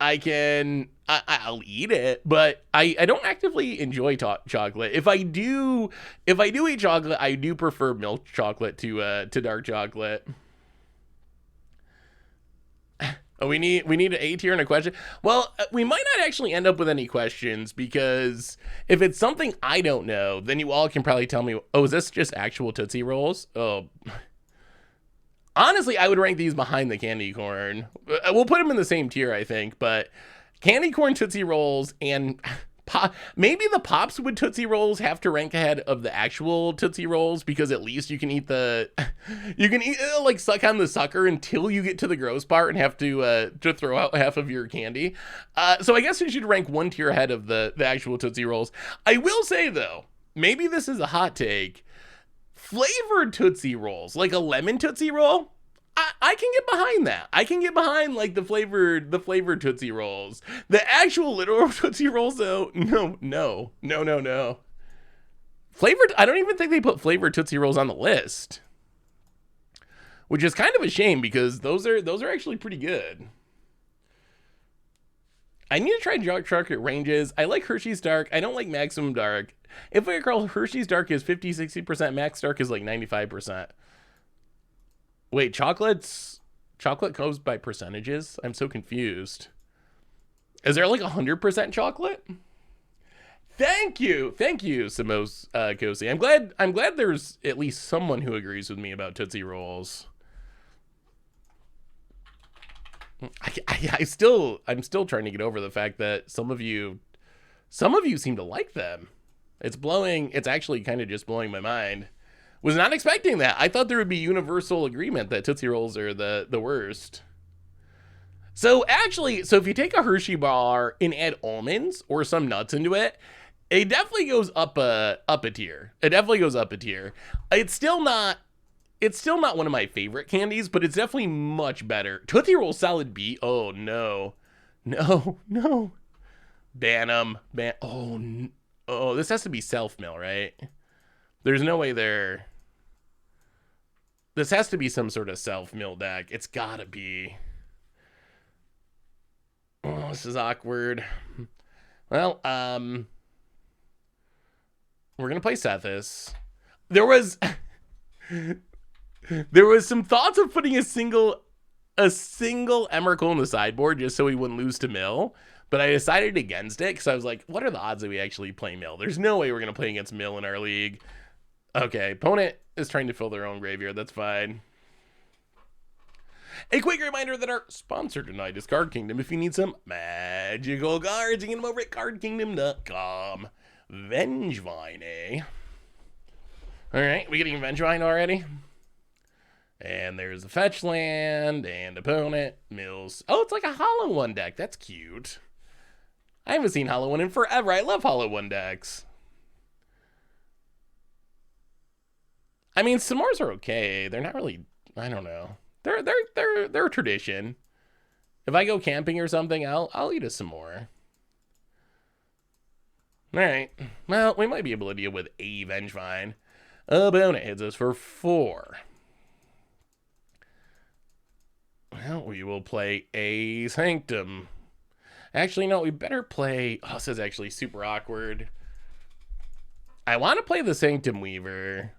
I'll eat it, but I don't actively enjoy chocolate. If I do eat chocolate, I do prefer milk chocolate to dark chocolate. Oh, we need an A tier and a question. Well, we might not actually end up with any questions, because if it's something I don't know, then you all can probably tell me, oh, is this just actual Tootsie Rolls? Oh, honestly, I would rank these behind the candy corn. We'll put them in the same tier, I think, but candy corn Tootsie Rolls and maybe the Pops with Tootsie Rolls have to rank ahead of the actual Tootsie Rolls, because at least you can eat like suck on the sucker until you get to the gross part and have to throw out half of your candy. So I guess you should rank 1 tier ahead of the actual Tootsie Rolls. I will say though, maybe this is a hot take. Flavored Tootsie Rolls, like a lemon Tootsie Roll, I can get behind that. I can get behind like the flavored Tootsie Rolls. The actual literal Tootsie Rolls though, no. Flavored, I don't even think they put flavored Tootsie Rolls on the list, which is kind of a shame, because those are actually pretty good. I need to try dark chocolate ranges. I like Hershey's Dark. I don't like Maximum Dark. If I recall, Hershey's Dark is 50-60%. Max Dark is like 95%. Wait, chocolate goes by percentages? I'm so confused. Is there like 100% chocolate? Thank you, Samos Kosi. I'm glad there's at least someone who agrees with me about Tootsie Rolls. I'm still trying to get over the fact that some of you seem to like them. It's actually kind of just blowing my mind. Was not expecting that. I thought there would be universal agreement that Tootsie Rolls are the worst. So actually, so if you take a Hershey bar and add almonds or some nuts into it, it definitely goes up a tier. It definitely goes up a tier. It's still not one of my favorite candies, but it's definitely much better. Tootsie Roll Solid B. Oh no. No. Ban them. Oh, this has to be self-mill, right? There's no way there. This has to be some sort of self-mill deck. It's gotta be. Oh, this is awkward. Well, we're gonna play Sethis. There was some thoughts of putting a single Emrakul in the sideboard just so he wouldn't lose to Mill, but I decided against it because I was like, what are the odds that we actually play Mill? There's no way we're gonna play against Mill in our league. Okay, opponent is trying to fill their own graveyard. That's fine. A quick reminder that our sponsor tonight is Card Kingdom. If you need some magical cards, you can get them over at cardkingdom.com. Vengevine, eh? Alright, we getting Vengevine already? And there's a fetch land, and opponent, mills. Oh, it's like a Hollow One deck. That's cute. I haven't seen Hollow One in forever. I love Hollow One decks. I mean, s'mores are okay. They're not really, I don't know. They're a tradition. If I go camping or something, I'll eat a s'more. Alright. Well, we might be able to deal with a Vengevine. Opponent hits us for 4. Well, we will play a Sanctum. Actually, no, we better play. Oh, this is actually super awkward. I want to play the Sanctum Weaver.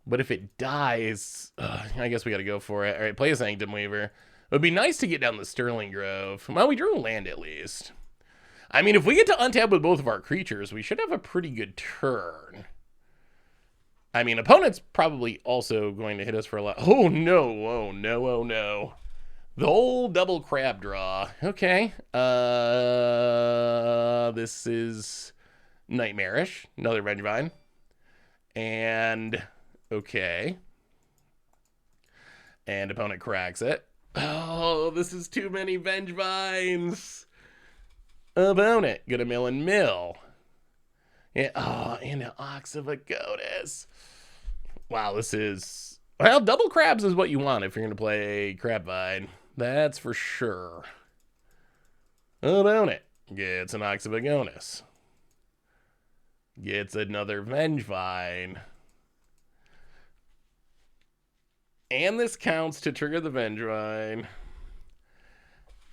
But if it dies, I guess we got to go for it. All right, play a Sanctum Weaver. It would be nice to get down the Sterling Grove. Well, we drew a land at least. I mean, if we get to untap with both of our creatures, we should have a pretty good turn. I mean, opponent's probably also going to hit us for a lot. Oh, no. Oh, no. Oh, no. The old double crab draw. Okay. This is nightmarish. Another Vengevine. And... okay. And opponent cracks it. Oh, this is too many Vengevines. Opponent, gonna mill and mill. Yeah, oh, and an Ox of Agonis. Wow, this is... well, double crabs is what you want if you're gonna play Crabvine. That's for sure. Opponent gets an Ox of Agonis. Gets another Vengevine. And this counts to trigger the Vengevine.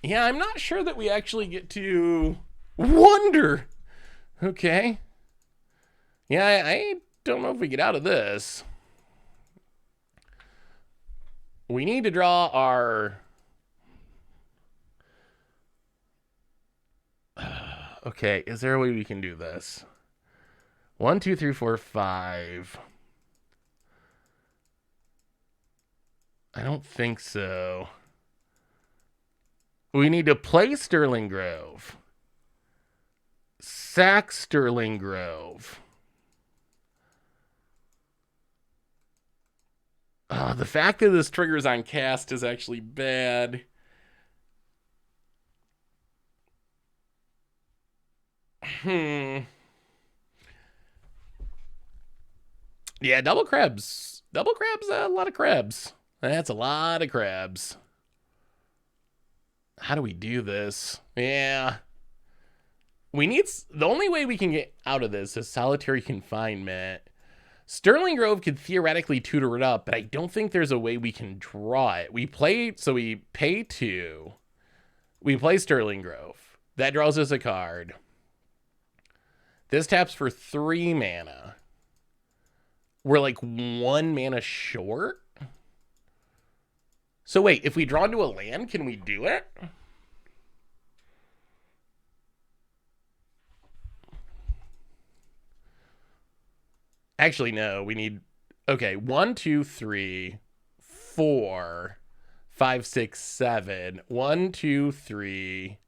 Yeah, I'm not sure that we actually get to wonder. Okay. Yeah, I don't know if we get out of this. We need to draw our... okay, is there a way we can do this? 1, 2, 3, 4, 5... I don't think so. We need to play Sterling Grove. Sack Sterling Grove. The fact that this triggers on cast is actually bad. Yeah, double crabs. Double crabs, a lot of crabs. That's a lot of crabs. How do we do this? Yeah. We need... the only way we can get out of this is solitary confinement. Sterling Grove could theoretically tutor it up, but I don't think there's a way we can draw it. We play... so we pay 2. We play Sterling Grove. That draws us a card. This taps for 3 mana. We're like 1 mana short? So wait, if we draw into a land, can we do it? Actually, no, we need... okay, 1, 2, 3, 4, 5, 6, 7. 1, 2, 3,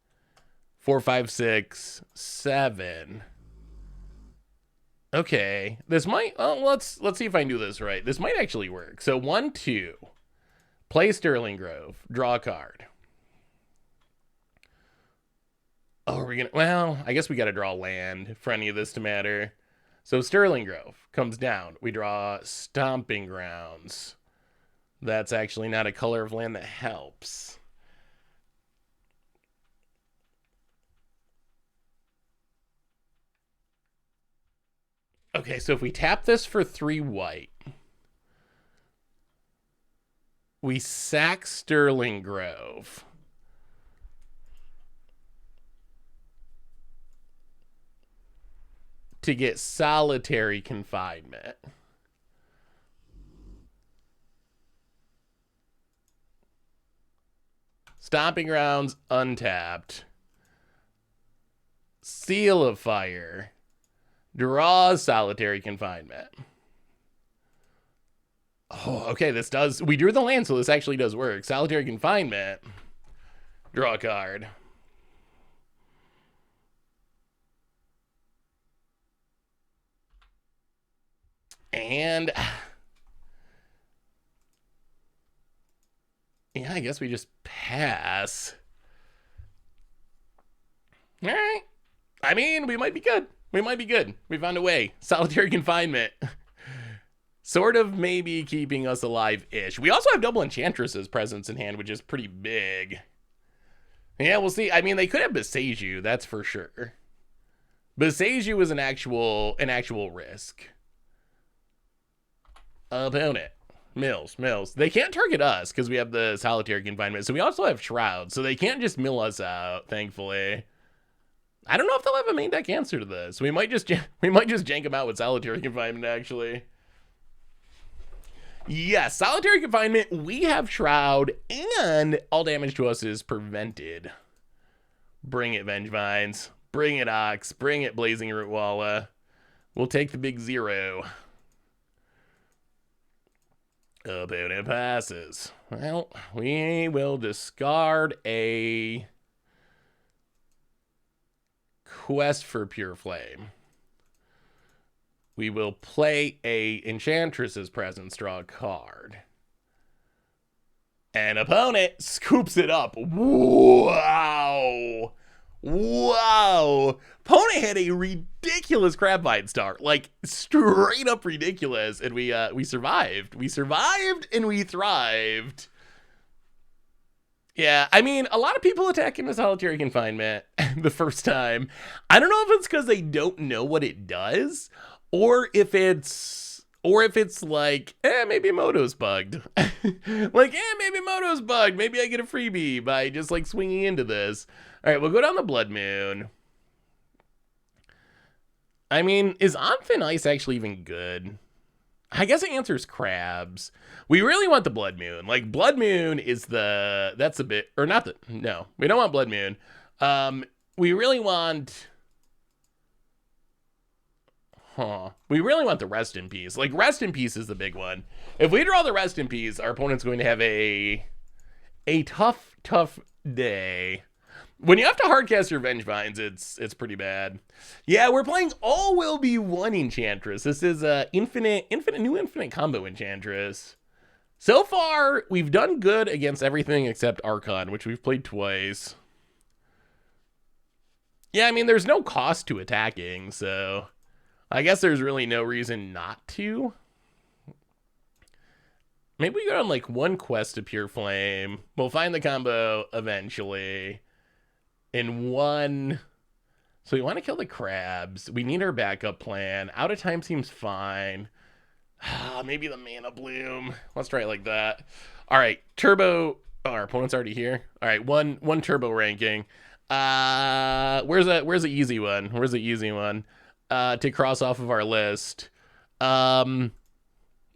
4, 5, 6, 7. Okay, this might, well, let's see if I can do this right. This might actually work. So 1, 2, play Sterling Grove, draw a card. Oh, are we gonna, well, I guess we gotta draw land for any of this to matter. So Sterling Grove comes down. We draw Stomping Grounds. That's actually not a color of land that helps. Okay, so if we tap this for 3 white, we sack Sterling Grove. To get solitary confinement. Stomping Grounds untapped. Seal of Fire. Draws solitary confinement. Oh, okay, this does, we drew the land, so this actually does work. Solitary confinement. Draw a card. And yeah, I guess we just pass. All right. I mean, we might be good. We might be good. We found a way. Solitary confinement. Sort of maybe keeping us alive-ish. We also have double Enchantress's presence in hand, which is pretty big. Yeah, we'll see. I mean, they could have Beseiju, that's for sure. Beseiju is an actual risk. Opponent. Mills. They can't target us because we have the solitary confinement. So we also have Shroud. So they can't just mill us out, thankfully. I don't know if they'll have a main deck answer to this. We might just jank them out with solitary confinement, actually. Yes, solitary confinement. We have Shroud, and all damage to us is prevented. Bring it, Vengevines. Bring it, Ox. Bring it, Blazing Rootwalla. We'll take the big 0. Opponent passes. Well, we will discard a Quest for Pure Flame. We will play a Enchantress's Presence, draw a card. And opponent scoops it up. Wow. Opponent had a ridiculous Crabvine start. Like, straight up ridiculous. And we survived. We survived and we thrived. Yeah, I mean, a lot of people attack into solitary confinement the first time. I don't know if it's because they don't know what it does, or if it's like, maybe Moto's bugged. Like, maybe Moto's bugged. Maybe I get a freebie by just like swinging into this. All right, we'll go down the Blood Moon. I mean, is On Thin Ice actually even good? I guess it answers crabs. We really want the Blood Moon. Like, Blood Moon is that's a bit, or not the, no, we don't want Blood Moon. We really want, we really want the Rest in Peace. Like, Rest in Peace is the big one. If we draw the Rest in Peace, our opponent's going to have a tough day. When you have to hardcast your Vengevines, it's pretty bad. Yeah, we're playing All Will Be One Enchantress. This is infinite combo Enchantress. So far, we've done good against everything except Archon, which we've played twice. Yeah, I mean, there's no cost to attacking, so I guess there's really no reason not to. Maybe we go on like one quest to Pure Flame. We'll find the combo eventually. In one, so we want to kill the crabs. We need our backup plan. Out of time seems fine. Maybe the Mana Bloom. Let's try it like that. All right, Turbo. Oh, our opponent's already here. All right, one Turbo ranking. Where's the easy one? Where's the easy one? To cross off of our list. Oh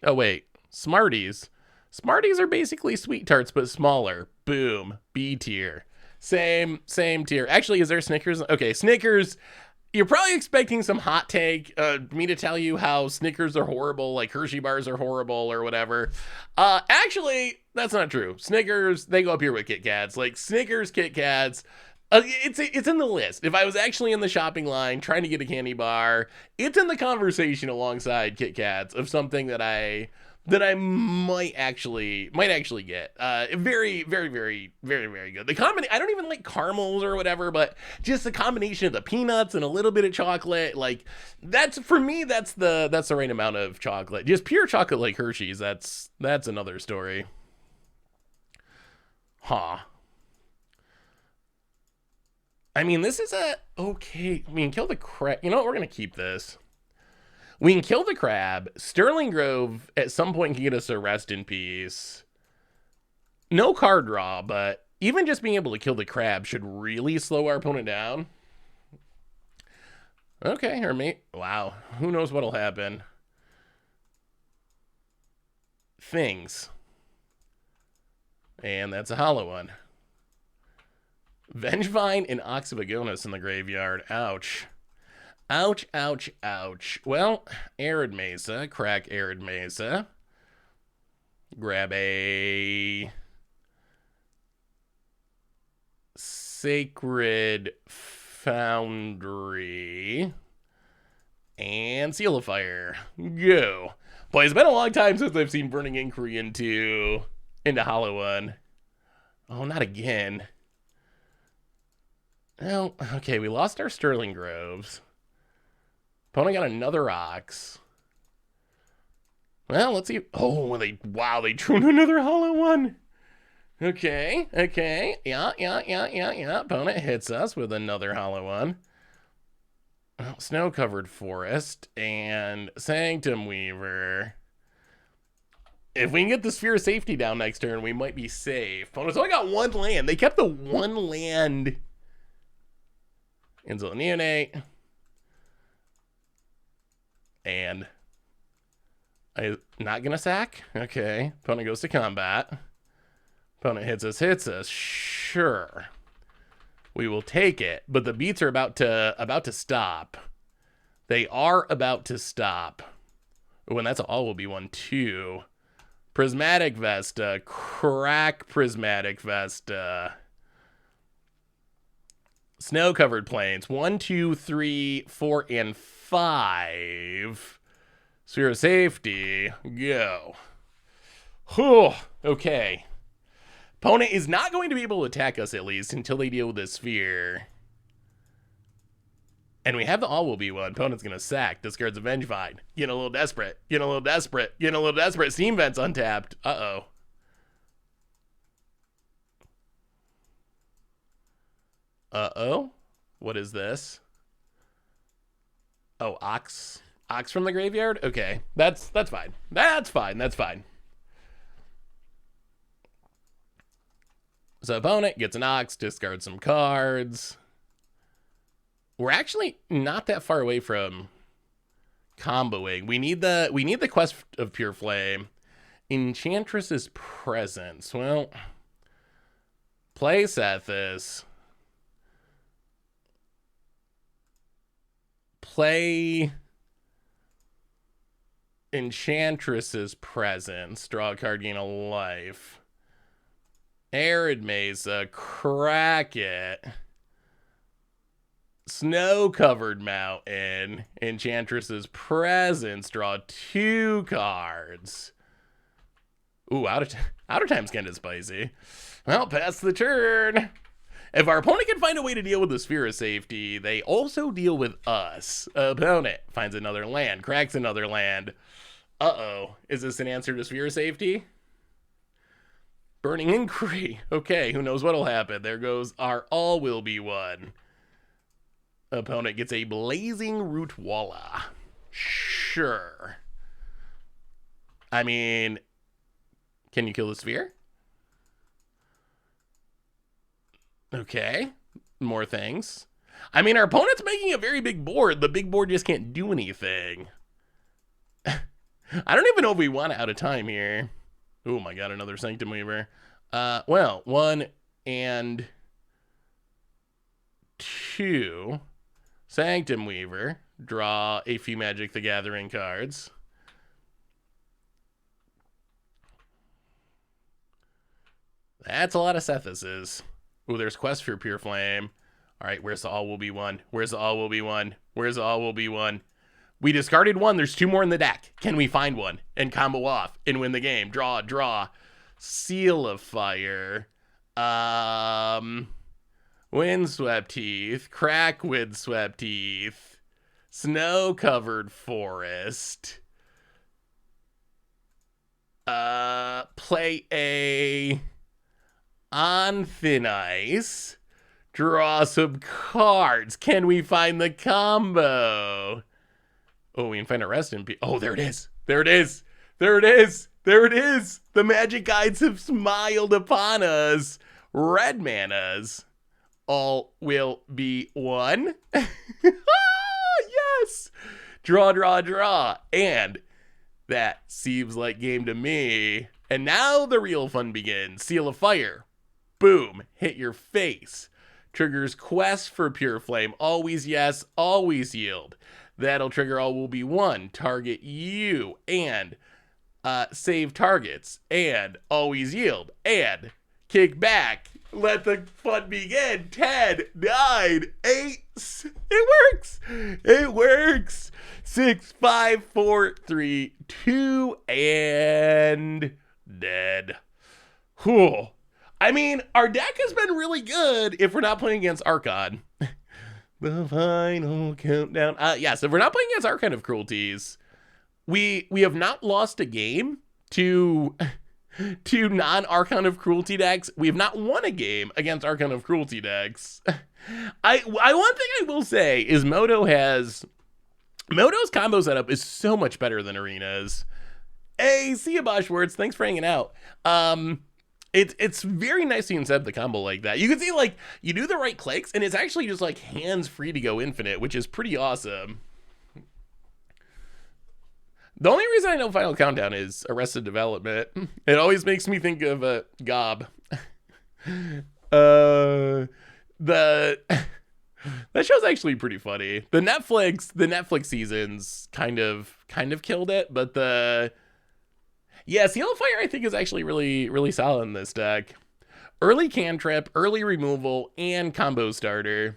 wait, Smarties. Smarties are basically Sweet Tarts but smaller. Boom, B tier. Same tier. Actually, is there Snickers? Okay, Snickers. You're probably expecting some hot take, me to tell you how Snickers are horrible, like Hershey bars are horrible or whatever. Actually, that's not true. Snickers, they go up here with Kit Kats. Like, Snickers, Kit Kats, It's in the list. If I was actually in the shopping line trying to get a candy bar, it's in the conversation alongside Kit Kats of something that I might actually get. Very, very, very, very, very good. The combination. I don't even like caramels or whatever, but just the combination of the peanuts and a little bit of chocolate, like that's for me. That's the right amount of chocolate. Just pure chocolate like Hershey's. That's another story. Huh. I mean, this is a okay. I mean, kill the crab. You know what? We're gonna keep this. We can kill the crab. Sterling Grove at some point can get us a rest in peace. No card draw, but even just being able to kill the crab should really slow our opponent down. Okay, or mate. Wow, who knows what'll happen? Things. And that's a hollow one. Vengevine and Oxyvagonus in the graveyard. Ouch. Ouch, ouch, ouch. Well, Arid Mesa. Crack Arid Mesa. Grab a Sacred Foundry. And Seal of Fire. Go. Boy, it's been a long time since I've seen Burning Inquiry into Hollow One. Oh, not again. Well, okay, we lost our Sterling Groves. Opponent got another Ox. Well, let's see. Oh, they drew another hollow one. Okay. Yeah. Opponent hits us with another hollow one. Well, Snow-Covered Forest and Sanctum Weaver. If we can get the Sphere of Safety down next turn, we might be safe. Opponent's only got one land. They kept the one land. Inzil Neonate. And I'm not gonna sack. Okay. Opponent goes to combat. Opponent hits us. Sure. We will take it. But the beats are about to stop. They are about to stop. Oh, and that's all will be 1/2. Prismatic Vesta. Crack Prismatic Vesta. Snow-Covered Plains. 1, 2, 3, 4, and 5. Sphere of Safety. Go. Whew. Okay. Opponent is not going to be able to attack us, at least, until they deal with this sphere. And we have the all will be one. Opponent's going to sack. Discards a Vengevine. Getting a little desperate. Steam Vent's untapped. Uh-oh. Uh-oh. What is this? Oh, Ox from the graveyard? Okay. That's fine. That's fine. So opponent gets an Ox, discards some cards. We're actually not that far away from comboing. We need the Quest of Pure Flame. Enchantress's Presence. Well, play Sethis. Play Enchantress's Presence. Draw a card, gain a life. Arid Mesa. Crack it. Snow-Covered Mountain. Enchantress's Presence. Draw 2 cards. Ooh, out of time's kind of spicy. Well, pass the turn. If our opponent can find a way to deal with the Sphere of Safety, they also deal with us. Opponent finds another land, cracks another land. Uh-oh. Is this an answer to Sphere of Safety? Burning Inquiry. Okay, who knows what'll happen. There goes our all will be one. Opponent gets a Blazing Root Walla. Sure. I mean, can you kill the sphere? Okay. More things. I mean, our opponent's making a very big board. The big board just can't do anything. I don't even know if we want it out of time here. Oh my god, another Sanctum Weaver. Well, 1 and 2. Sanctum Weaver. Draw a few Magic the Gathering cards. That's a lot of Sethises. Ooh, there's Quest for Pure Flame. All right, where's the all will be one? Where's the all will be one? Where's the all will be one? We discarded one. There's 2 more in the deck. Can we find one and combo off and win the game? Draw, draw. Seal of Fire. Windswept Heath. Crack Windswept Heath. Snow-covered forest. Play a on thin ice. Draw some cards. Can we find the combo? Oh, we can find a rest in peace. Oh, there it is. There it is. There it is. There it is. The magic guides have smiled upon us. Red manas. All will be one. Yes. Draw, draw, draw. And that seems like game to me. And now the real fun begins. Seal of Fire. Boom. Hit your face. Triggers quest for Pure Flame. Always yes, always yield. That'll trigger all will be one. Target you. And save targets. And always yield. And kick back. Let the fun begin. 10, 9, 8. It works. It works. 6, 5, 4, 3, 2, and dead. Whew. I mean, our deck has been really good if we're not playing against Archon. The final countdown. Yes, if we're not playing against Archon of Cruelties, we have not lost a game to non-Archon of Cruelty decks. We have not won a game against Archon of Cruelty decks. One thing I will say is Moto's combo setup is so much better than Arena's. Hey, see ya, Boschwartz. Thanks for hanging out. It's very nice to set up the combo like that. You can see, like, you do the right clicks, and it's actually just, like, hands-free to go infinite, which is pretty awesome. The only reason I know Final Countdown is Arrested Development. It always makes me think of Gob. That show's actually pretty funny. The Netflix seasons kind of killed it, but Seal of Fire I think is actually really, really solid in this deck. Early cantrip, early removal, and combo starter.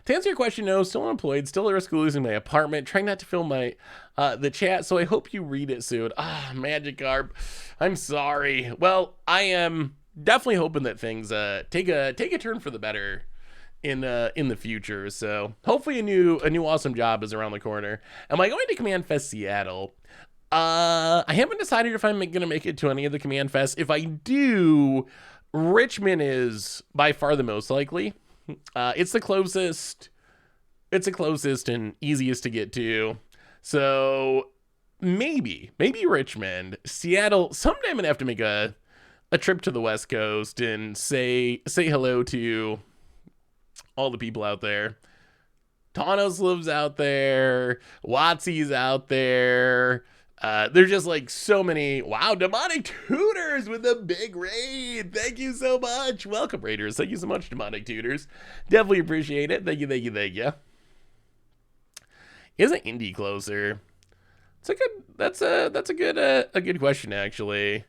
To answer your question, no, still unemployed, still at risk of losing my apartment, trying not to fill my the chat, so I hope you read it soon. Magikarp, I'm sorry. Well, I am definitely hoping that things take a turn for the better in the future. So hopefully a new awesome job is around the corner. Am I going to Command Fest Seattle? I haven't decided if I'm gonna make it to any of the Command Fests. If I do, Richmond is by far the most likely. It's the closest and easiest to get to. So maybe Richmond. Seattle, someday I'm gonna have to make a trip to the West Coast and say hello to all the people out there. Thanos lives out there. Watsy's out there. There's just like so many. Wow, Demonic Tutors with a big raid. Thank you so much. Welcome, Raiders. Thank you so much, Demonic Tutors. Definitely appreciate it. Thank you. Isn't Indy closer? That's a good question, actually.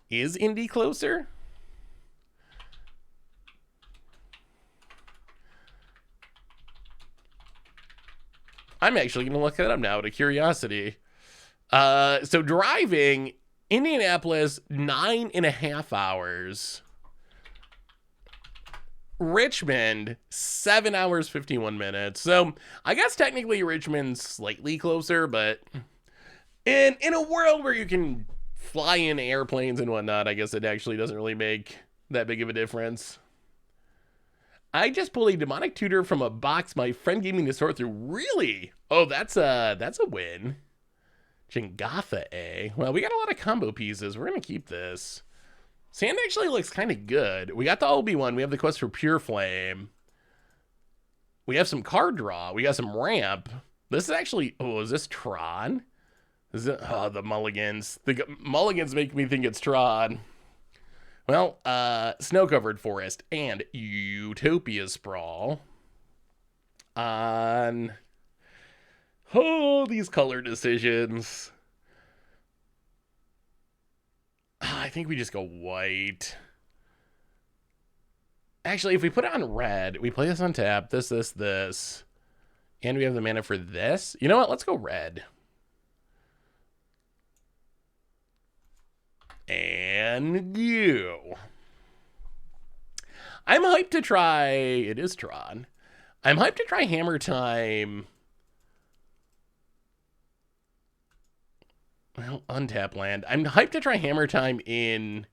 Is Indy closer? I'm actually gonna look that up now out of curiosity. So driving Indianapolis 9.5 hours. Richmond 7 hours 51 minutes. So I guess technically Richmond's slightly closer, but in a world where you can fly in airplanes and whatnot, I guess it actually doesn't really make that big of a difference. I just pulled a Demonic Tutor from a box my friend gave me to sort through. Really? Oh, that's a win. Jingatha A. Well, we got a lot of combo pieces. We're going to keep this. Sand actually looks kind of good. We got the Obi-Wan. We have the quest for Pure Flame. We have some card draw. We got some ramp. This is actually... Oh, is this Tron? Is it... Oh, the mulligans. The mulligans make me think it's Tron. Well, Snow-Covered Forest and Utopia Sprawl. On... Oh, these color decisions. I think we just go white. Actually, if we put it on red, we play this on tap, this, and we have the mana for this. You know what? Let's go red. And you. I'm hyped to try, it is Tron. I'm hyped to try Hammer Time. Well, untap land. I'm hyped to try Hammer Time in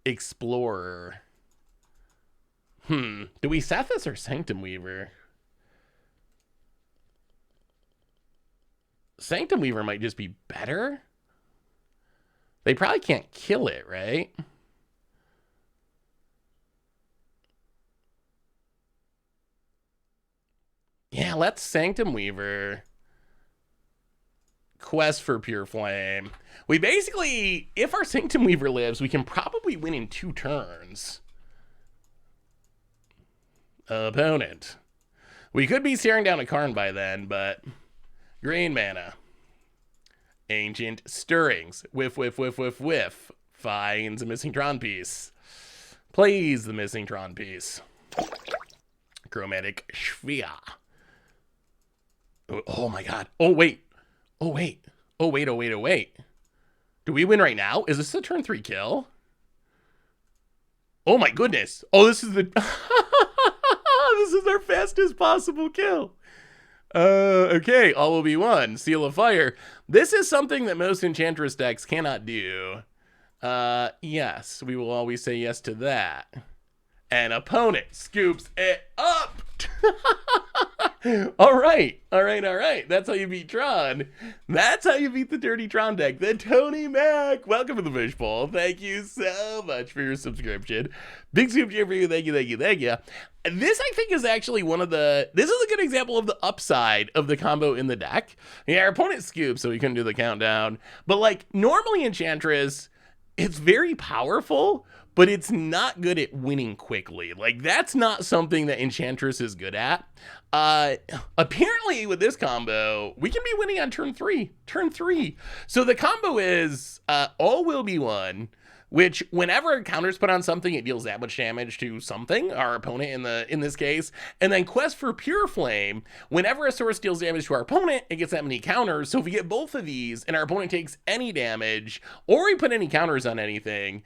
Explorer. Do we set this or Sanctum Weaver? Sanctum Weaver might just be better. They probably can't kill it, right? Yeah, let's Sanctum Weaver. Quest for Pure Flame. We basically, if our Sanctum Weaver lives, we can probably win in 2 turns. Opponent. We could be staring down a Karn by then, but green mana. Ancient Stirrings. Whiff, whiff, whiff, whiff, whiff. Finds a missing Tron piece. Plays the missing Tron piece. Chromatic Sphere. Oh my god. Oh wait. Oh wait. Oh wait, oh wait, oh wait. Do we win right now? Is this a turn 3 kill? Oh my goodness. Oh, this is the... This is our fastest possible kill. Okay, all will be one. Seal of Fire. This is something that most Enchantress decks cannot do. Yes, we will always say yes to that. An opponent scoops it up. All right. That's how you beat Tron. That's how you beat the Dirty Tron deck. The Tony Mac. Welcome to the Fishbowl. Thank you so much for your subscription. Big soup cheer for you. Thank you. This, I think, is actually this is a good example of the upside of the combo in the deck. Yeah, our opponent scooped, so we couldn't do the countdown. But, like, normally Enchantress, it's very powerful, but it's not good at winning quickly. Like, that's not something that Enchantress is good at. Apparently, with this combo, we can be winning on turn 3. So the combo is all will be one, which whenever a counter's put on something, it deals that much damage to something, our opponent in this case. And then Quest for Pure Flame, whenever a source deals damage to our opponent, it gets that many counters. So if we get both of these and our opponent takes any damage, or we put any counters on anything,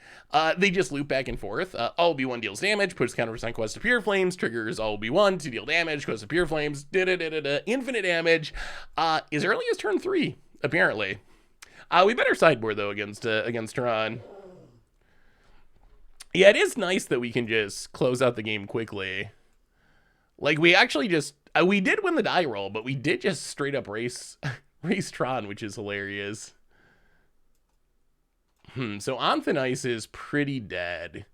they just loop back and forth. All be one deals damage, puts counters on Quest of Pure Flames, triggers all be one to deal damage, Quest of Pure Flames, infinite damage, as early as turn 3, apparently. We better sideboard though against Tron. Yeah, it is nice that we can just close out the game quickly. Like, we actually just... we did win the die roll, but we did just straight up race Tron, which is hilarious. So On Thin Ice is pretty dead.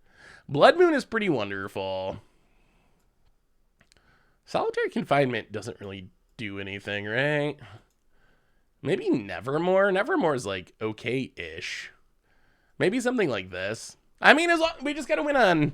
Blood Moon is pretty wonderful. Solitary Confinement doesn't really do anything, right? Maybe Nevermore? Nevermore is, like, okay-ish. Maybe something like this. I mean, as long, we just gotta win on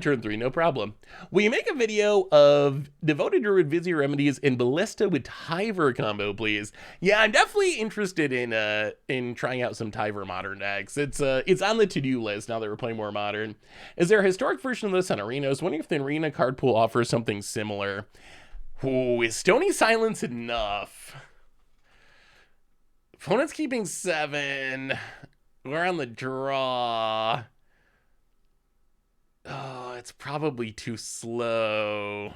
turn 3, no problem. Will you make a video of Devoted Druid, Vizier Remedies, and Ballista with Tyver combo, please? Yeah, I'm definitely interested in trying out some Tyver Modern decks. It's on the to-do list now that we're playing more Modern. Is there a historic version of this on Arena? I was wondering if the Arena card pool offers something similar. Ooh, is Stony Silence enough? Opponent's keeping 7. We're on the draw. Oh, it's probably too slow.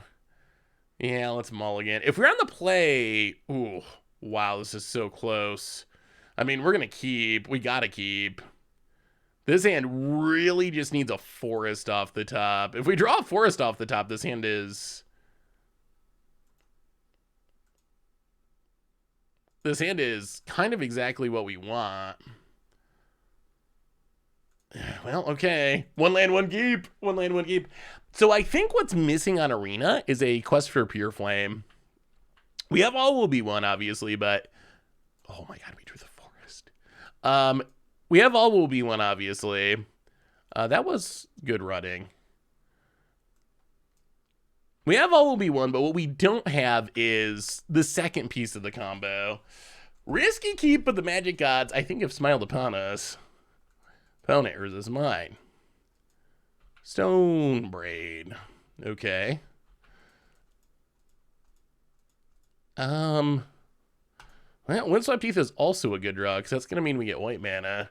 Yeah, let's mulligan. If we're on the play... Ooh, wow, this is so close. I mean, we're going to keep. We got to keep. This hand really just needs a forest off the top. If we draw a forest off the top, this hand is... This hand is kind of exactly what we want. Well, okay. One land, one keep. So I think what's missing on Arena is a Quest for Pure Flame. We have All Will Be One, obviously, but... Oh my god, we drew the forest. We have All Will Be One, obviously. That was good running. We have All Will Be One, but what we don't have is the second piece of the combo. Risky keep, but the Magic Gods, I think, have smiled upon us. Opponent, or is this mine? Stone Braid. Okay. Well, Windswept Heath is also a good draw, because that's going to mean we get white mana.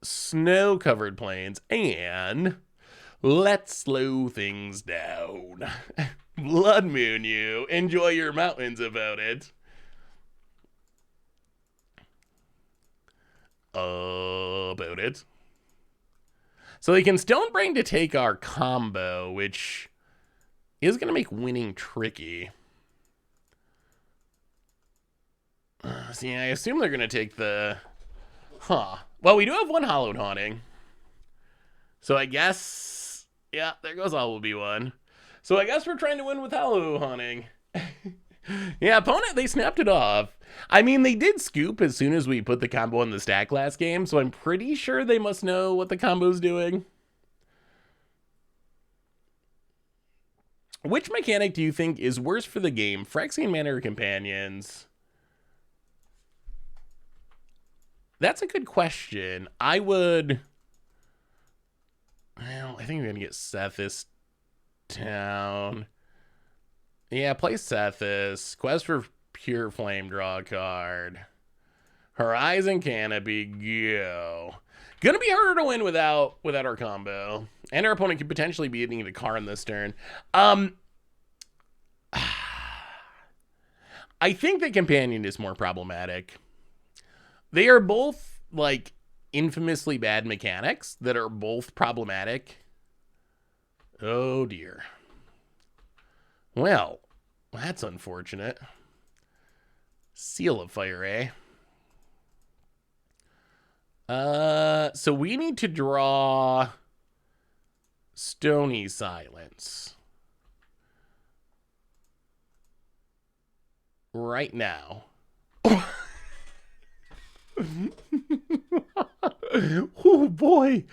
Snow-covered plains, and let's slow things down. Blood Moon you. Enjoy your mountains about it. About it. So they can Stone Brain to take our combo, which is going to make winning tricky. See, I assume they're going to take the... Well, we do have one Hallowed Haunting. So I guess... Yeah, there goes all will be one. So I guess we're trying to win with Hallowed Haunting. Yeah, opponent, they snapped it off. I mean, they did scoop as soon as we put the combo in the stack last game, so I'm pretty sure they must know what the combo's doing. Which mechanic do you think is worse for the game, Phyrexian Mana or Companions? That's a good question. I would... Well, I think we're going to get Sethis down. Yeah, play Sethis. Quest for Pure Flame, draw a card. Horizon Canopy, go. Gonna be harder to win without our combo. And our opponent could potentially be hitting a Karn this turn. I think the Companion is more problematic. They are both, like, infamously bad mechanics that are both problematic. Oh, dear. Well, that's unfortunate. Seal of Fire, eh? So we need to draw Stony Silence right now. Oh boy.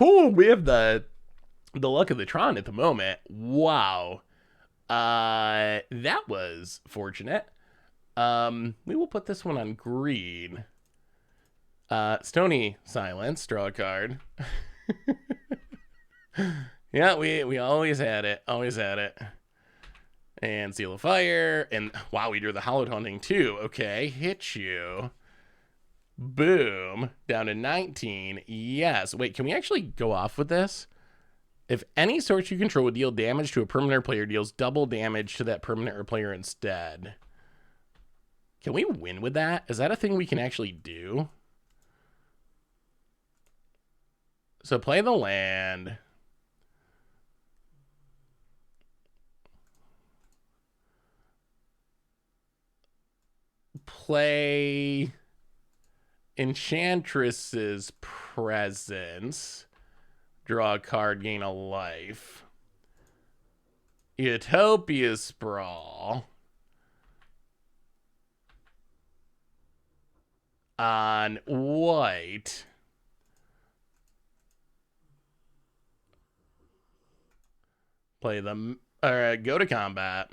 Oh, we have the luck of the Tron at the moment. Wow. That was fortunate. We will put this one on green. Stony Silence, draw a card. Yeah, we always had it. Always had it. And Seal of Fire. And wow, we drew the Hallowed Haunting too. Okay, hit you. Boom. Down to 19. Yes. Wait, can we actually go off with this? If any source you control would deal damage to a permanent or player, deals double damage to that permanent or player instead. Can we win with that? Is that a thing we can actually do? So play the land. Play Enchantress's Presence. Draw a card, gain a life. Utopia Sprawl. On white. Play them. Alright, go to combat.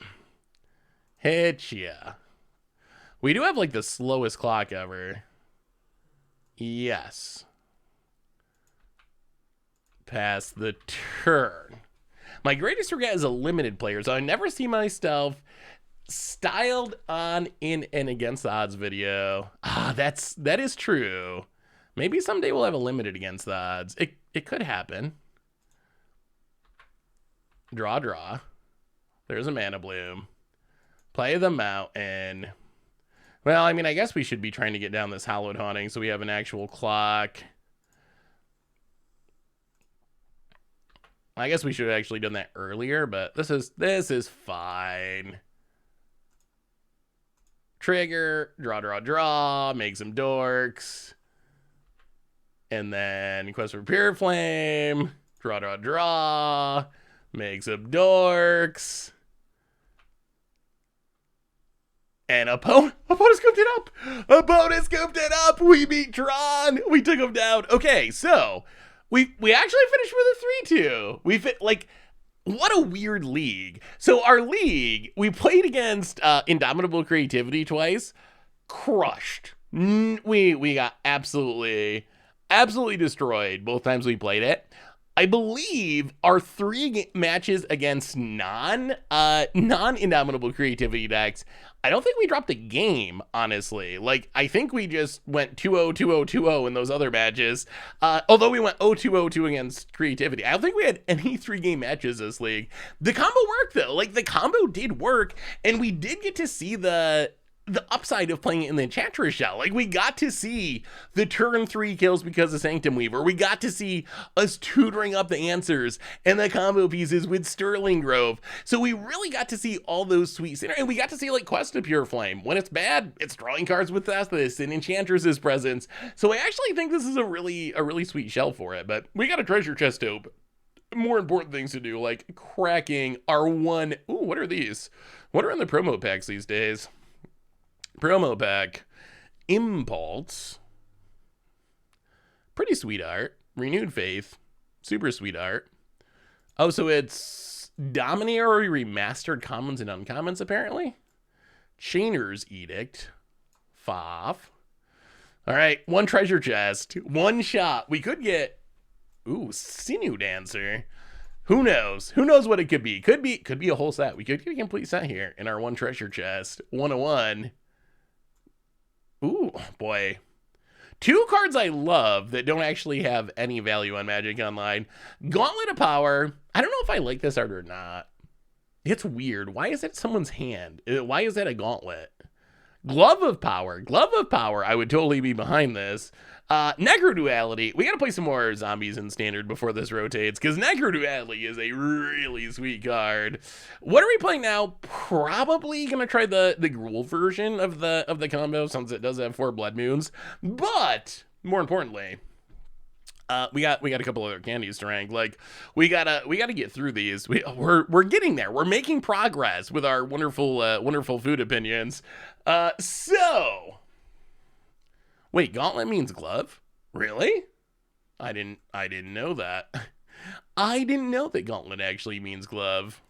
Hit ya. We do have like the slowest clock ever. Yes. Pass the turn. My greatest regret as a limited player, so I never see myself styled on in and against the odds video. That is true. Maybe someday we'll have a limited against the odds. It could happen. Draw. There's a Mana Bloom. Play the Mountain. Well, I mean, I guess we should be trying to get down this Hallowed Haunting so we have an actual clock. I guess we should have actually done that earlier, but this is fine. Trigger, draw, make some dorks. And then Quest for Pure Flame, draw, make some dorks. And opponent scooped it up. Opponent scooped it up. We beat Tron. We took him down. Okay, so we actually finished with a 3-2. We fit like, what a weird league. So our league, we played against Indomitable Creativity twice. Crushed. We got absolutely destroyed both times we played it. I believe our matches against non-indomitable creativity decks. I don't think we dropped a game, honestly. Like, I think we just went 2-0, 2-0, 2-0 in those other matches. Although we went 0-2, 0-2 against creativity. I don't think we had any 3-game matches this league. The combo worked, though. Like, the combo did work, and we did get to see the upside of playing it in the Enchantress shell. Like, we got to see the turn 3 kills because of Sanctum Weaver. We got to see us tutoring up the answers and the combo pieces with Sterling Grove. So we really got to see all those sweet, and we got to see like Quest of Pure Flame. When it's bad, it's drawing cards with Thestis and Enchantress's presence. So I actually think this is a really sweet shell for it. But we got a treasure chest open. More important things to do, like cracking our one. Ooh, what are these? What are in the promo packs these days? Promo pack, Impulse, pretty sweet art, Renewed Faith, super sweet art. Oh, so it's Dominator remastered commons and uncommons, apparently. Chainer's Edict, Faf. All right, one treasure chest, one shot. We could get, ooh, Sinew Dancer. Who knows? Who knows what it could be? Could be a whole set. We could get a complete set here in our one treasure chest. 101. Ooh, boy. 2 cards I love that don't actually have any value on Magic Online. Gauntlet of Power. I don't know if I like this art or not. It's weird. Why is it someone's hand? Why is that a gauntlet? Glove of Power. Glove of Power. I would totally be behind this. Necroduality. We got to play some more zombies in Standard before this rotates, because Necroduality is a really sweet card. What are we playing now? Probably going to try the Gruul version of the combo, since it does have 4 Blood Moons. But, more importantly, we got a couple other candies to rank. Like, we gotta get through these. We're getting there. We're making progress with our wonderful food opinions. So, wait, gauntlet means glove? Really? I didn't know that. I didn't know that gauntlet actually means glove.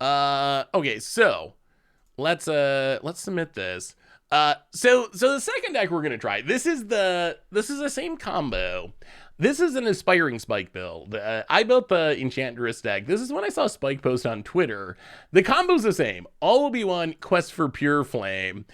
Okay, so let's submit this. So the second deck we're gonna try. This is the same combo. This is an Aspiring Spike build. I built the Enchantress deck. This is when I saw Spike post on Twitter. The combo's the same. All will be one. Quest for Pure Flame.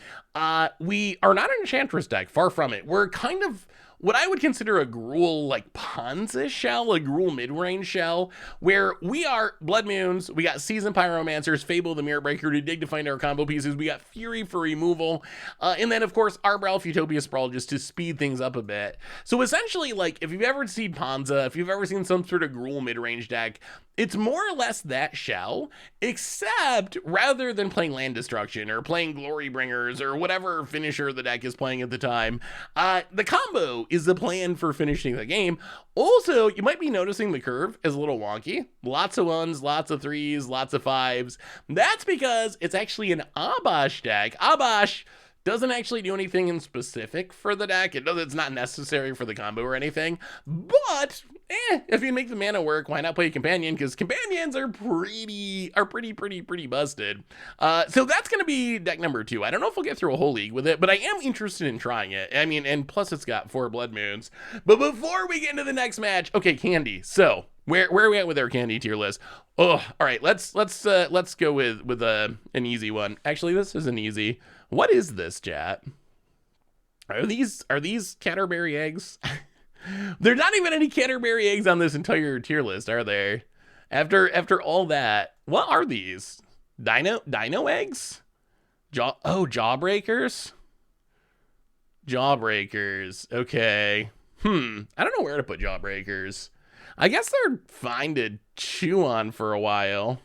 We are not an Enchantress deck. Far from it. We're kind of what I would consider a Gruul like Ponza shell, a Gruul mid-range shell, where we are Blood Moons, we got Seasoned Pyromancers, Fable the Mirror Breaker to dig to find our combo pieces, we got Fury for removal, and then of course Arbor Elf Utopia Sprawl just to speed things up a bit. So essentially, like, if you've ever seen Ponza, if you've ever seen some sort of Gruul mid-range deck, it's more or less that shell, except rather than playing Land Destruction or playing Glory Bringers or whatever finisher the deck is playing at the time, the combo is the plan for finishing the game. Also, you might be noticing the curve is a little wonky. Lots of 1s, lots of 3s, lots of 5s. That's because it's actually an Abash deck. Abash doesn't actually do anything in specific for the deck. It's not necessary for the combo or anything, but if you make the mana work, why not play a companion? Because companions are pretty busted. So that's going to be deck number 2. I don't know if we'll get through a whole league with it, but I am interested in trying it. I mean, and plus it's got 4 Blood Moons. But before we get into the next match, okay, Candy. So where are we at with our Candy tier list? Oh, all right. Let's go with an easy one. Actually, this is an easy. What is this, chat? Are these Caterberry eggs? There's not even any Caterberry eggs on this entire tier list, are there? After all that, what are these? Dino eggs? Jawbreakers? Jawbreakers. Okay. I don't know where to put Jawbreakers. I guess they're fine to chew on for a while.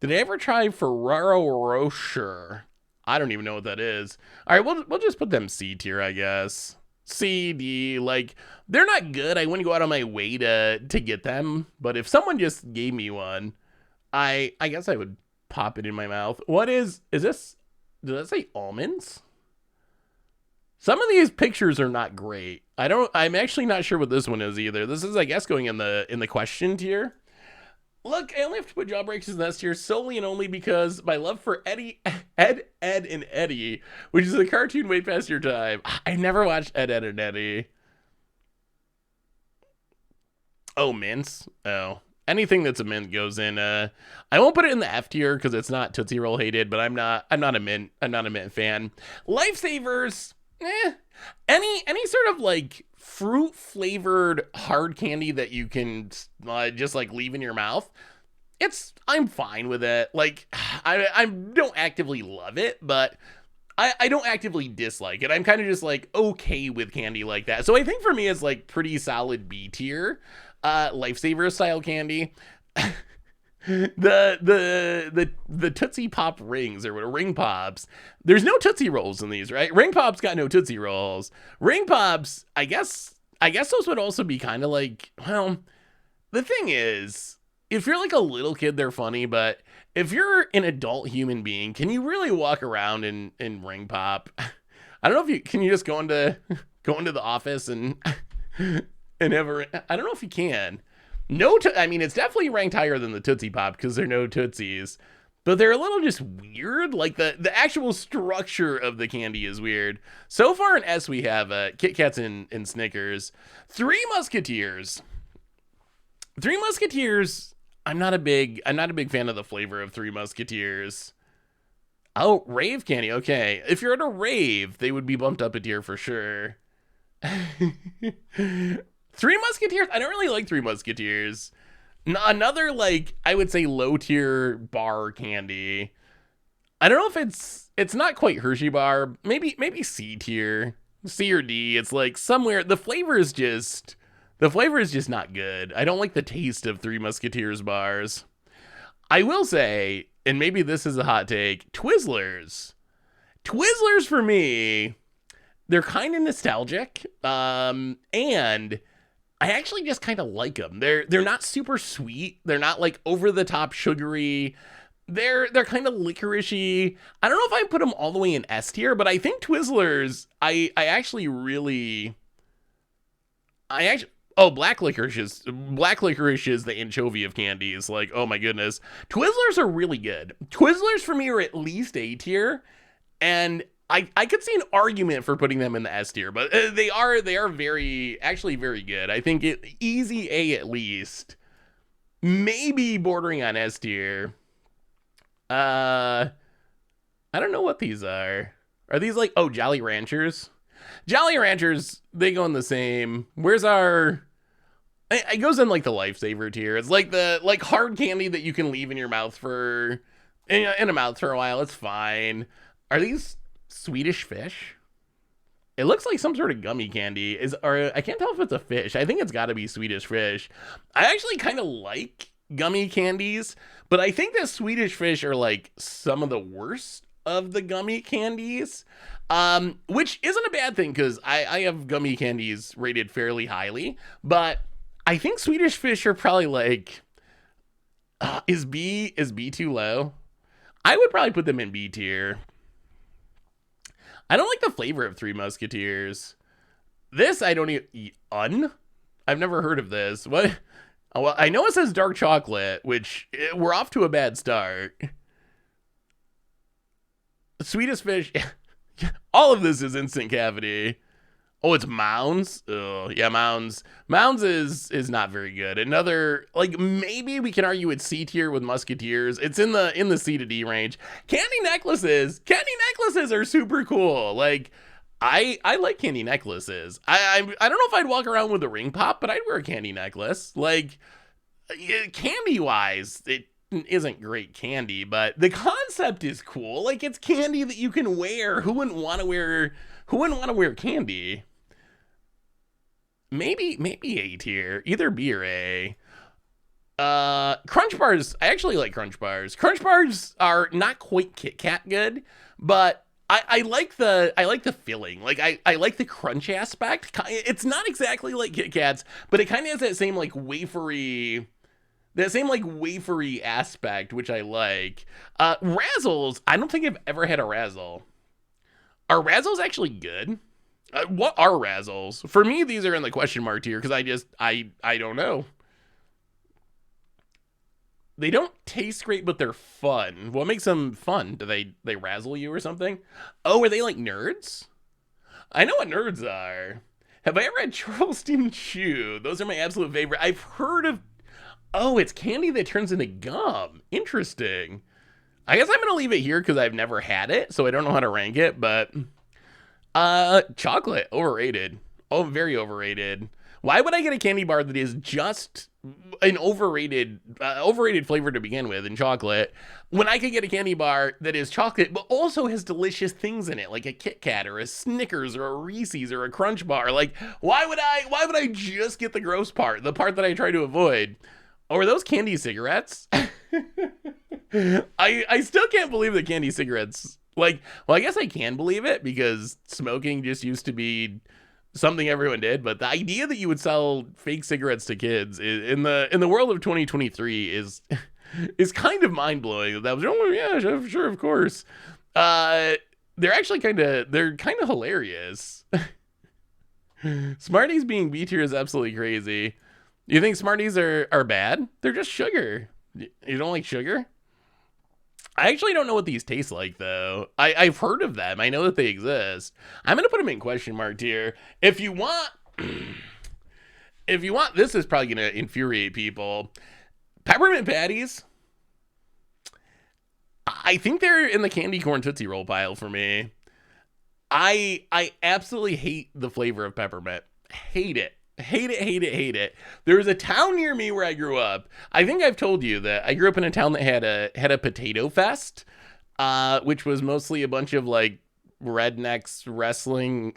Did I ever try Ferrero Rocher? I don't even know what that is. All right, we'll just put them C tier, I guess. C, D, like, they're not good. I wouldn't go out of my way to get them, but if someone just gave me one, I guess I would pop it in my mouth. What is this? Does that say almonds? Some of these pictures are not great. I'm actually not sure what this one is either. This is, I guess, going in the question tier. Look, I only have to put Jawbreakers in this tier solely and only because my love for Ed, and Eddie, which is a cartoon way past your time. I never watched Ed, and Eddie. Oh, mints. Oh, anything that's a mint goes in. I won't put it in the F tier because it's not Tootsie Roll hated, but I'm not a mint. I'm not a mint fan. Lifesavers. Any sort of like fruit flavored hard candy that you can just like leave in your mouth. I'm fine with it. Like I don't actively love it, but I don't actively dislike it. I'm kind of just like okay with candy like that. So I think for me it's like pretty solid B tier, lifesaver style candy. The Tootsie Pop rings or what ring pops. There's no Tootsie Rolls in these, right? Ring Pops got no Tootsie Rolls. Ring Pops, I guess those would also be kind of like, well, the thing is, if you're like a little kid, they're funny, but if you're an adult human being, can you really walk around in ring pop? I don't know if you can. You just go into the office and and I don't know if you can. No, I mean it's definitely ranked higher than the Tootsie Pop because there are no Tootsies, but they're a little just weird. Like the actual structure of the candy is weird. So far in S we have Kit Kats and Snickers. Three Musketeers. Three Musketeers. I'm not a big fan of the flavor of Three Musketeers. Oh, rave candy. Okay. If you're at a rave, they would be bumped up a tier for sure. Three Musketeers. I don't really like Three Musketeers. Another like I would say low tier bar candy. I don't know if it's not quite Hershey bar. Maybe C tier, C or D. It's like somewhere the flavor is just not good. I don't like the taste of Three Musketeers bars. I will say, and maybe this is a hot take, Twizzlers. Twizzlers for me, they're kind of nostalgic. And I actually just kind of like them. They're not super sweet. They're not like over the top sugary. They're kind of licoricey. I don't know if I put them all the way in S tier, but I think Twizzlers, I actually oh, black licorice is the anchovy of candies. Like, oh my goodness. Twizzlers are really good. Twizzlers for me are at least A tier, and I could see an argument for putting them in the S tier, but they are actually very good. I think easy A at least. Maybe bordering on S tier. I don't know what these are. Are these like Jolly Ranchers? Jolly Ranchers, they go in the same. Where's our? It goes in like the lifesaver tier. It's like the hard candy that you can leave in your mouth in a mouth for a while. It's fine. Are these Swedish Fish? It looks like some sort of gummy candy. Or I can't tell if it's a fish. I think it's got to be Swedish Fish. I actually kind of like gummy candies, but I think that Swedish Fish are like some of the worst of the gummy candies. Which isn't a bad thing because I have gummy candies rated fairly highly, but I think Swedish Fish are probably like, is B too low? I would probably put them in B tier. I don't like the flavor of Three Musketeers. This I don't even, I've never heard of this. What? Oh, well, I know it says dark chocolate, which we're off to a bad start. Swedish Fish. All of this is instant cavity. Oh, it's Mounds. Oh, yeah, Mounds. Mounds is not very good. Another like maybe we can argue it's C tier with Musketeers. It's in the C to D range. Candy necklaces. Candy necklaces are super cool. Like I like candy necklaces. I don't know if I'd walk around with a ring pop, but I'd wear a candy necklace. Like candy wise, it isn't great candy, but the concept is cool. Like it's candy that you can wear. Who wouldn't want to wear candy? Maybe A tier, either B or A. Crunch bars. I actually like crunch bars. Crunch bars are not quite Kit Kat good, but I like the filling. Like I like the crunch aspect. It's not exactly like Kit Kats, but it kind of has that same like wafery aspect, which I like. Razzles, I don't think I've ever had a Razzle. Are Razzles actually good? What are Razzles? For me, these are in the question mark tier because I don't know. They don't taste great, but they're fun. What makes them fun? Do they razzle you or something? Oh, are they like nerds? I know what nerds are. Have I ever had Charleston Chew? Those are my absolute favorite. I've heard of. Oh, it's candy that turns into gum. Interesting. I guess I'm gonna leave it here because I've never had it, so I don't know how to rank it. But chocolate overrated. Oh, very overrated. Why would I get a candy bar that is just an overrated flavor to begin with in chocolate when I could get a candy bar that is chocolate but also has delicious things in it, like a Kit Kat or a Snickers or a Reese's or a Crunch Bar? Like, why would I just get the gross part, the part that I try to avoid? Or are those candy cigarettes? I still can't believe that candy cigarettes, like, well, I guess I can believe it because smoking just used to be something everyone did, but the idea that you would sell fake cigarettes to kids in the world of 2023 is kind of mind-blowing. That was, oh yeah, sure, of course. They're actually kind of hilarious. Smarties being B tier is absolutely crazy. You think Smarties are bad? They're just sugar. You don't like sugar? I actually don't know what these taste like, though. I've heard of them. I know that they exist. I'm going to put them in question mark tier. If you want, this is probably going to infuriate people. Peppermint patties. I think they're in the candy corn Tootsie Roll pile for me. I absolutely hate the flavor of peppermint. Hate it. Hate it. There was a town near me where I grew up. I think I've told you that I grew up in a town that had a potato fest, which was mostly a bunch of like rednecks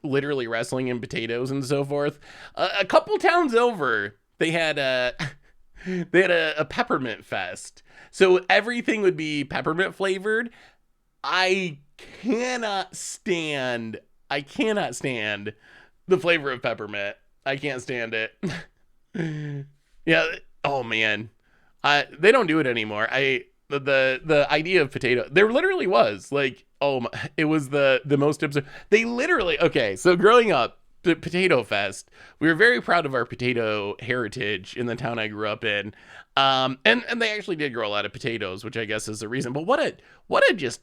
literally wrestling in potatoes and so forth. A couple towns over, they had a peppermint fest. So everything would be peppermint flavored. I cannot stand the flavor of peppermint. I can't stand it. Yeah. Oh man. They don't do it anymore. The idea of potato, there literally was like, it was the most absurd. They literally, okay. So growing up, the Potato Fest, we were very proud of our potato heritage in the town I grew up in. And they actually did grow a lot of potatoes, which I guess is the reason, but what a just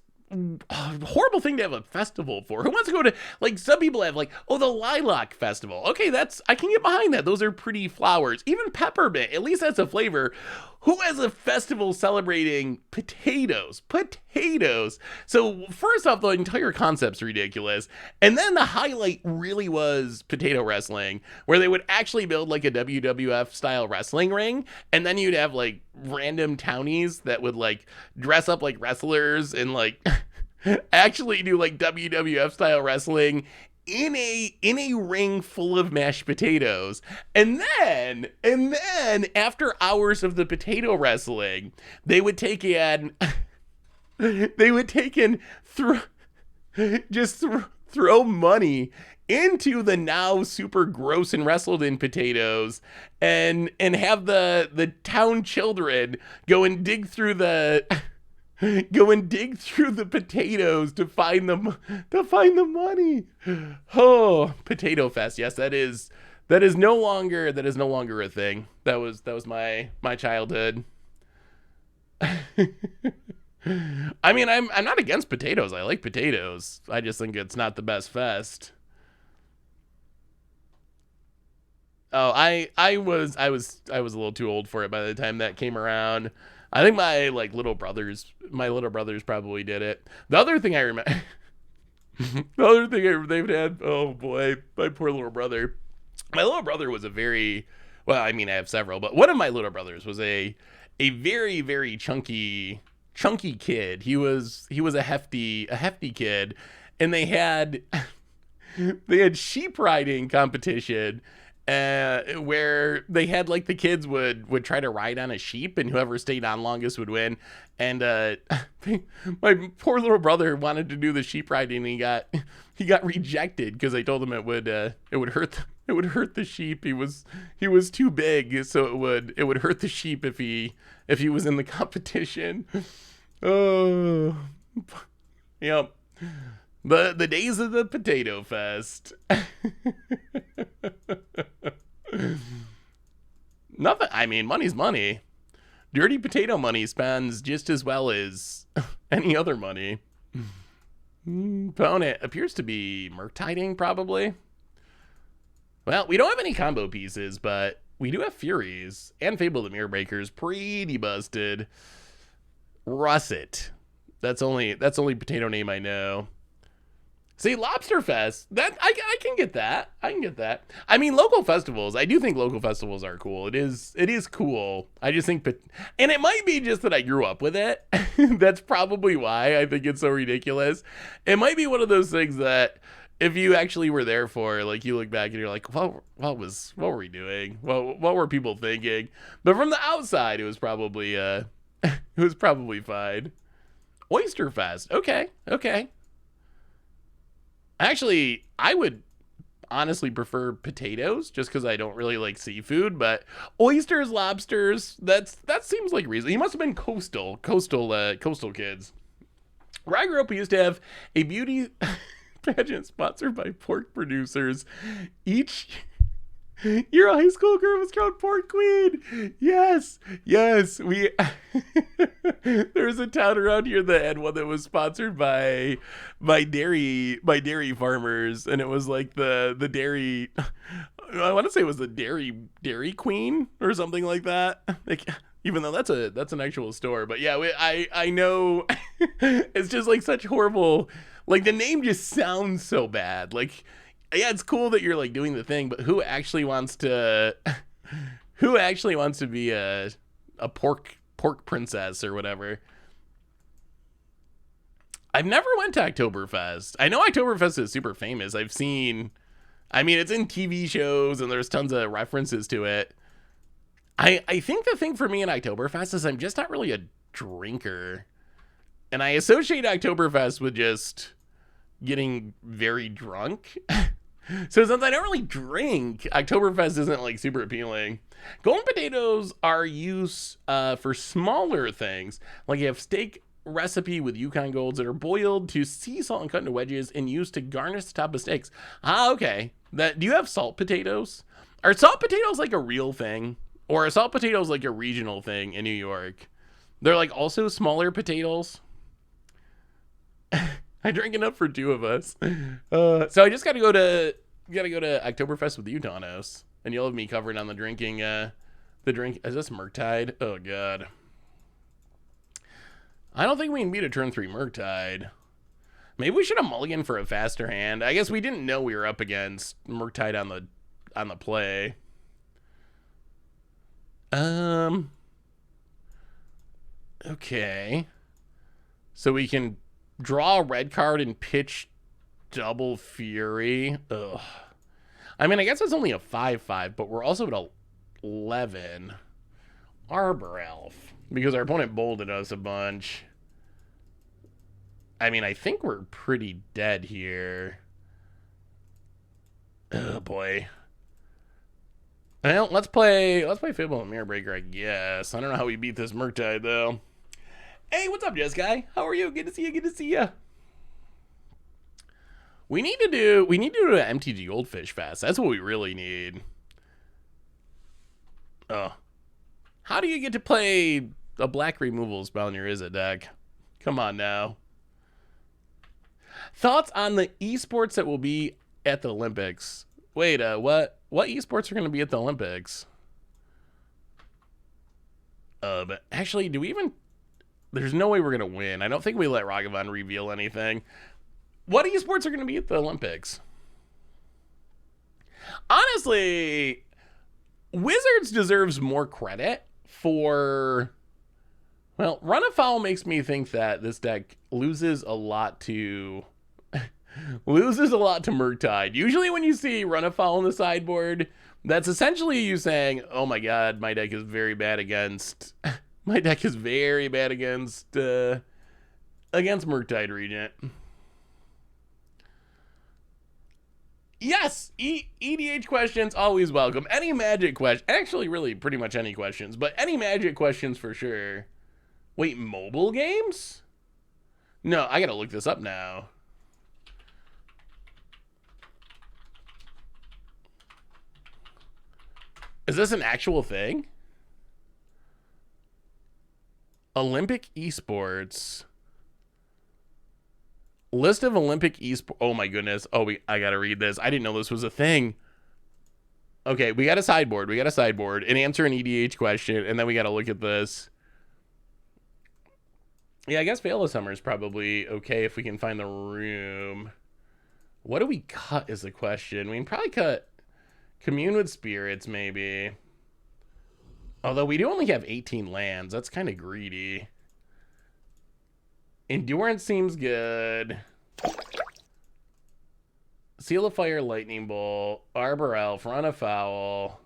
horrible thing to have a festival for. Who wants to go to, like, some people have like, oh, the Lilac Festival. Okay, I can get behind that. Those are pretty flowers. Even peppermint, at least that's a flavor. Who has a festival celebrating potatoes? So first off, the entire concept's ridiculous. And then the highlight really was potato wrestling, where they would actually build like a WWF style wrestling ring. And then you'd have like random townies that would like dress up like wrestlers and like actually do like WWF style wrestling in a ring full of mashed potatoes. And then after hours of the potato wrestling, they would take in throw money into the now super gross and wrestled in potatoes and have the town children go and dig through the potatoes to find the money. Oh, Potato Fest. Yes, that is no longer a thing. That was my childhood. I mean, I'm not against potatoes. I like potatoes. I just think it's not the best fest. Oh, I was a little too old for it by the time that came around. I think my little brothers probably did it. The other thing I remember, they've had, oh boy, my poor little brother. My little brother was well, I mean, I have several, but one of my little brothers was a very, very chunky kid. He was a hefty kid, and they had sheep riding competition. Where they had like the kids would try to ride on a sheep, and whoever stayed on longest would win. And my poor little brother wanted to do the sheep riding, and he got rejected because I told him it would hurt the sheep. He was too big, so it would hurt the sheep if he was in the competition. Oh, yep. The days of the Potato Fest. Nothing. I mean, money's money. Dirty potato money spends just as well as any other money. Opponent appears to be Murktiding, probably. Well, we don't have any combo pieces, but we do have Furies and Fable the Mirror Breakers. Pretty busted. Russet. That's only potato name I know. See, Lobster Fest. That I can get that. I can get that. I mean, local festivals. I do think local festivals are cool. It is cool. I just think, and it might be just that I grew up with it. That's probably why I think it's so ridiculous. It might be one of those things that if you actually were there for, like, you look back and you're like, well, what were we doing? What were people thinking? But from the outside, it was probably fine. Oyster Fest. Okay. Actually, I would honestly prefer potatoes just because I don't really like seafood, but oysters, lobsters, that seems like reason. He must have been coastal kids. Where I grew up, we used to have a beauty pageant sponsored by pork producers. Each Your high school girl was called Pork Queen. Yes. We there was a town around here that had one that was sponsored by dairy farmers, and it was like the dairy. I want to say it was the dairy queen or something like that. Like, even though that's an actual store, but yeah, I know. It's just like such horrible. Like, the name just sounds so bad. Like, yeah, it's cool that you're like doing the thing, but who actually wants to be a pork princess or whatever? I've never went to Oktoberfest. I know Oktoberfest is super famous. It's in TV shows and there's tons of references to it. I think the thing for me in Oktoberfest is I'm just not really a drinker. And I associate Oktoberfest with just getting very drunk. So since I don't really drink, Oktoberfest isn't like super appealing. Golden potatoes are used for smaller things. Like, you have steak recipe with Yukon Golds that are boiled to sea salt and cut into wedges and used to garnish the top of steaks. Okay. Do you have salt potatoes? Are salt potatoes like a real thing? Or are salt potatoes like a regional thing in New York? They're like also smaller potatoes. I drank enough for two of us. So I just gotta go to Oktoberfest with you, Donos, and you'll have me covered on the drinking. Is this Murktide? Oh god. I don't think we can beat a turn 3 Murktide. Maybe we should have mulliganed for a faster hand. I guess we didn't know we were up against Murktide on the play. Okay. So we can draw a red card and pitch double Fury. Ugh. I mean, I guess it's only a 5/5, but we're also at 11. Arbor Elf. Because our opponent bolded us a bunch. I mean, I think we're pretty dead here. Oh boy. Well, let's play Fable and Mirror Breaker, I guess. I don't know how we beat this Murktide though. Hey, what's up, Jess Guy? How are you? Good to see you. We need to do an MTG Goldfish Fest. That's what we really need. Oh. How do you get to play a black removal spell in your Izzet deck? Come on now. Thoughts on the esports that will be at the Olympics? Wait, what esports are going to be at the Olympics? But actually, do we even... There's no way we're going to win. I don't think we let Ragavan reveal anything. What esports are going to be at the Olympics? Honestly, Wizards deserves more credit for... Well, Run Afoul makes me think that this deck loses a lot to Murktide. Usually when you see Run Afoul on the sideboard, that's essentially you saying, oh my god, my deck is very bad against... against Murktide Regent. Yes, EDH questions, always welcome. Any Magic question, actually really pretty much any questions, but any Magic questions for sure. Wait, mobile games? No, I gotta look this up now. Is this an actual thing? Olympic esports. List of Olympic esports. Oh my goodness. Oh, I gotta read this. I didn't know this was a thing. Okay, we got a sideboard. We got a sideboard. And answer an EDH question, and then we got to look at this. Yeah, I guess Veil of Summer is probably okay if we can find the room. What do we cut is the question. We can probably cut Commune with Spirits, maybe. Although we do only have 18 lands. That's kind of greedy. Endurance seems good. Seal of Fire, Lightning Bolt, Arbor Elf, Run Afoul.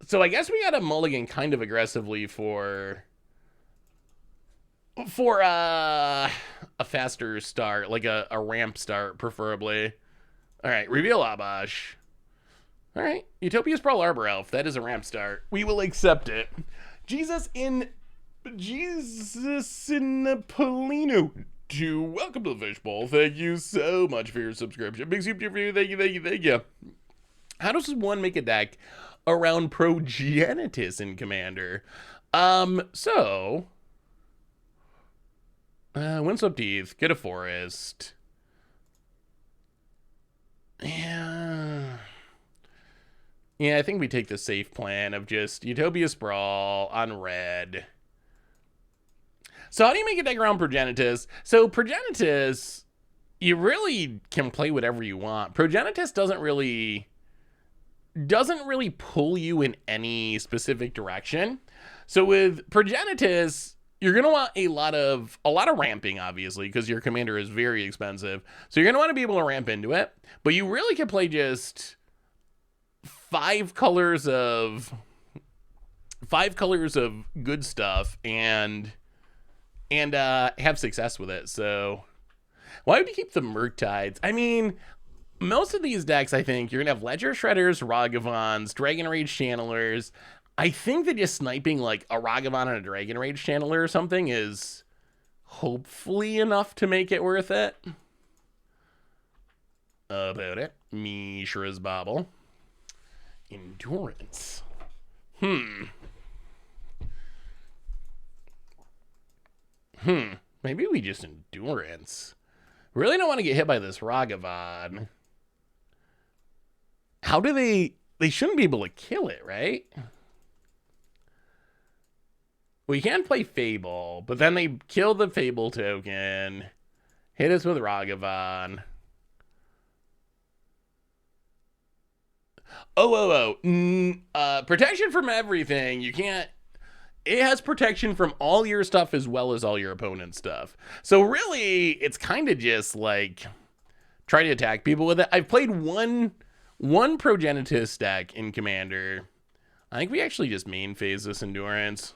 So I guess we got a mulligan kind of aggressively for a faster start, like a ramp start, preferably. All right, reveal Abash. All right, Utopia Sprawl Arbor Elf. That is a ramp start. We will accept it. Jesus in Polino. Welcome to the Fishbowl. Thank you so much for your subscription. Big soup to you. Thank you, thank you, thank you. How does one make a deck around Progenitus in Commander? Windswept Teeth, get a forest. Yeah, I think we take the safe plan of just Utopia Sprawl on red. So how do you make a deck around Progenitus? So Progenitus, you really can play whatever you want. Progenitus doesn't really pull you in any specific direction. So with Progenitus, you're going to want a lot of ramping, obviously, because your commander is very expensive. So you're going to want to be able to ramp into it. But you really can play just five colors of good stuff and have success with it. So why would you keep the Murktides? I mean, most of these decks, I think, you're going to have Ledger Shredders, Ragavans, Dragon Rage Channelers. I think that just sniping like a Ragavan and a Dragon Rage Channeler or something is hopefully enough to make it worth it. About it. Mishra's Bobble. Endurance. Maybe we just Endurance. Really don't want to get hit by this Ragavan. How do they shouldn't be able to kill it, right? We can play Fable, but then they kill the Fable token, hit us with Ragavan. Protection from everything. You can't. It has protection from all your stuff as well as all your opponent's stuff. So really, it's kind of just like try to attack people with it. I've played one Progenitus deck in Commander. I think we actually just main phase this Endurance.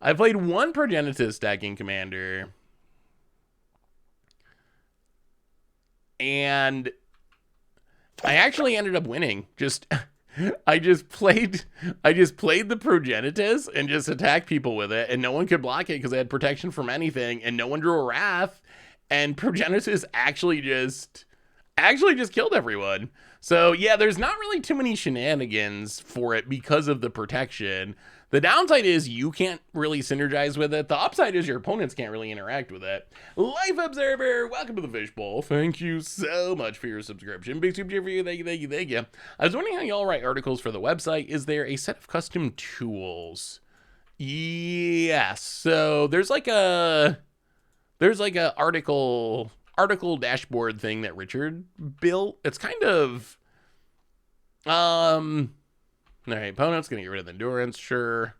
I played one Progenitus deck in Commander, and I actually ended up winning. I just played the Progenitus and just attacked people with it, and no one could block it because they had protection from anything, and no one drew a Wrath, and Progenitus actually just killed everyone. So yeah, there's not really too many shenanigans for it because of the protection. The downside is you can't really synergize with it. The upside is your opponents can't really interact with it. Life Observer, welcome to the Fishbowl. Thank you so much for your subscription. Big super cheer for you. Thank you, thank you, thank you. I was wondering how y'all write articles for the website. Is there a set of custom tools? Yes. So there's like a article dashboard thing that Richard built. It's kind of all right, opponent's gonna get rid of the Endurance, sure,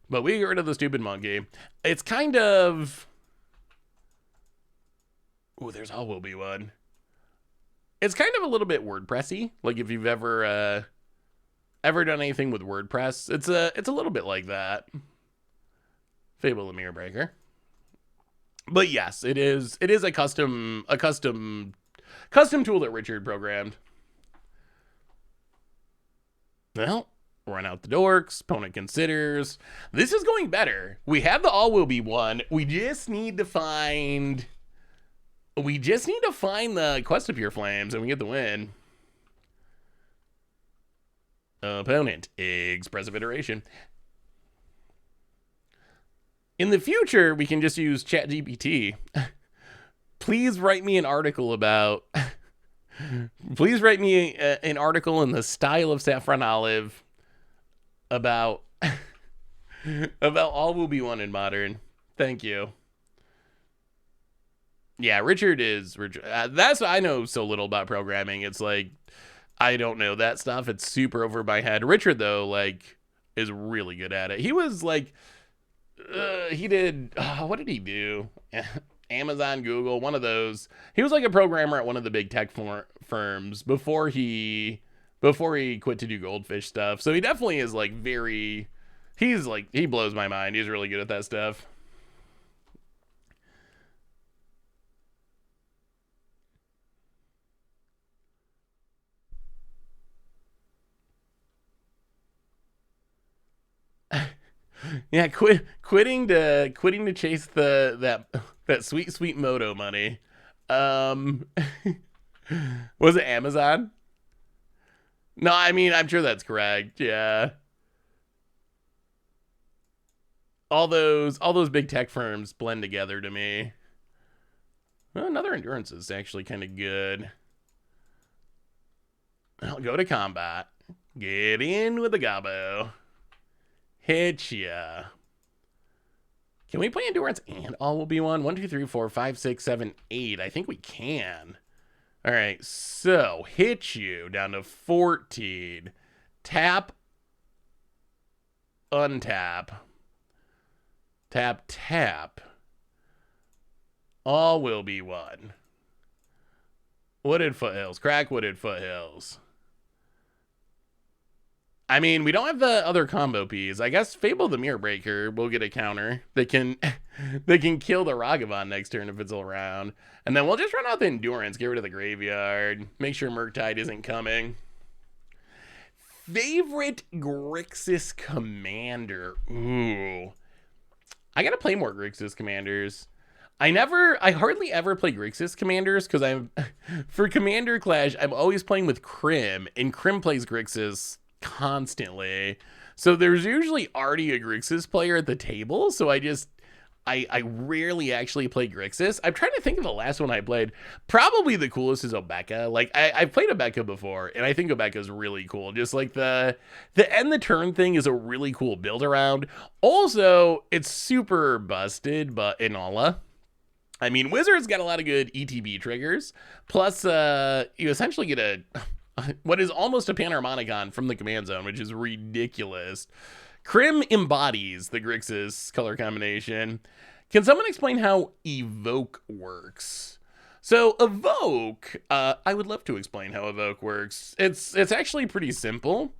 but we get rid of the stupid monkey. It's kind of, there's all will be one. It's kind of a little bit WordPressy. Like if you've ever done anything with WordPress, it's a little bit like that. Fable the Mirror Breaker. But yes, it is a custom tool that Richard programmed. Well, run out the dorks, opponent considers. This is going better. We have the all will be one. We just need to find the Quest of Pure Flames and we get the win. Opponent, expressive iteration. In the future, we can just use ChatGPT. Please write me an article about Please write me an article in the style of Saffron Olive about about all will be one in modern. Thank you. Yeah, Richard is. That's I know so little about programming. It's like I don't know that stuff. It's super over my head. Richard though, like, is really good at it. He was like, he did. What did he do? Amazon, Google, one of those. He was like a programmer at one of the big tech firms before he quit to do goldfish stuff. So he definitely is like very. He's like he blows my mind. He's really good at that stuff. Yeah, quitting to chase that sweet moto money. Um, was it Amazon? No, I mean I'm sure that's correct. Yeah, all those big tech firms blend together to me. Well, another endurance is actually kind of good. I'll go to combat. Get in with the gobbo. Hit ya. Can we play endurance and all will be one? 1, 2, 3, 4, 5, 6, 7, 8. I think we can. All right, so hit you down to 14. Tap, untap. Tap, tap. All will be one. Wooded foothills. Crack wooded foothills. I mean, we don't have the other combo piece. I guess Fable the Mirror Breaker will get a counter that can that can kill the Ragavan next turn if it's around. And then we'll just run out the Endurance, get rid of the graveyard, make sure Murktide isn't coming. Favorite Grixis Commander. Ooh. I gotta play more Grixis Commanders. I hardly ever play Grixis Commanders because for Commander Clash, I'm always playing with Krim, and Krim plays Grixis constantly. So there's usually already a Grixis player at the table, so I rarely actually play Grixis. I'm trying to think of the last one I played. Probably the coolest is Obeka. Like I've played Obeka before, and I think Obeka is really cool. Just like the end the turn thing is a really cool build around. Also, it's super busted, but Inola. I mean, Wizards got a lot of good ETB triggers. Plus, you essentially get a what is almost a Panharmonicon from the command zone, which is ridiculous. Krim embodies the Grixis color combination. Can someone explain how Evoke works? So Evoke, I would love to explain how Evoke works. It's actually pretty simple.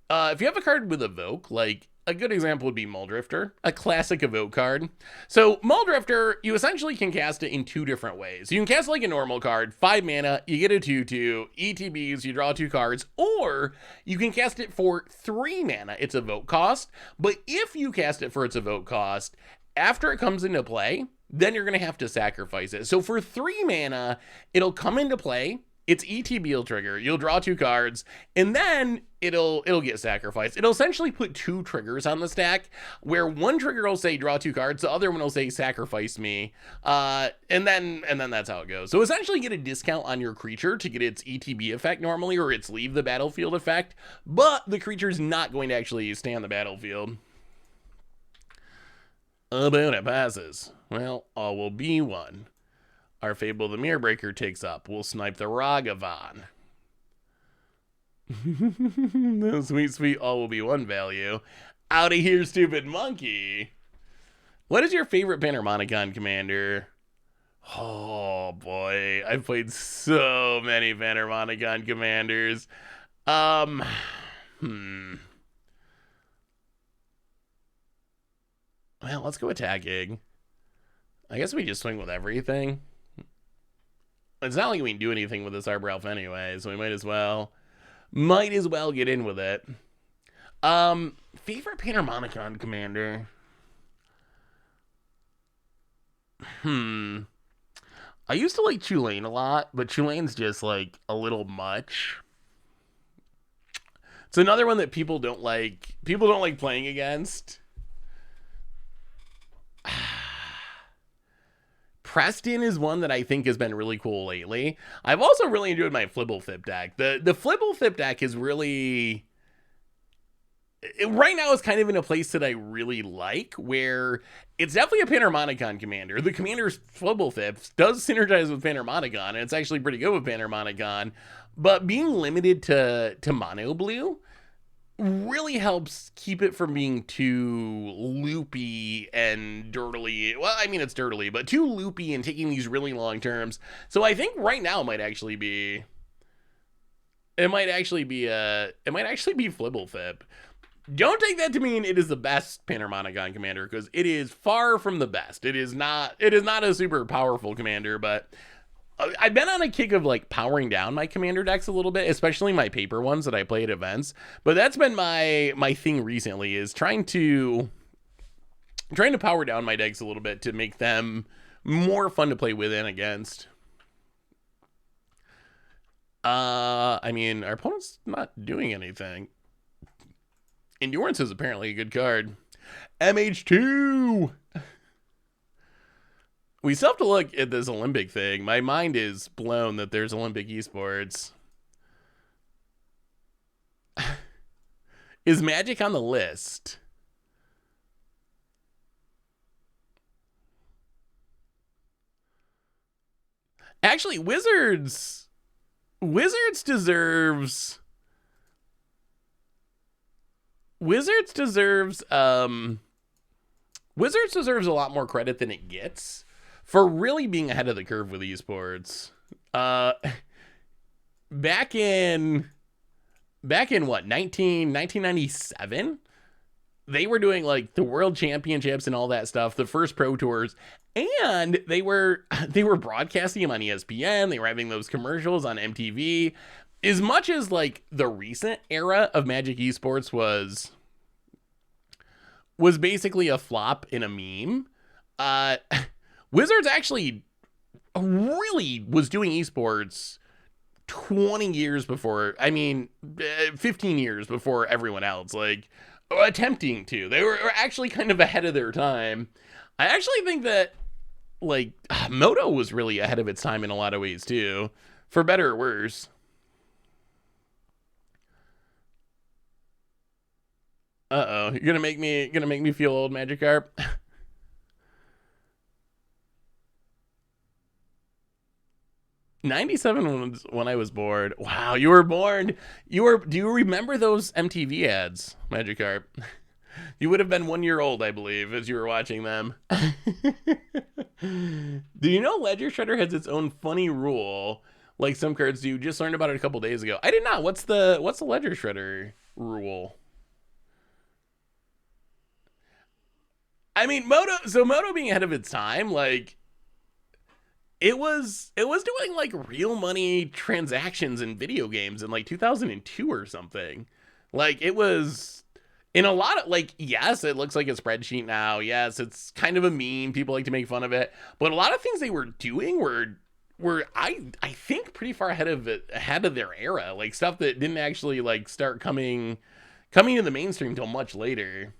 If you have a card with Evoke, like a good example would be Muldrifter, a classic Evoke card. So Muldrifter, you essentially can cast it in two different ways. You can cast it like a normal card, 5 mana, you get a 2/2, ETBs, you draw 2 cards, or you can cast it for 3 mana, its Evoke cost. But if you cast it for its Evoke cost, after it comes into play, then you're going to have to sacrifice it. So for 3 mana, it'll come into play. It's ETB will trigger. You'll draw 2 cards, and then it'll get sacrificed. It'll essentially put 2 triggers on the stack, where one trigger will say draw 2 cards, the other one will say sacrifice me, and then that's how it goes. So essentially, get a discount on your creature to get its ETB effect normally, or its leave the battlefield effect, but the creature's not going to actually stay on the battlefield. About it passes. Well, all will be one. Our Fable the Mirror Breaker takes up. We'll snipe the Ragavan. No, sweet, all will be one value. Out of here, stupid monkey. What is your favorite Panharmonicon commander? Oh boy, I've played so many Panharmonicon commanders. Well, let's go attacking. I guess we just swing with everything. It's not like we can do anything with this Arbor Elf anyway, so we might as well get in with it. Favorite Panharmonicon commander? I used to like Chulane a lot, but Chulane's just like a little much. It's another one that people don't like playing against. Preston is one that I think has been really cool lately. I've also really enjoyed my Flibbleflip deck. The Flibbleflip deck is really... right now is kind of in a place that I really like, where it's definitely a Panharmonicon commander. The commander's Flibbleflip does synergize with Panharmonicon, and it's actually pretty good with Panharmonicon, but being limited to mono blue really helps keep it from being too loopy and dirtily. Well, I mean, it's dirtily, but too loopy and taking these really long terms. So I think right now it might actually be Flibbleflip. Don't take that to mean it is the best Panharmonicon commander, because it is far from the best. It is not a super powerful commander, but I've been on a kick of like powering down my commander decks a little bit, especially my paper ones that I play at events. But that's been my thing recently, is trying to power down my decks a little bit to make them more fun to play with and against. I mean, our opponent's not doing anything. Endurance is apparently a good card. MH2! We still have to look at this Olympic thing. My mind is blown that there's Olympic esports. Is Magic on the list? Actually, Wizards deserves a lot more credit than it gets for really being ahead of the curve with esports. Back in what, 1997, they were doing like the world championships and all that stuff, the first pro tours, and they were broadcasting them on ESPN. They were having those commercials on MTV. As much as like the recent era of Magic esports was basically a flop in a meme, Wizards actually really was doing esports 20 years before, 15 years before everyone else, like attempting to. They were actually kind of ahead of their time. I actually think that like Moto was really ahead of its time in a lot of ways too, for better or worse. Uh-oh, you're gonna make me feel old, Magikarp. 97 was when I was born. Wow, you were born. Do you remember those MTV ads, Magikarp? You would have been 1 year old, I believe, as you were watching them. Do you know Ledger Shredder has its own funny rule, like some cards do? Just learned about it a couple days ago. I did not. What's the Ledger Shredder rule? I mean, Moto being ahead of its time, like it was doing like real money transactions in video games in like 2002 or something. Like it was in a lot of, like, yes, it looks like a spreadsheet now. Yes, it's kind of a meme. People like to make fun of it, but a lot of things they were doing were I think pretty far ahead of their era. Like stuff that didn't actually like start coming to the mainstream till much later.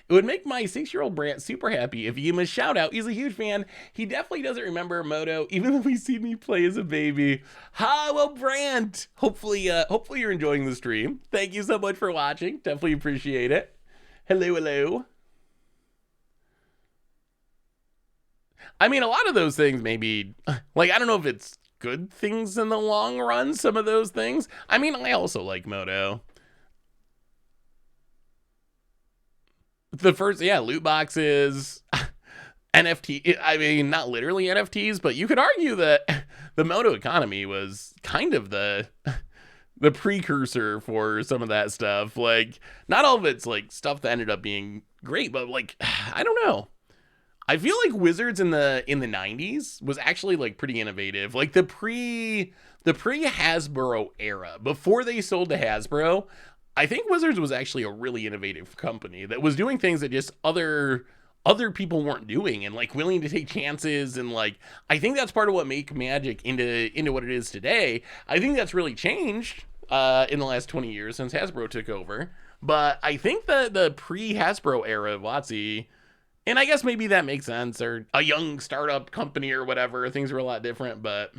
It would make my 6-year-old Brant super happy if you give him a shout out. He's a huge fan. He definitely doesn't remember Moto, even though he's seen me play as a baby. Ha, well, Brant. Hopefully you're enjoying the stream. Thank you so much for watching. Definitely appreciate it. Hello. I mean, a lot of those things maybe, like, I don't know if it's good things in the long run, some of those things. I mean, I also like Moto. The first, loot boxes, NFT. I mean, not literally NFTs, but you could argue that the Moto economy was kind of the precursor for some of that stuff. Like, not all of it's like stuff that ended up being great, but like, I don't know. I feel like Wizards in the 90s was actually like pretty innovative. Like the pre Hasbro era, before they sold to Hasbro, I think Wizards was actually a really innovative company that was doing things that just other people weren't doing, and like willing to take chances. And like, I think that's part of what make Magic into what it is today. I think that's really changed in the last 20 years since Hasbro took over. But I think the pre-Hasbro era of WotC And I guess maybe that makes sense, or a young startup company or whatever. Things were a lot different, but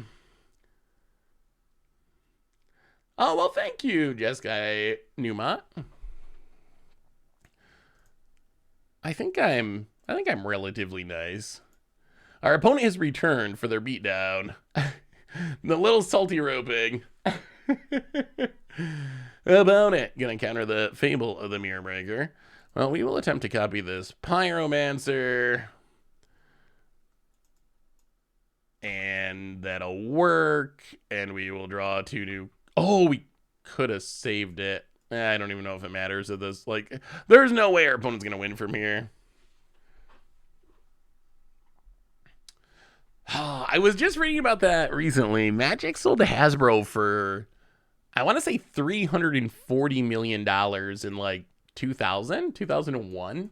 oh well, thank you, Jessica Newmont. I think I'm relatively nice. Our opponent has returned for their beatdown. The little salty roping. Opponent gonna counter the Fable of the Mirror Breaker. Well, we will attempt to copy this Pyromancer. And that'll work. And we will draw 2 new. Oh, we could have saved it. I don't even know if it matters at this. Like, there's no way our opponent's gonna win from here. I was just reading about that recently. Magic sold to Hasbro for, I want to say $340 million in like 2001,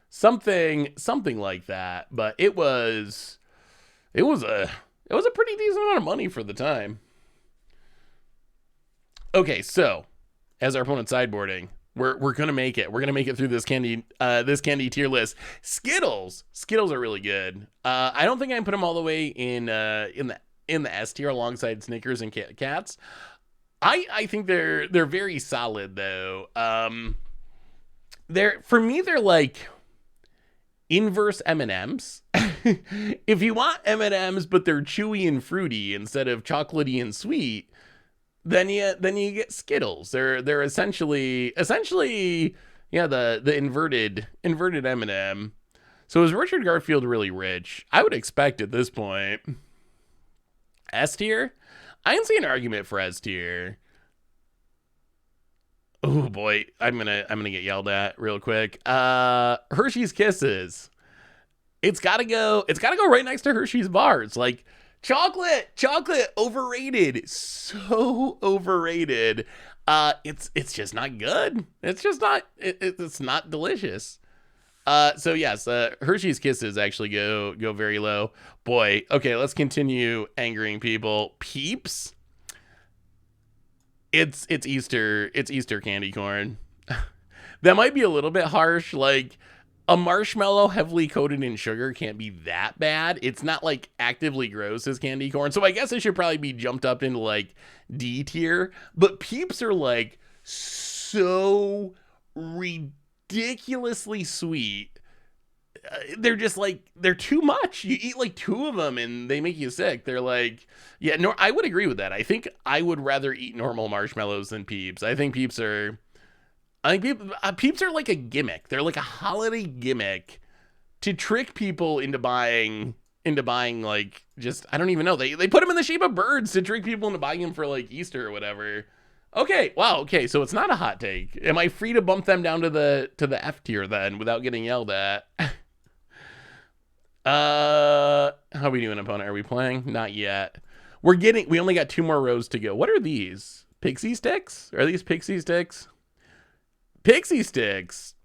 something like that. But it was a pretty decent amount of money for the time. Okay, so as our opponent sideboarding, we're gonna make it. We're gonna make it through this candy tier list. Skittles are really good. I don't think I can put them all the way in the S tier alongside Snickers and Kit Kats. I think they're very solid though. For me they're like inverse M&Ms. If you want M&Ms but they're chewy and fruity instead of chocolatey and sweet, then you get Skittles. They're essentially yeah, the inverted M&M. So is Richard Garfield really rich? I would expect at this point. S tier? I can see an argument for S tier. Oh boy, I'm gonna get yelled at real quick. Hershey's Kisses. It's gotta go right next to Hershey's Bars. Like, chocolate, overrated, so overrated. It's just not good. It's not delicious. So yes, Hershey's Kisses actually go very low. Boy, okay, let's continue angering people. Peeps. It's Easter candy corn. That might be a little bit harsh. Like, a marshmallow heavily coated in sugar can't be that bad. It's not like actively gross as candy corn. So I guess it should probably be jumped up into like D tier. But Peeps are like so ridiculously sweet. They're just like, they're too much. You eat like 2 of them and they make you sick. They're like, yeah, no, I would agree with that. I think I would rather eat normal marshmallows than Peeps. I think Peeps are like a gimmick. They're like a holiday gimmick to trick people into buying like, just, I don't even know. They put them in the shape of birds to trick people into buying them for like Easter or whatever. Okay, wow, okay, so it's not a hot take. Am I free to bump them down to the F tier then without getting yelled at? How are we doing, opponent? Are we playing? Not yet. We only got 2 more rows to go. What are these? Pixie sticks? Are these pixie sticks? Pixie sticks.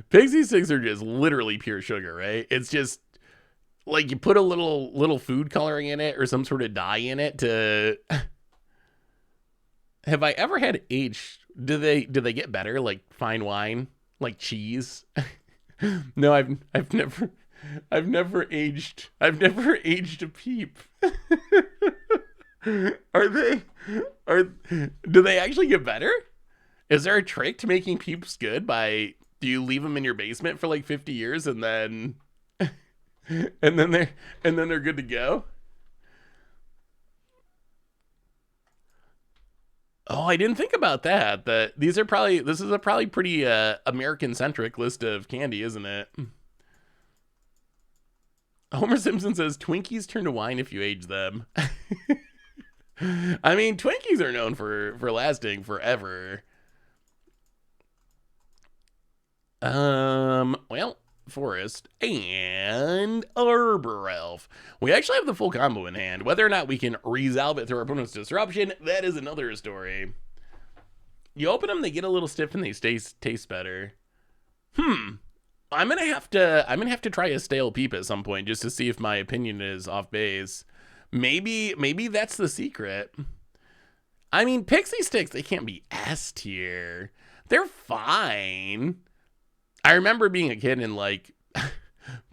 Pixie sticks are just literally pure sugar, right? It's just like you put a little food coloring in it or some sort of dye in it to. Have I ever had aged? Do they get better, like fine wine, like cheese? No, I've never aged a peep. Do they actually get better? Is there a trick to making peeps good do you leave them in your basement for like 50 years and then they're good to go? Oh, I didn't think about that. This is a probably pretty American centric list of candy, isn't it? Homer Simpson says Twinkies turn to wine if you age them. I mean, Twinkies are known for lasting forever. Well, Forest and Arbor Elf. We actually have the full combo in hand. Whether or not we can resolve it through our opponent's disruption, that is another story. You open them, they get a little stiff and they taste better. I'm gonna have to try a stale peep at some point just to see if my opinion is off base. Maybe that's the secret. I mean, Pixie Sticks, they can't be S tier. They're fine. I remember being a kid and like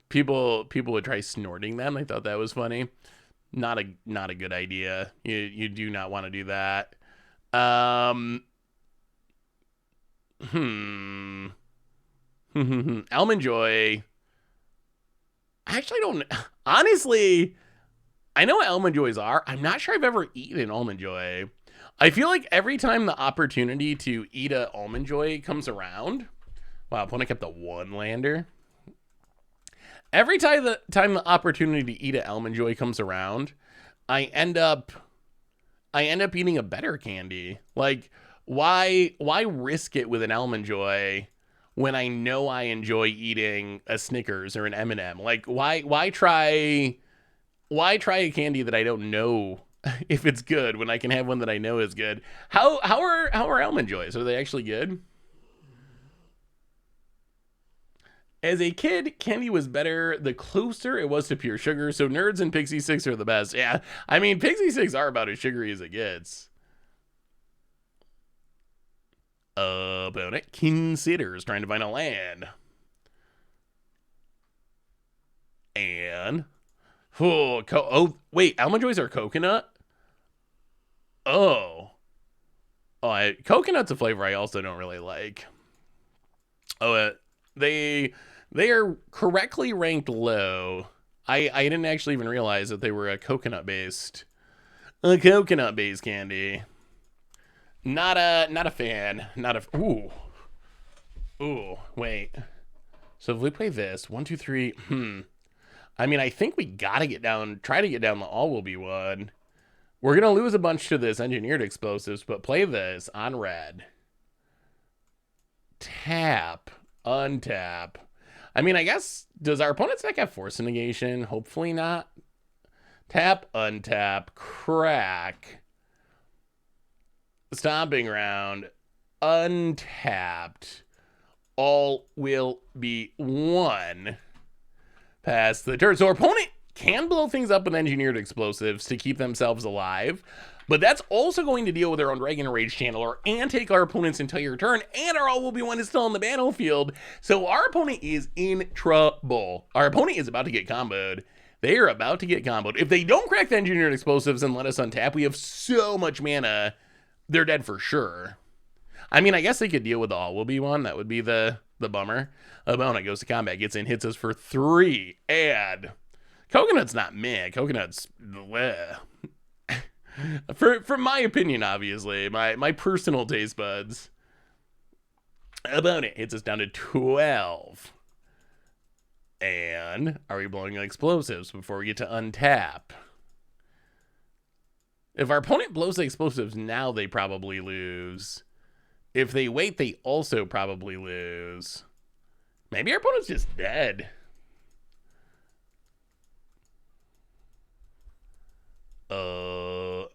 people would try snorting them. I thought that was funny. Not a good idea. You do not want to do that. Um hmm. Almond Joy. I actually don't honestly, I know what almond joys are. I'm not sure I've ever eaten an almond joy. I feel like every time the opportunity to eat a almond joy comes around, wow, opponent kept a one lander. Every time the opportunity to eat an almond joy comes around, I end up eating a better candy. Like why risk it with an almond joy when I know I enjoy eating a Snickers or an M&M? Like why try a candy that I don't know if it's good when I can have one that I know is good? How are almond joys? Are they actually good? As a kid, candy was better the closer it was to pure sugar, so nerds and Pixie Sticks are the best. Yeah, I mean, Pixie Sticks are about as sugary as it gets. Opponent considers trying to find a land. And wait, almond joys are coconut? Oh. Coconut's a flavor I also don't really like. Oh, they they are correctly ranked low. I didn't actually even realize that they were a coconut based candy. Not a fan. Not a ooh wait. So if we play this 1 2 3, I mean I think we gotta try to get down the all will be one. We're gonna lose a bunch to this engineered explosives, but play this on red. Tap, untap. I mean, I guess, does our opponent's deck have force negation? Hopefully not. Tap, untap, crack. Stomping round, untapped. All will be one. Pass the turn. So our opponent can blow things up with engineered explosives to keep themselves alive, but that's also going to deal with their own Dragon Rage Channeler and take our opponent's entire turn, and our all will be one is still on the battlefield. So our opponent is in trouble. Our opponent is about to get comboed. They are about to get comboed. If they don't crack the engineered explosives and let us untap, we have so much mana, they're dead for sure. I mean, I guess they could deal with the all will be one. That would be the bummer. Opponent goes to combat, gets in, hits us for 3, and coconut's not meh. Coconut's bleh. For my opinion, obviously, my personal taste buds. Opponent hits us down to 12. And are we blowing explosives before we get to untap? If our opponent blows the explosives now, they probably lose. If they wait, they also probably lose. Maybe our opponent's just dead.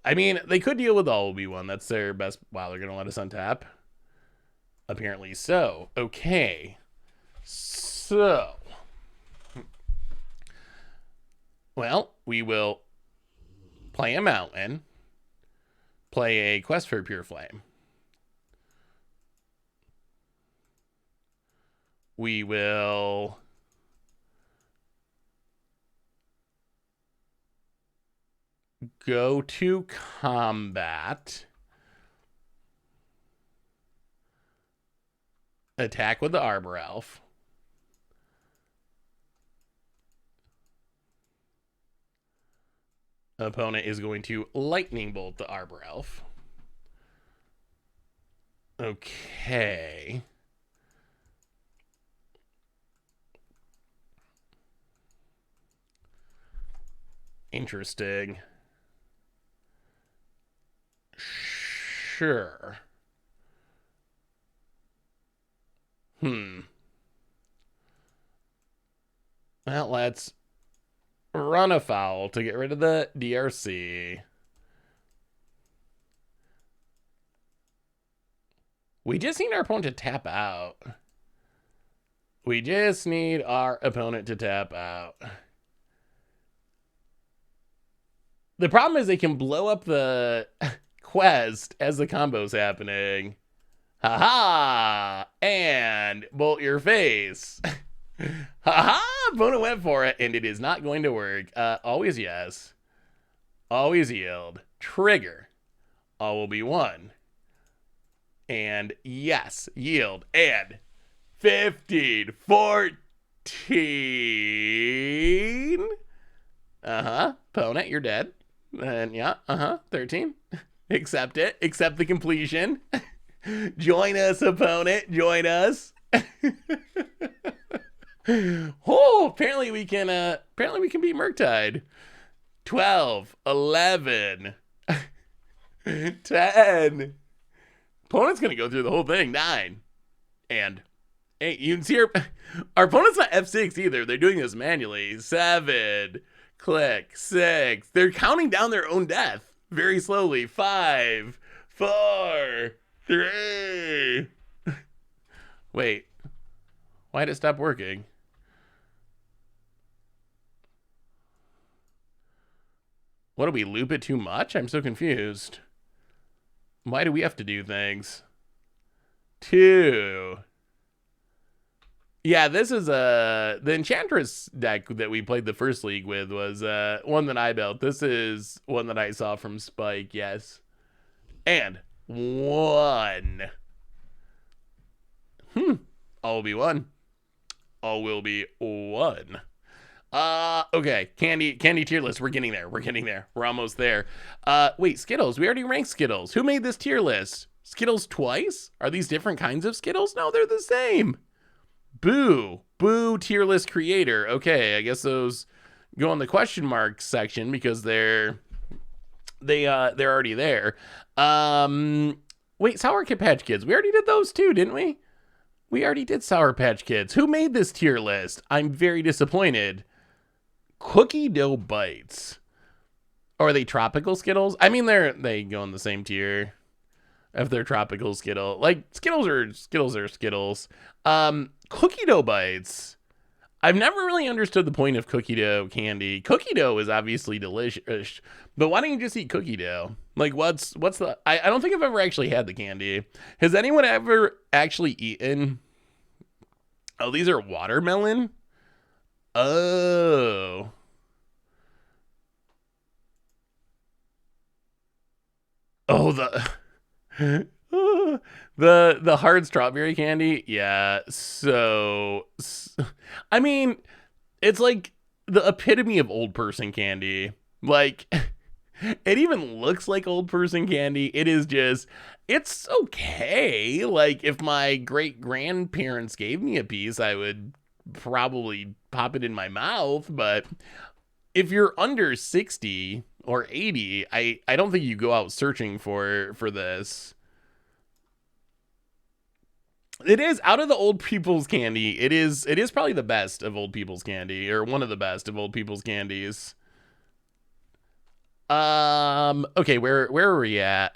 I mean, they could deal with all will one. That's their best. Wow, they're gonna let us untap. Apparently so. Okay. So, well, we will play a mountain. Play a quest for pure flame. We will go to combat. Attack with the Arbor Elf. Opponent is going to Lightning Bolt the Arbor Elf. Okay. Interesting. Sure. Well, let's run afoul to get rid of the DRC. We just need our opponent to tap out. We just need our opponent to tap out. The problem is they can blow up the quest as the combo's happening. Haha! And bolt your face. Haha! Opponent went for it, and it is not going to work. Always yes. Always yield. Trigger. All will be one. And yes, yield. And 15, 14. Opponent, you're dead. And yeah, 13. Accept it. Accept the completion. Join us, opponent. Join us. Oh, apparently we can beat Murktide. 12, 11, 10. Opponent's gonna go through the whole thing. 9 and 8. You can see our opponent's not F6 either. They're doing this manually. 7. Click. 6. They're counting down their own death very slowly. 5, 4, 3. Wait. Why'd it stop working? What, do we loop it too much? I'm so confused. Why do we have to do things? 2. Yeah, this is the Enchantress deck that we played the first league with was one that I built. This is one that I saw from Spike, yes. And 1. All will be 1. All will be 1. Okay, candy tier list. We're getting there. We're almost there. Wait, Skittles. We already ranked Skittles. Who made this tier list? Skittles twice? Are these different kinds of Skittles? No, they're the same. Boo tier list creator. Okay, I guess those go in the question mark section because they're already there. Wait, Sour Patch Kids. We already did those too, didn't we? We already did Sour Patch Kids. Who made this tier list? I'm very disappointed. Cookie Dough Bites. Or are they tropical Skittles? I mean, they go in the same tier. If they're tropical Skittle. Like, Skittles are Skittles. Cookie Dough Bites. I've never really understood the point of cookie dough candy. Cookie dough is obviously delicious, but why don't you just eat cookie dough? Like, what's the... I don't think I've ever actually had the candy. Has anyone ever actually eaten... Oh, these are watermelon? Oh. Oh, the hard strawberry candy. Yeah. So I mean, it's like the epitome of old person candy. Like, it even looks like old person candy. It is just, it's okay. Like, if my great grandparents gave me a piece, I would probably pop it in my mouth. But if you're under 60 or 80, I don't think you go out searching for this. It is, out of the old people's candy, it is probably the best of old people's candy, or one of the best of old people's candies. Okay, where are we at?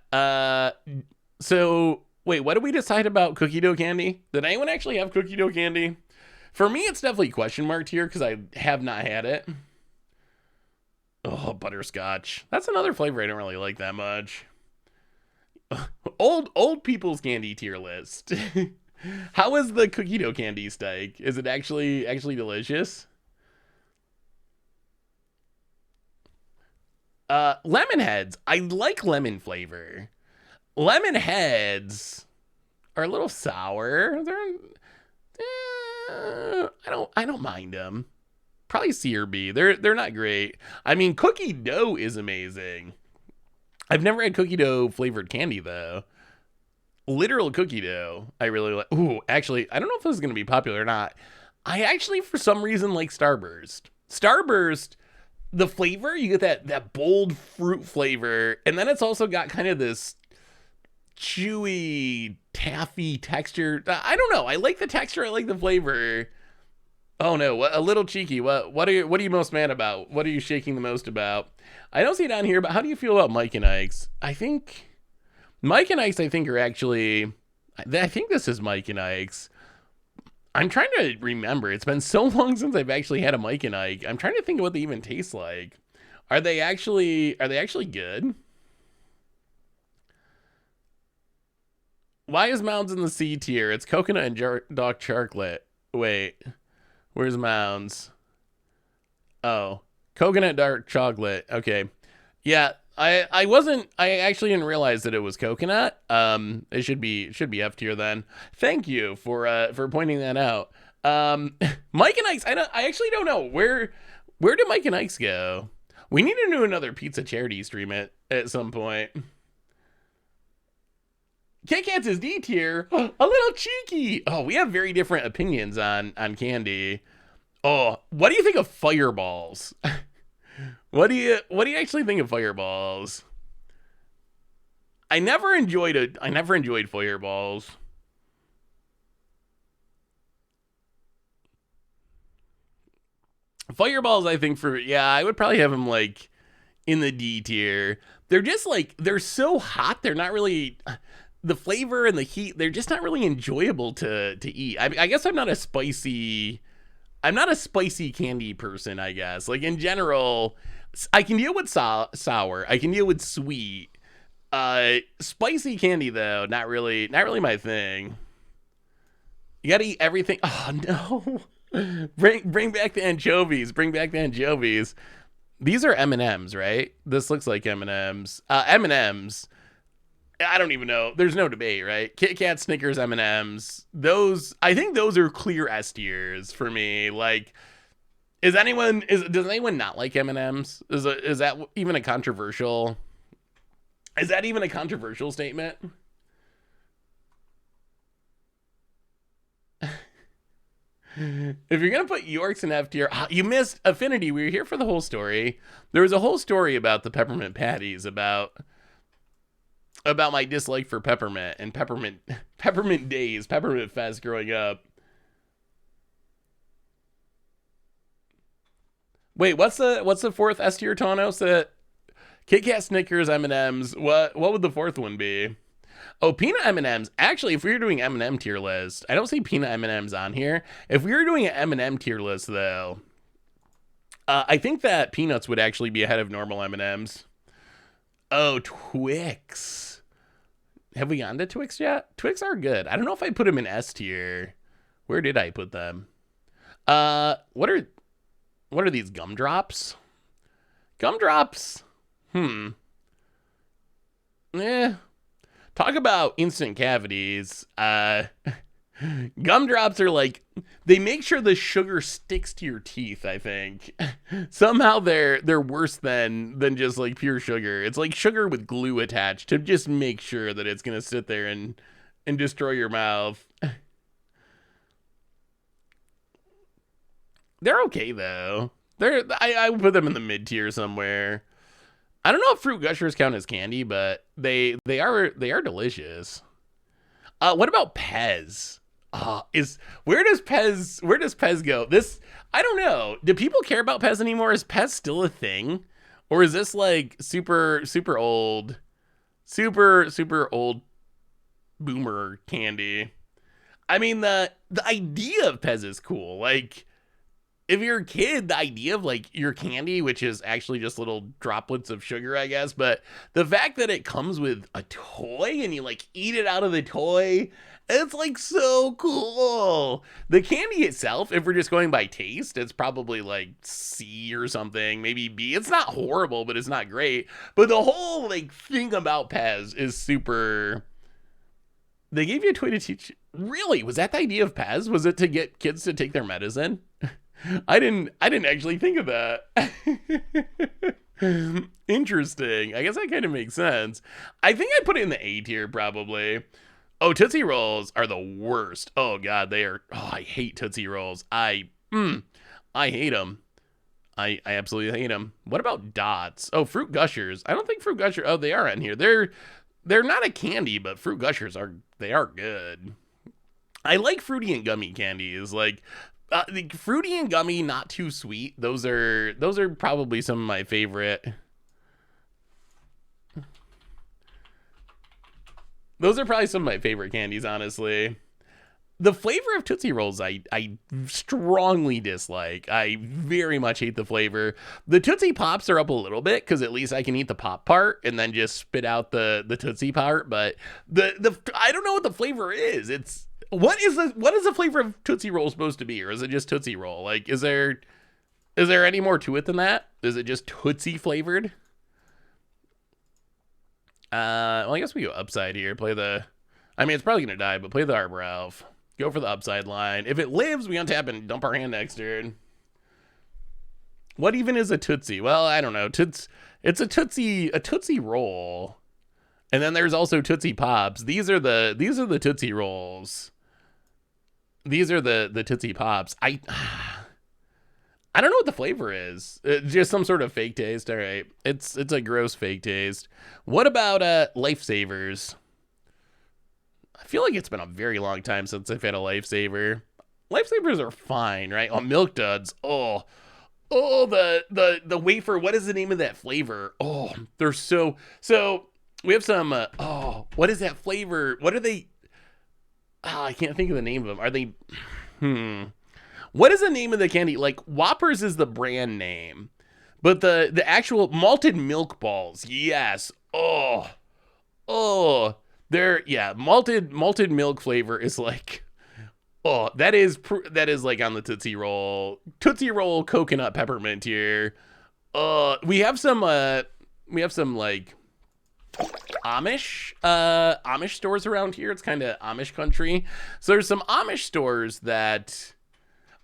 So wait, what did we decide about cookie dough candy? Did anyone actually have cookie dough candy? For me, it's definitely question marked here because I have not had it. Oh, butterscotch. That's another flavor I don't really like that much. Old people's candy tier list. How is the cookie dough candy steak? Is it actually delicious? Lemon heads. I like lemon flavor. Lemon heads are a little sour. I don't mind them. Probably C or B. They're not great. I mean, cookie dough is amazing. I've never had cookie dough flavored candy though. Literal cookie dough, I really like. Ooh, actually, I don't know if this is gonna be popular or not. I actually, for some reason, like Starburst. Starburst, the flavor, you get that bold fruit flavor, and then it's also got kind of this chewy, taffy texture. I don't know. I like the texture. I like the flavor. Oh no, a little cheeky. What are you most mad about? What are you shaking the most about? I don't see it on here, but how do you feel about Mike and Ike's? I think Mike and Ike's, are actually, I think this is Mike and Ike's. I'm trying to remember. It's been so long since I've actually had a Mike and Ike. I'm trying to think of what they even taste like. Are they actually good? Why is Mounds in the C tier? It's coconut and dark chocolate. Wait, where's Mounds? Oh, coconut dark chocolate. Okay, yeah. I wasn't. I actually didn't realize that it was coconut. It should be F tier then. Thank you for pointing that out. Mike and Ike's. I actually don't know where did Mike and Ike's go. We need to do another pizza charity stream at some point. Kit Kats is D tier. A little cheeky. Oh, we have very different opinions on candy. Oh, what do you think of fireballs? What do you actually think of fireballs? I never enjoyed fireballs. Fireballs, I think I would probably have them like in the D tier. They're just like they're so hot. They're not really the flavor and the heat. They're just not really enjoyable to eat. I guess I'm not a spicy candy person. I guess like in general, I can deal with sour. I can deal with sweet. Spicy candy though, not really my thing. You gotta eat everything. Oh no. Bring back the anchovies. Bring back the anchovies. These are M&Ms, right? This looks like M&Ms. M&Ms. I don't even know. There's no debate, right? Kit Kat, Snickers, M&Ms. I think those are clear S tiers for me. Like, does anyone not like M&Ms? Is that even a controversial? Is that even a controversial statement? If you're gonna put Yorks in F tier, you missed Affinity. We were here for the whole story. There was a whole story about the peppermint patties, about my dislike for peppermint and peppermint fest growing up. Wait, what's the fourth S tier, Thanos? Kit Kat, Snickers, M&Ms. What would the fourth one be? Oh, peanut M&Ms. Actually, if we were doing M&M tier list, I don't see peanut M&Ms on here. If we were doing an M&M tier list, though, I think that peanuts would actually be ahead of normal M&Ms. Oh, Twix. Have we gotten to Twix yet? Twix are good. I don't know if I put them in S tier. Where did I put them? What are these gumdrops? Gumdrops. Talk about instant cavities. Gumdrops are like, they make sure the sugar sticks to your teeth, I think. Somehow they're worse than just like pure sugar. It's like sugar with glue attached to just make sure that it's gonna sit there and destroy your mouth. They're okay though. I would put them in the mid tier somewhere. I don't know if Fruit Gushers count as candy, but they are delicious. What about Pez? Where does Pez go? This, I don't know. Do people care about Pez anymore? Is Pez still a thing, or is this like super old boomer candy? I mean, the idea of Pez is cool. Like, if you're a kid, the idea of like your candy, which is actually just little droplets of sugar, I guess, but the fact that it comes with a toy and you like eat it out of the toy, it's like so cool. The candy itself, if we're just going by taste, it's probably like C or something, maybe B. It's not horrible, but it's not great. But the whole like thing about Pez is super. They gave you a toy to teach. Really? Was that the idea of Pez? Was it to get kids to take their medicine? I didn't actually think of that. Interesting. I guess that kind of makes sense. I think I'd put it in the A tier probably. Oh, Tootsie Rolls are the worst. Oh god, they are. Oh, I hate Tootsie Rolls. I hate them. I absolutely hate them. What about Dots? Oh, Fruit Gushers. I don't think Fruit Gushers. Oh, they are in here. They're not a candy, but Fruit Gushers are good. I like fruity and gummy candies. Like the fruity and gummy, not too sweet. Those are probably some of my favorite. Those are probably some of my favorite candies, honestly. The flavor of Tootsie Rolls, I strongly dislike. I very much hate the flavor. The Tootsie Pops are up a little bit because at least I can eat the pop part and then just spit out the Tootsie part. But the I don't know what the flavor is. What is the flavor of Tootsie Roll supposed to be, or is it just Tootsie Roll? Like, is there any more to it than that? Is it just Tootsie flavored? Well, I guess we go upside here. I mean, it's probably gonna die, but play the Arbor Elf. Go for the upside line. If it lives, we untap and dump our hand next turn. What even is a Tootsie? Well, I don't know. It's a Tootsie Roll. And then there's also Tootsie Pops. These are the Tootsie Rolls. These are the Tootsie Pops. I don't know what the flavor is. It's just some sort of fake taste. All right. It's a gross fake taste. What about Lifesavers? I feel like it's been a very long time since I've had a Lifesaver. Lifesavers are fine, right? Oh, Milk Duds. Oh, the wafer. What is the name of that flavor? Oh, they're so. We have some. What is that flavor? What are they? I can't think of the name of them. Are they? What is the name of the candy? Like Whoppers is the brand name, but the actual malted milk balls. Yes. Oh. Malted milk flavor is like, that is like on the Tootsie Roll coconut peppermint here. We have some like Amish stores around here. It's kind of Amish country, so there's some Amish stores that.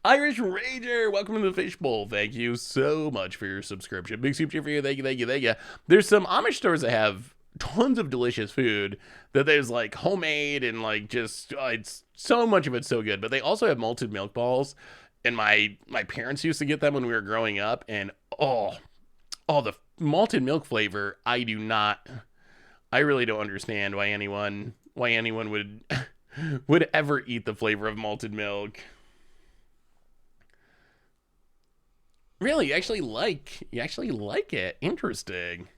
Irish Rager, welcome to the Fishbowl. Thank you so much for your subscription. Big soup cheer for you. Thank you. There's some Amish stores that have tons of delicious food that there's like homemade and like just it's so much of it's so good. But they also have malted milk balls, and my parents used to get them when we were growing up. And the malted milk flavor, I really don't understand why anyone would ever eat the flavor of malted milk. Really, you actually like it. Interesting.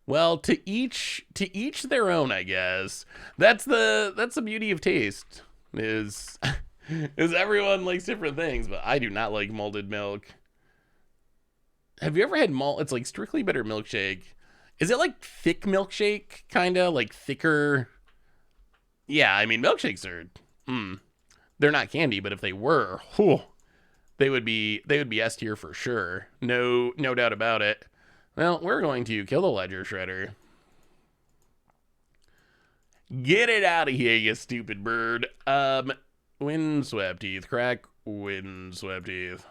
Well, to each their own, I guess. That's the beauty of taste. Is everyone likes different things, but I do not like malted milk. Have you ever had malt? It's like Strictly Bitter milkshake. Is it like thick milkshake, kinda like thicker? Yeah, I mean milkshakes are. They're not candy, but if they were, they would be S tier for sure. No doubt about it. Well, we're going to kill the Ledger Shredder. Get it out of here, you stupid bird. Windswept Teeth. Crack Windswept Teeth.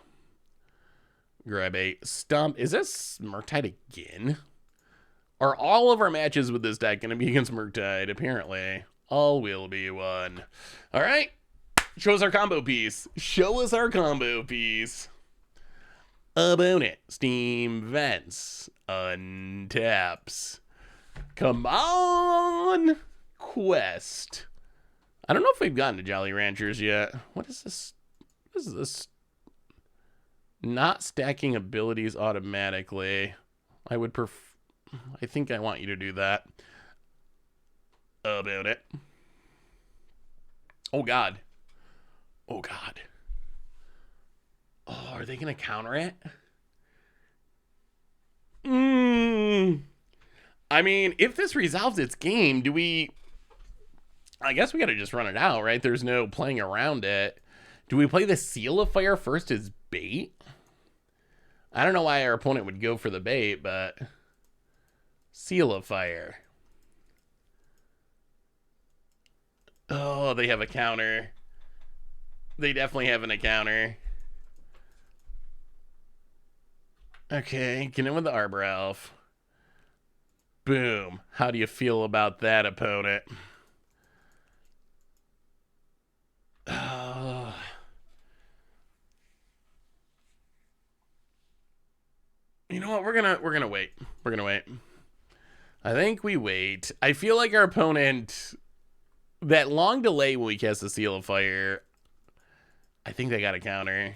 Grab a Stump. Is this Murktide again? Are all of our matches with this deck going to be against Murktide? Apparently. All will be one. All right. Show us our combo piece. Opponent. Steam Vents. Untaps. Come on. Quest. I don't know if we've gotten to Jolly Ranchers yet. What is this? What is this? Not stacking abilities automatically. I think I want you to do that. About it. Oh, God. Oh, God. Oh, are they going to counter it? I mean, if this resolves its game, I guess we got to just run it out, right? There's no playing around it. Do we play the Seal of Fire first as bait? I don't know why our opponent would go for the bait, but Seal of Fire. Oh, they have a counter. They definitely have a counter. Okay, get in with the Arbor Elf. Boom. How do you feel about that, opponent? You know what? We're gonna wait. I think we wait. I feel like our opponent, that long delay when we cast the Seal of Fire, I think they got a counter.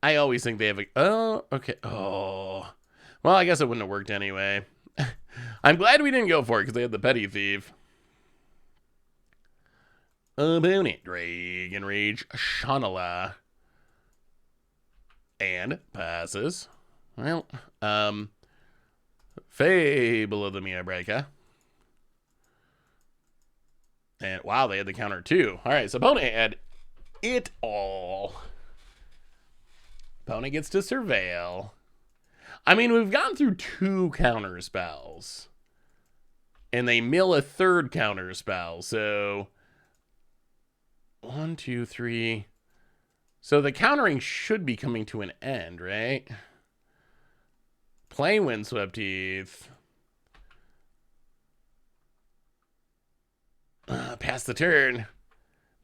I always think they have a... Oh, okay. Oh. Well, I guess it wouldn't have worked anyway. I'm glad we didn't go for it because they had the Petty Thief. Opponent, Dragon Rage Shanala. And passes. Well, Fable of the Mia Breaker. And wow, they had the counter too. All right, so opponent had it all. Opponent gets to surveil. I mean, we've gone through 2 counter spells. And they mill a 3rd counter spell. So 1, 2, 3. So the countering should be coming to an end, right? Play Windswept Heath. Pass the turn.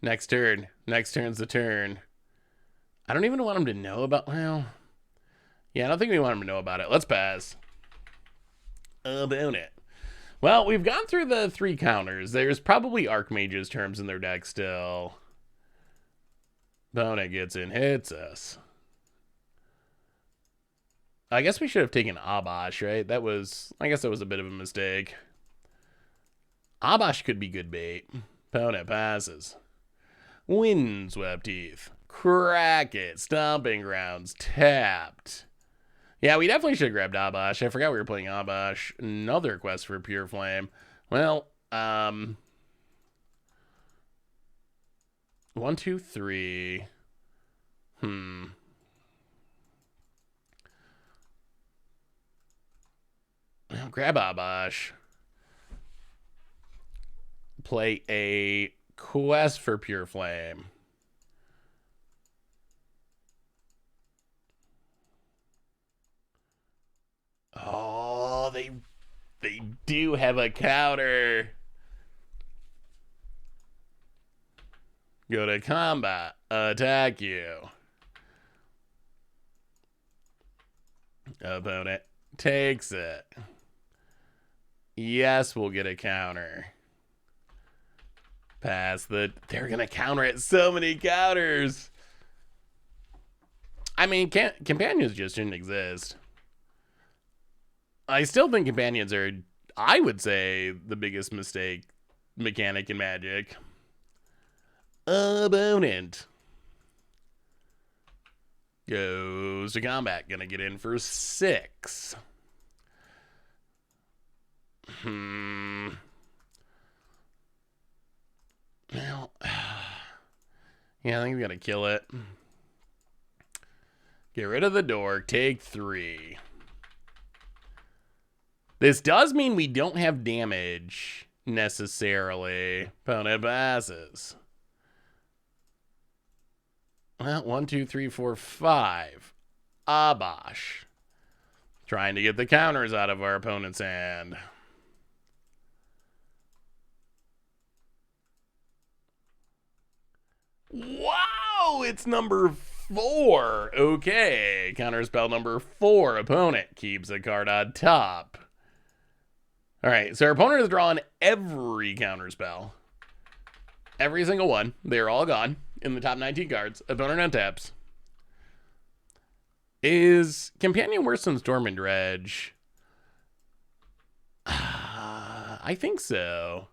Next turn. Next turn's the turn. I don't even want him to know about... Well... Yeah, I don't think we want him to know about it. Let's pass. About it. Well, we've gone through the 3 counters. There's probably Archmage's terms in their deck still. Opponent gets in, hits us. I guess we should have taken Abash, right? I guess that was a bit of a mistake. Abash could be good bait. Opponent passes. Windswept Heath. Crack it. Stomping Grounds. Tapped. Yeah, we definitely should have grabbed Abash. I forgot we were playing Abash. Another quest for Pure Flame. Well, 1, 2, 3. Well, grab Abash. Play a quest for Pure Flame. Oh, they do have a counter. Go to combat. Attack you. Opponent takes it. Yes, we'll get a counter. Pass the... They're going to counter it. So many counters. I mean, companions just shouldn't exist. I still think companions are, I would say, the biggest mistake mechanic in Magic. Opponent goes to combat. Gonna get in for 6. Well, yeah, I think we gotta kill it. Get rid of the dork. Take 3. This does mean we don't have damage necessarily. Opponent passes. Well, 1, 2, 3, 4, 5. Abash. Trying to get the counters out of our opponent's hand. Wow, it's number 4. Okay, counterspell number 4. Opponent keeps a card on top. All right, so our opponent has drawn every counterspell. Every single one. They're all gone in the top 19 cards. Opponent untaps. Is Companion worse than Storm and Dredge? I think so.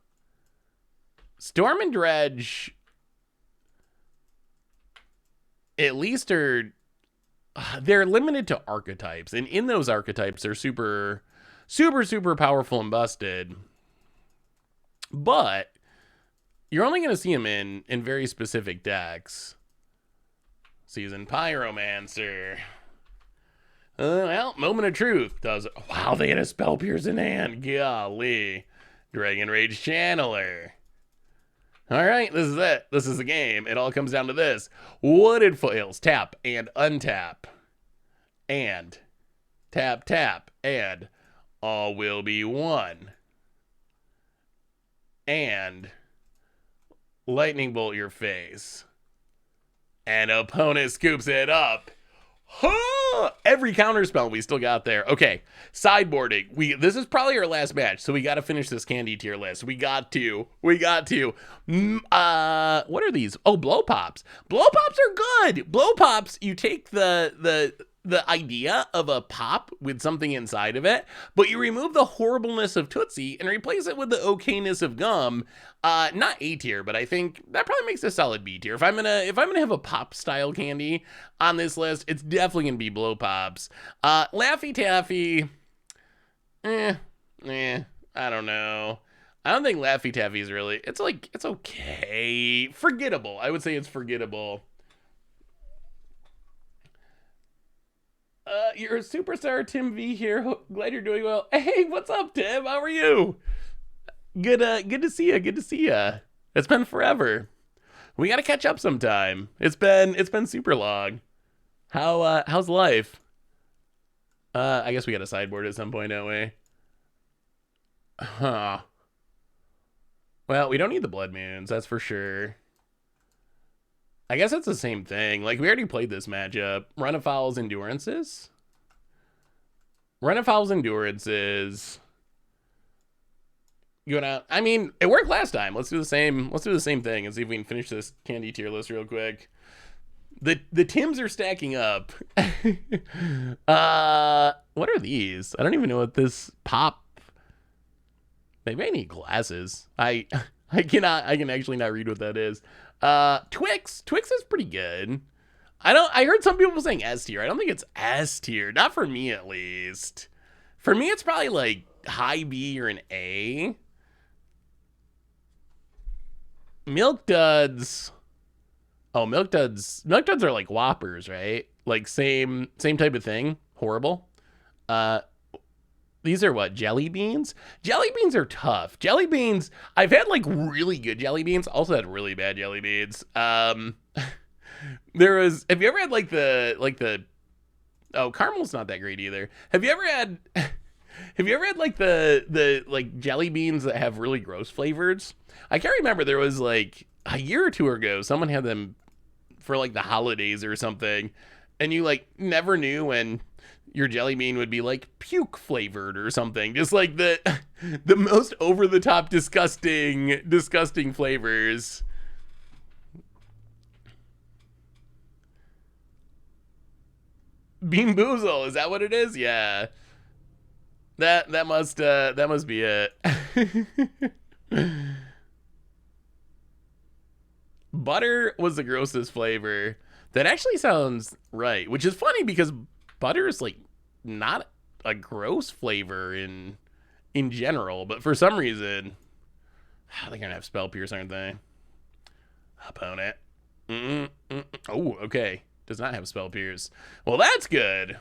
Storm and Dredge, at least they're limited to archetypes. And in those archetypes, they're super powerful and busted. But you're only going to see them in very specific decks. Seasoned Pyromancer. Well, Moment of Truth does... Wow, they had a Spell Pierce in hand. Golly. Dragon Rage Channeler. All right, this is it. This is the game. It all comes down to this. Wooded Foils. Tap and untap. And tap, tap. And all will be one. And lightning bolt your face. And opponent scoops it up. Huh! Every counterspell we still got there. Okay, sideboarding. This is probably our last match, so we got to finish this candy tier list. We got to. What are these? Oh, blow pops. Blow pops are good. Blow pops. You take the the idea of a pop with something inside of it, but you remove the horribleness of Tootsie and replace it with the okayness of gum. Not A tier, but I think that probably makes a solid B tier. If I'm gonna have a pop style candy on this list, it's definitely gonna be Blow Pops. Laffy Taffy, I don't know. I don't think Laffy Taffy is really. It's okay, forgettable. I would say it's forgettable. You're a superstar, Tim V here. Glad you're doing well. Hey, what's up, Tim? How are you? Good to see you. Good to see you. It's been forever. We gotta catch up sometime. It's been super long. How's life? I guess we got a sideboard at some point, don't we? Huh. Well, we don't need the Blood Moons, that's for sure. I guess it's the same thing. Like, we already played this matchup. Run Afoul's Endurances. Run Afoul's Endurances. Going out. I mean, it worked last time. Let's do the same thing and see if we can finish this candy tier list real quick. The Tims are stacking up. What are these? I don't even know what this pop. Maybe I need glasses. I can actually not read what that is. Twix is pretty good. I heard some people saying S tier. I don't think it's S tier. Not for me, at least. For me, it's probably like high B or an A. Milk Duds. Oh, Milk Duds are like Whoppers, right? Like same type of thing. Horrible. These are what? Jelly beans? Jelly beans are tough. Jelly beans, I've had like really good jelly beans. Also had really bad jelly beans. Have you ever had oh, caramel's not that great either. Have you ever had like the like jelly beans that have really gross flavors? I can't remember. There was like a year or two ago, someone had them for like the holidays or something. And you like never knew when your jelly bean would be like puke flavored or something. Just like the most over the top disgusting flavors. Bean Boozle, is that what it is? Yeah. That must be it. Butter was the grossest flavor. That actually sounds right, which is funny because butter is like not a gross flavor in general, but for some reason, they're gonna have Spell Pierce, aren't they? Opponent. Oh, okay. Does not have Spell Pierce. Well, that's good.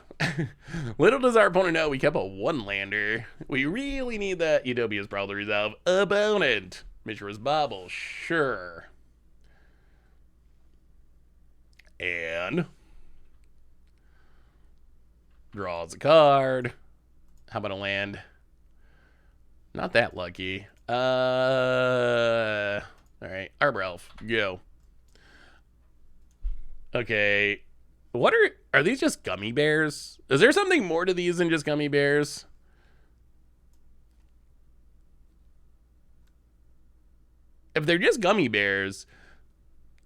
Little does our opponent know we kept a one-lander. We really need that. Utopia's probably resolve. Opponent. Mishra's Bobble. Sure. And draws a card. How about a land? Not that lucky. All right, Arbor Elf, go. Okay, what are these? Just gummy bears? Is there something more to these than just gummy bears? If they're just gummy bears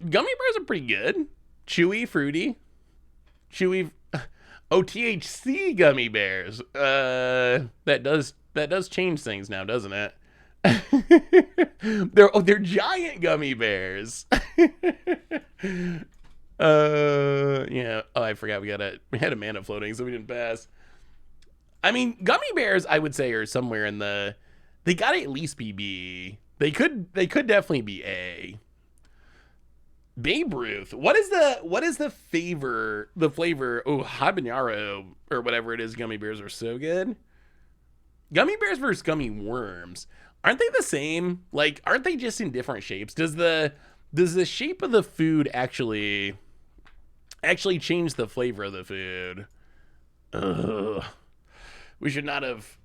are pretty good. Chewy, fruity. Chewy. Oh, THC gummy bears. That does change things now, doesn't it? They're giant gummy bears. Yeah. Oh, I forgot we had a mana floating, so we didn't pass. I mean, gummy bears, I would say, are somewhere in the. They gotta at least be B. They could definitely be A. Babe Ruth. What is the flavor? Oh, habanero or whatever it is. Gummy bears are so good. Gummy bears versus gummy worms. Aren't they the same? Like, aren't they just in different shapes? Does the shape of the food actually change the flavor of the food? Ugh. We should not have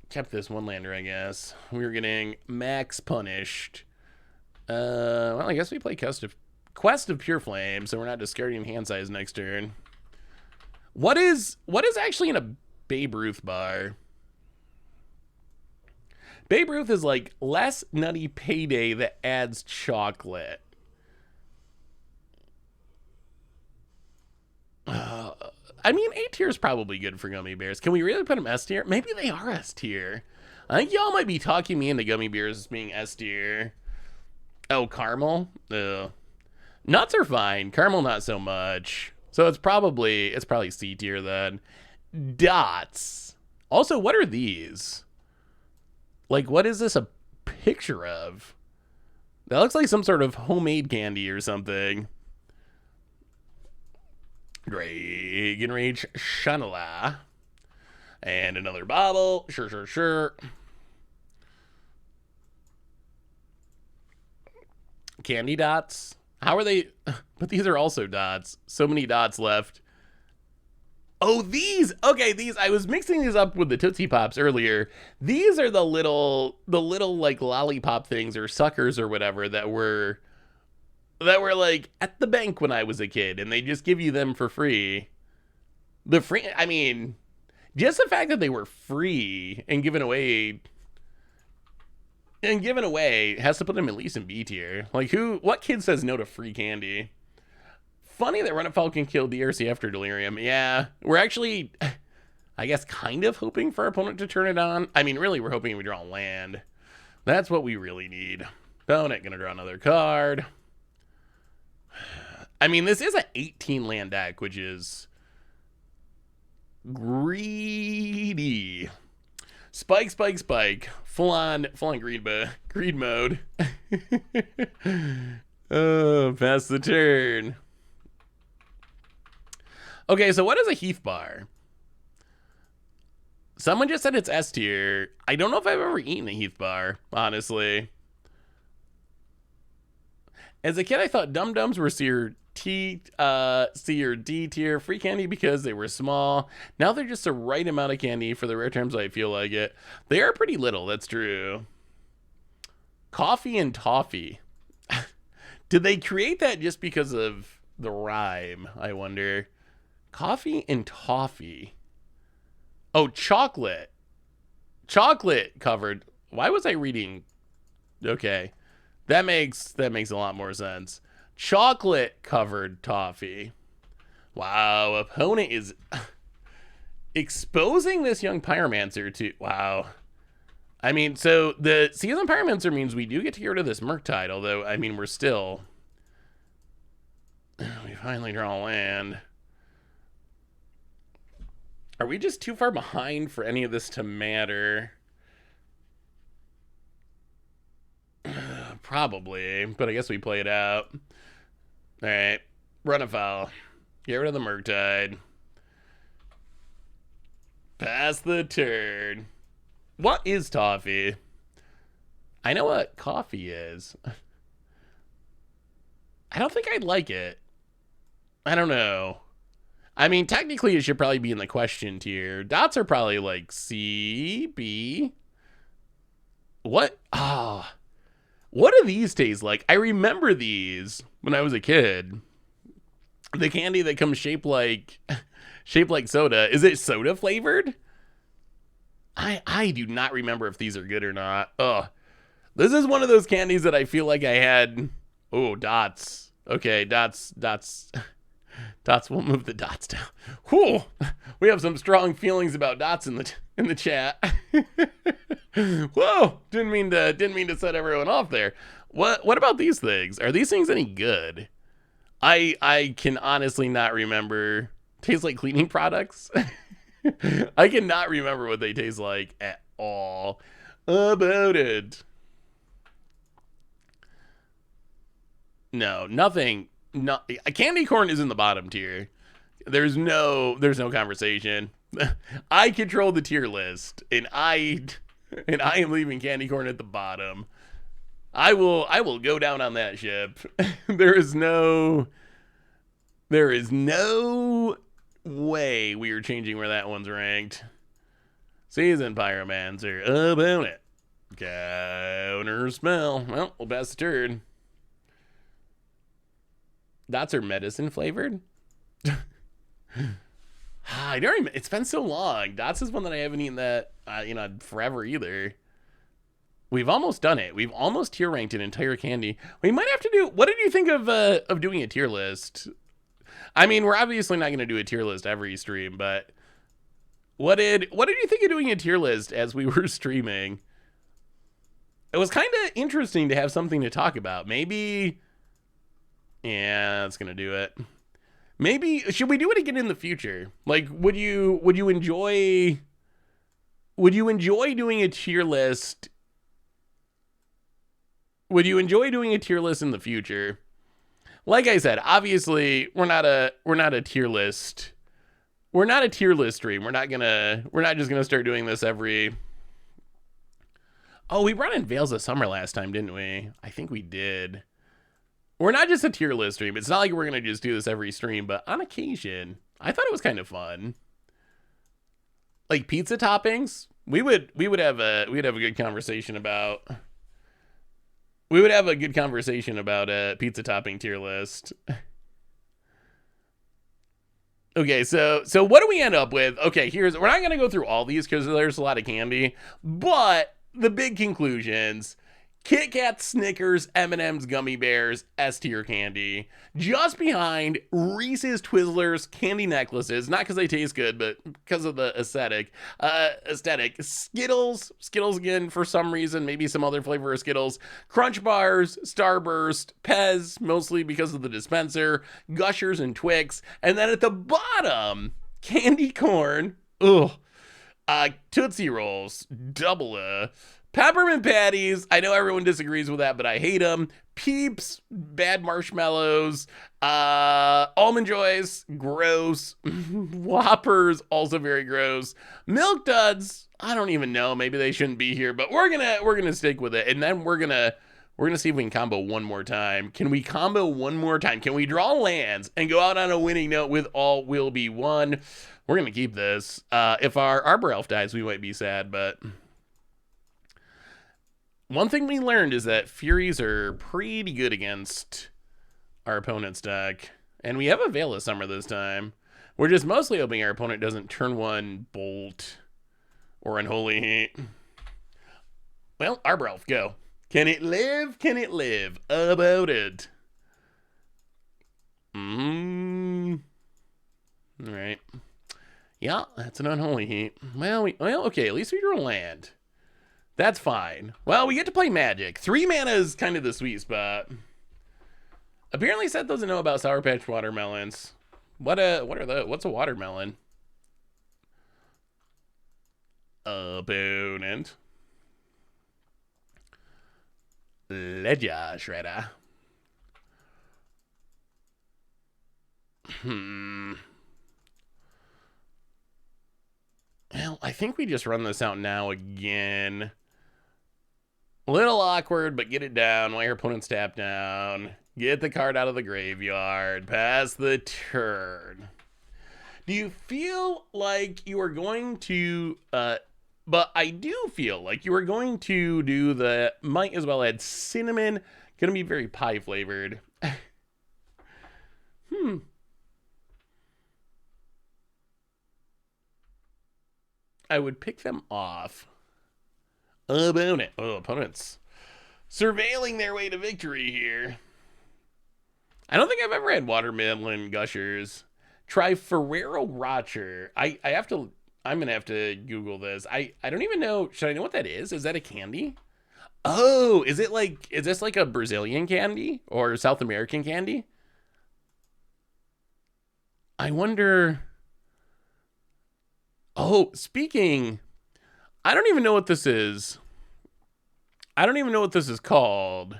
kept this one lander, I guess. We were getting max punished. Well, I guess we play Quest of Pure Flame, so we're not discarding hand size next turn. What is actually in a Babe Ruth bar? Babe Ruth is like less nutty payday that adds chocolate. I I mean, A tier is probably good for gummy bears. Can we really put them S tier? Maybe they are S tier. I think y'all might be talking me into gummy bears being S tier. Oh, caramel? Nuts are fine. Caramel, not so much. So it's probably C tier then. Dots. Also, what are these? Like, what is this a picture of? That looks like some sort of homemade candy or something. Dragon Rage Shanala. And another bottle. Sure. Candy dots. How are they? But these are also dots. So many dots left. Oh, these. Okay, these. I was mixing these up with the Tootsie Pops earlier. These are the little like lollipop things or suckers or whatever that were like at the bank when I was a kid, and they just give you them for free. I mean, just the fact that they were free and given away has to put them at least in B tier. Like, what kid says no to free candy? Funny that Run It Fall can kill DRC after Delirium. Yeah, we're actually, I guess, kind of hoping for our opponent to turn it on. I mean, really, we're hoping we draw land. That's what we really need. Opponent gonna draw another card. I mean, this is an 18 land deck, which is greedy. Spike. Full on greed mode. Oh, pass the turn. Okay, so what is a Heath bar? Someone just said it's S tier. I don't know if I've ever eaten a Heath bar, honestly. As a kid, I thought Dum Dums were C or D tier free candy because they were small. Now they're just the right amount of candy for the rare times I feel like it. They are pretty little, that's true. Coffee and toffee. Did they create that just because of the rhyme, I wonder? Coffee and toffee. Oh, chocolate. Chocolate covered. Why was I reading? Okay. That makes a lot more sense. Chocolate covered toffee. Wow, opponent is exposing this young Pyromancer to, wow. I mean, so the Season Pyromancer means we do get to get rid of this Murktide, although, I mean, we're still, we finally draw land. Are we just too far behind for any of this to matter? Probably, but I guess we play it out. All right, run a foul. Get rid of the Murktide. Pass the turn. What is toffee? I know what coffee is. I don't think I'd like it. I don't know. I mean, technically it should probably be in the question tier. Dots are probably like C, B. What? Ah. What do these taste like? I remember these when I was a kid. The candy that comes shaped like soda. Is it soda flavored? I do not remember if these are good or not. Ugh. This is one of those candies that I feel like I had. Oh, dots. Okay, dots. Dots, we'll move the dots down. Whew. We have some strong feelings about dots in the chat. Whoa, didn't mean to set everyone off there. What about these things? Are these things any good? I can honestly not remember. Taste like cleaning products? I cannot remember what they taste like at all about it. No, nothing. No, candy corn is in the bottom tier. There's no conversation. I control the tier list, and I am leaving candy corn at the bottom. I will go down on that ship. There is no way we are changing where that one's ranked. Season Pyromancer, about it. Counter spell. Well, we'll pass the turn. Dots are medicine flavored. I don't remember. It's been so long. Dots is one that I haven't eaten that forever either. We've almost done it. We've almost tier ranked an entire candy. We might have to do. What did you think of doing a tier list? I mean, we're obviously not going to do a tier list every stream, but what did you think of doing a tier list as we were streaming? It was kind of interesting to have something to talk about. Maybe, yeah, that's going to do it. Maybe, should we do it again in the future? Like, would you enjoy doing a tier list? Would you enjoy doing a tier list in the future? Like I said, obviously we're not a tier list. We're not a tier list stream. We're not just gonna start doing this every. Oh, we brought in Veils of Summer last time, didn't we? I think we did. We're not just a tier list stream. It's not like we're gonna just do this every stream, but on occasion, I thought it was kind of fun. Like pizza toppings, we would have a good conversation about. We would have a good conversation about a pizza topping tier list. Okay, so what do we end up with? Okay, we're not going to go through all these because there's a lot of candy, but the big conclusions: Kit Kat, Snickers, M&M's, Gummy Bears, S tier candy. Just behind Reese's Twizzlers candy necklaces, not because they taste good, but because of the aesthetic. Skittles again for some reason, maybe some other flavor of Skittles. Crunch Bars, Starburst, Pez, mostly because of the dispenser. Gushers and Twix, and then at the bottom, candy corn. Tootsie Rolls, double Peppermint Patties, I know everyone disagrees with that, but I hate them. Peeps, bad marshmallows. Almond Joys, gross. Whoppers, also very gross. Milk Duds, I don't even know. Maybe they shouldn't be here, but we're gonna stick with it, and then we're gonna see if we can combo one more time. Can we combo one more time? Can we draw lands and go out on a winning note with All Will Be One? We're gonna keep this. If our Arbor Elf dies, we might be sad, but. One thing we learned is that Furies are pretty good against our opponent's deck. And we have a Veil of Summer this time. We're just mostly hoping our opponent doesn't turn one Bolt or Unholy Heat. Well, Arbor Elf, go. Can it live? Can it live? About it. Alright. Yeah, that's an Unholy Heat. Well, okay, at least we drew a land. That's fine. Well, we get to play Magic. 3 mana is kind of the sweet spot. Apparently Seth doesn't know about Sour Patch watermelons. What's a watermelon? Opponent. Ledger Shredder. Well, I think we just run this out now again. A little awkward, but get it down while your opponent's tapped down. Get the card out of the graveyard. Pass the turn. Do you feel like you are going to... but I do feel like you are going to do the... Might as well add cinnamon. Gonna be very pie flavored. I would pick them off. Opponent. Oh, opponents. Surveilling their way to victory here. I don't think I've ever had watermelon gushers. Try Ferrero Rocher. I'm gonna have to Google this. I don't even know. Should I know what that is? Is that a candy? Oh, is this like a Brazilian candy or South American candy? I wonder. Oh, speaking, I don't even know what this is. I don't even know what this is called.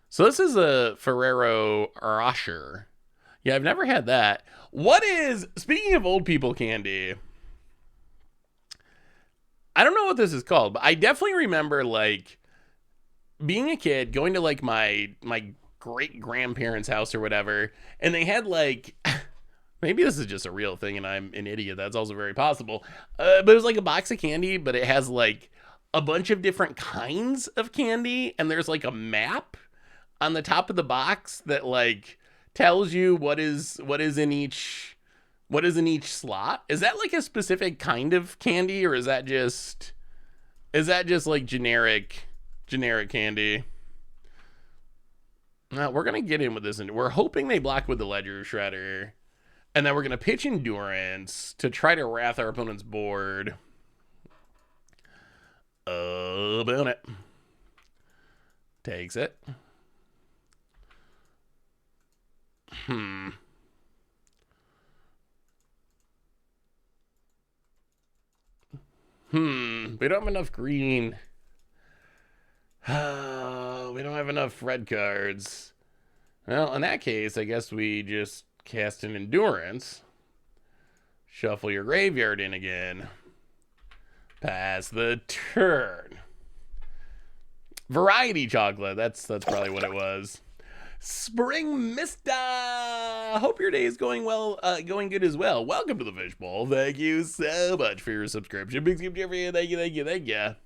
So this is a Ferrero Rocher. Yeah, I've never had that. Speaking of old people candy, I don't know what this is called, but I definitely remember like being a kid, going to like my great grandparents' house or whatever, and they had like maybe this is just a real thing and I'm an idiot. That's also very possible. But it was like a box of candy, but it has like a bunch of different kinds of candy. And there's like a map on the top of the box that like tells you what is in each slot. Is that like a specific kind of candy, or is that just like generic candy? Now we're going to get in with this, and we're hoping they block with the Ledger Shredder. And then we're going to pitch Endurance to try to wrath our opponent's board. Boom it. Takes it. We don't have enough green. We don't have enough red cards. Well, in that case, I guess we just cast an Endurance. Shuffle your graveyard in again. Pass the turn. Variety chocolate. That's probably what it was. Spring Mista. Hope your day is going well, going good as well. Welcome to the Fishbowl. Thank you so much for your subscription. Big skip for you. Thank you.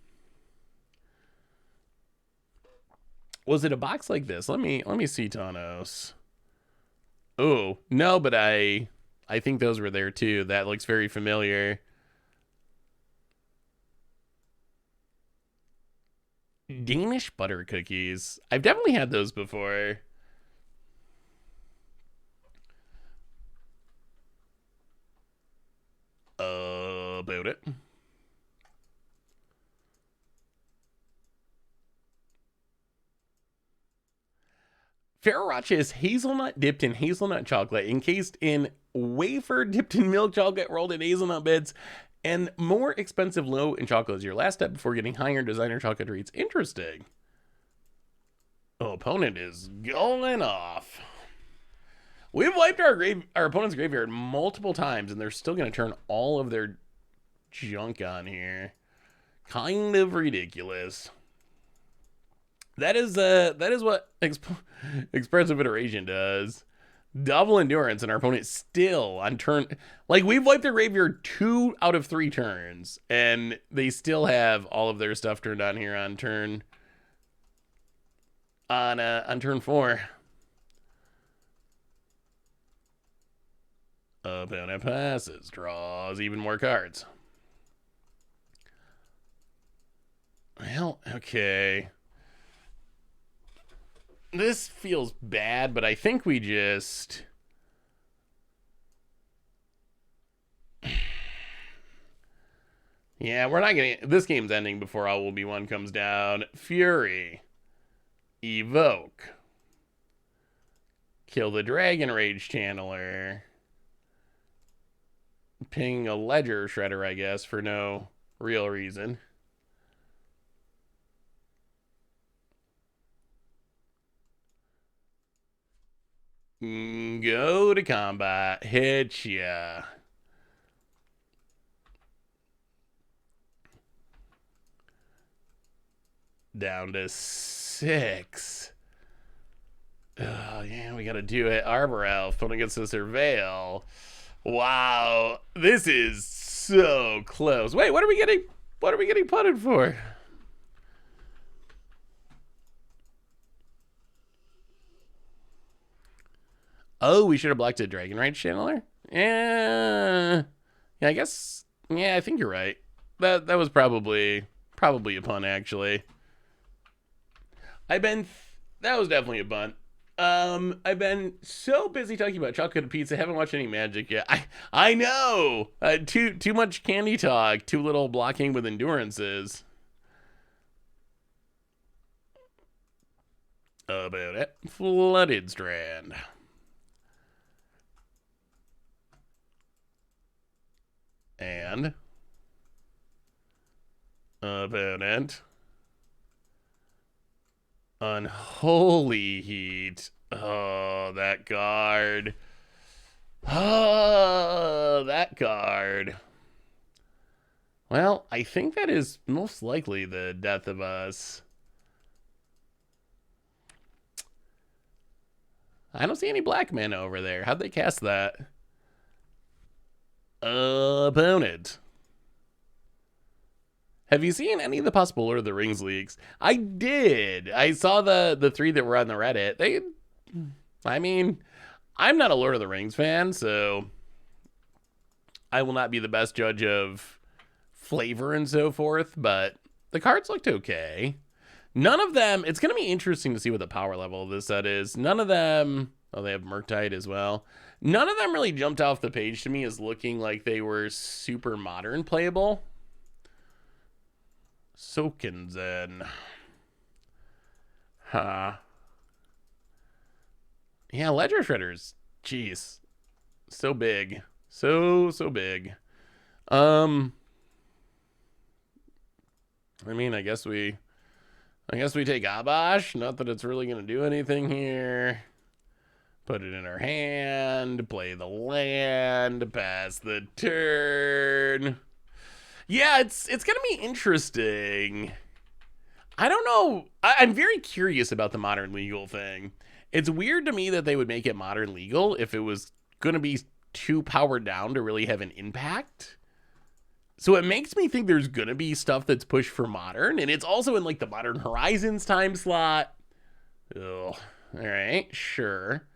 Was it a box like this? Let me see, Thanos. Oh, no, but I think those were there too. That looks very familiar. Danish butter cookies. I've definitely had those before. About it. Ferraracha is hazelnut dipped in hazelnut chocolate, encased in wafer dipped in milk chocolate, rolled in hazelnut bits, and more expensive low in chocolate is your last step before getting higher designer chocolate treats. Interesting. Oh, opponent is going off. We've wiped our opponent's graveyard multiple times, and they're still going to turn all of their junk on here. Kind of ridiculous. That is what expressive iteration does. Double Endurance, and our opponent still on turn. Like, we've wiped their graveyard 2 out of 3 turns, and they still have all of their stuff turned on here on turn. On turn 4. Opponent passes, draws even more cards. Well, okay. This feels bad, but I think we just... Yeah, we're not getting... This game's ending before All Will Be One comes down. Fury. Evoke. Kill the Dragon Rage Channeler. Ping a Ledger Shredder, I guess, for no real reason. Go to combat. Hit ya. Down to 6. Oh, yeah, we gotta do it. Arbor Elf. Opponent gets to Surveil. Wow. This is so close. Wait, what are we getting? What are we getting putted for? Oh, we should have blocked a Dragon Rage Channeler? Yeah, I guess. Yeah, I think you're right. That was probably a pun, actually. That was definitely a pun. I've been so busy talking about chocolate and pizza, I haven't watched any Magic yet. I know. Too much candy talk, too little blocking with endurances. About it. Flooded Strand. And opponent. Unholy Heat. Oh, that card. Oh, that card. Well, I think that is most likely the death of us. I don't see any black mana over there. How'd they cast that? Opponent. Have you seen any of the possible Lord of the Rings leaks? I did. I saw the 3 that were on the Reddit. I mean, I'm not a Lord of the Rings fan, so I will not be the best judge of flavor and so forth, but the cards looked okay. None of them, it's going to be interesting to see what the power level of this set is. None of them Oh, they have Murktide as well. None of them really jumped off the page to me as looking like they were super modern playable. Sokenzen. Huh. Yeah, Ledger Shredders. Jeez. So big. So big. I mean, I guess we take Abash. Not that it's really gonna do anything here. Put it in our hand, play the land, pass the turn. Yeah, it's gonna be interesting. I don't know. I'm very curious about the modern legal thing. It's weird to me that they would make it modern legal if it was gonna be too powered down to really have an impact. So it makes me think there's gonna be stuff that's pushed for modern, and it's also in like the Modern Horizons time slot. Ugh. All right, sure.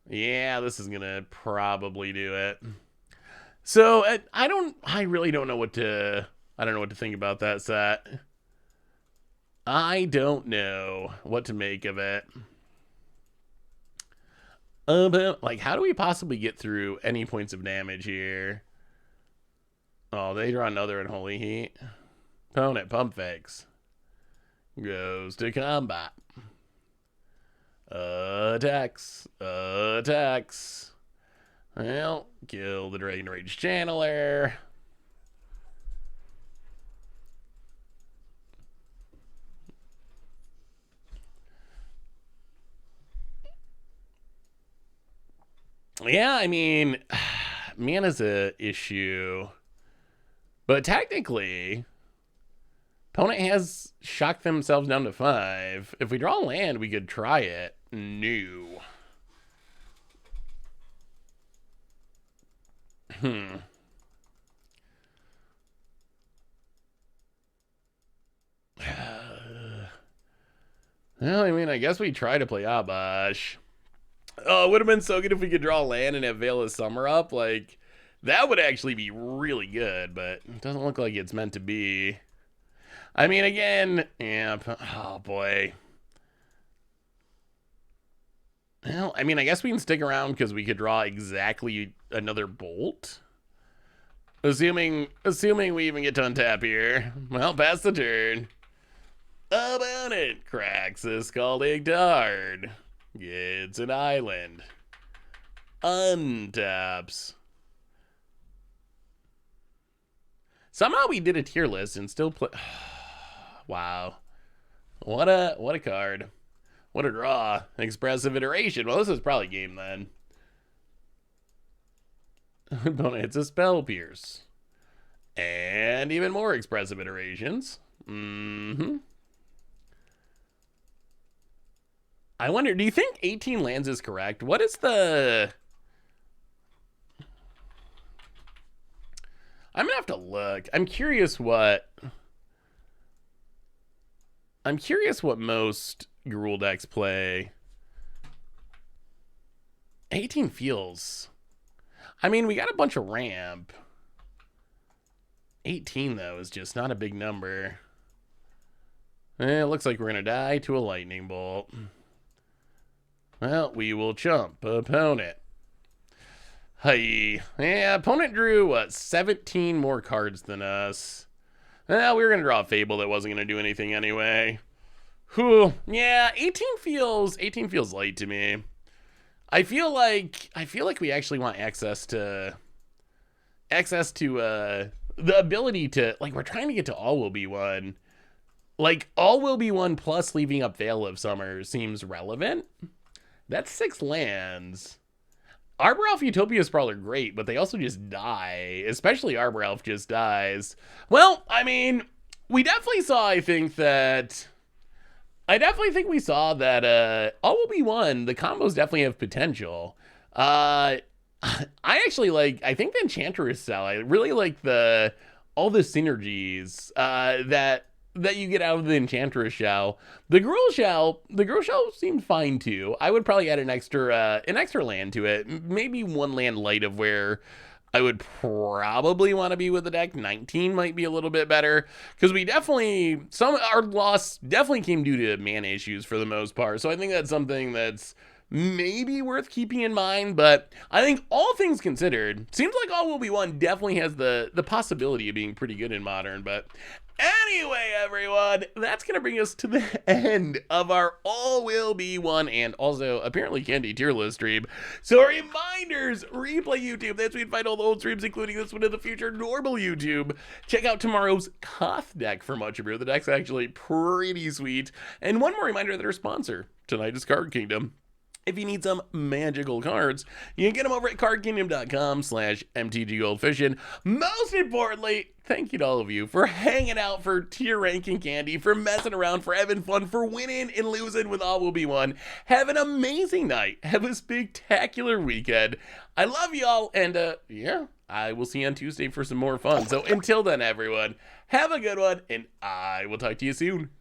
Yeah, this is gonna probably do it. So I really don't know what to think about that set. I don't know what to make of it. But like, how do we possibly get through any points of damage here? Oh, they draw another Unholy Heat. Opponent pump fakes. Goes to combat. Attacks. Well, kill the Dragon Rage Channeler. Yeah, I mean, mana's a issue. But technically, opponent has shocked themselves down to 5. If we draw a land, we could try it. No. Well, I mean, I guess we try to play Abash. Oh, it would have been so good if we could draw land and have Veil of Summer up. Like, that would actually be really good, but it doesn't look like it's meant to be. I mean, again, yeah, oh boy. Well, I mean, I guess we can stick around because we could draw exactly another Bolt. Assuming we even get to untap here. Well, pass the turn. About it. Cracks the Scalding Dart. Gets an island. Untaps. Somehow we did a tier list and still play. Wow. What a card. What a draw. Expressive Iteration. Well, this is probably game then. Opponent hits a Spell Pierce. And even more Expressive Iterations. I wonder, do you think 18 lands is correct? What is the... I'm gonna have to look. I'm curious what most Gruul decks play. 18 feels... I mean, we got a bunch of ramp. 18, though, is just not a big number. It looks like we're going to die to a lightning bolt. Well, we will chump opponent. Hey. Yeah, opponent drew, what, 17 more cards than us. Well, we were going to draw a Fable that wasn't going to do anything anyway. Whew. Yeah, 18 feels light to me. I feel like we actually want access to the ability to, like, we're trying to get to all will be one. Like, all will be one plus leaving up Veil of Summer seems relevant. That's 6 lands. Arbor Elf Utopia Sprawl are great, but they also just die. Especially Arbor Elf just dies. Well, I mean, we definitely saw, I definitely think we saw that all will be one. The combos definitely have potential. I think the Enchantress cell, I really like all the synergies that you get out of the Enchantress shell. The Gruul shell seemed fine too. I would probably add an extra land to it. Maybe one land light of where I would probably want to be with the deck. 19 might be a little bit better because our loss definitely came due to mana issues for the most part. So I think that's something that's maybe worth keeping in mind, but I think all things considered, seems like All Will Be One definitely has the possibility of being pretty good in Modern. But anyway, everyone, that's going to bring us to the end of our All Will Be One and also apparently Candy tier list stream. So reminders, replay YouTube. That's where you can find all the old streams, including this one in the future, normal YouTube. Check out tomorrow's Koth deck for Much Brew. The deck's actually pretty sweet. And one more reminder that our sponsor tonight is Card Kingdom. If you need some magical cards, you can get them over at cardkingdom.com/mtggoldfishing. Most importantly, thank you to all of you for hanging out, for tier ranking Candy, for messing around, for having fun, for winning and losing with All Will Be One. Have an amazing night. Have a spectacular weekend. I love y'all, and yeah, I will see you on Tuesday for some more fun. So until then, everyone, have a good one, and I will talk to you soon.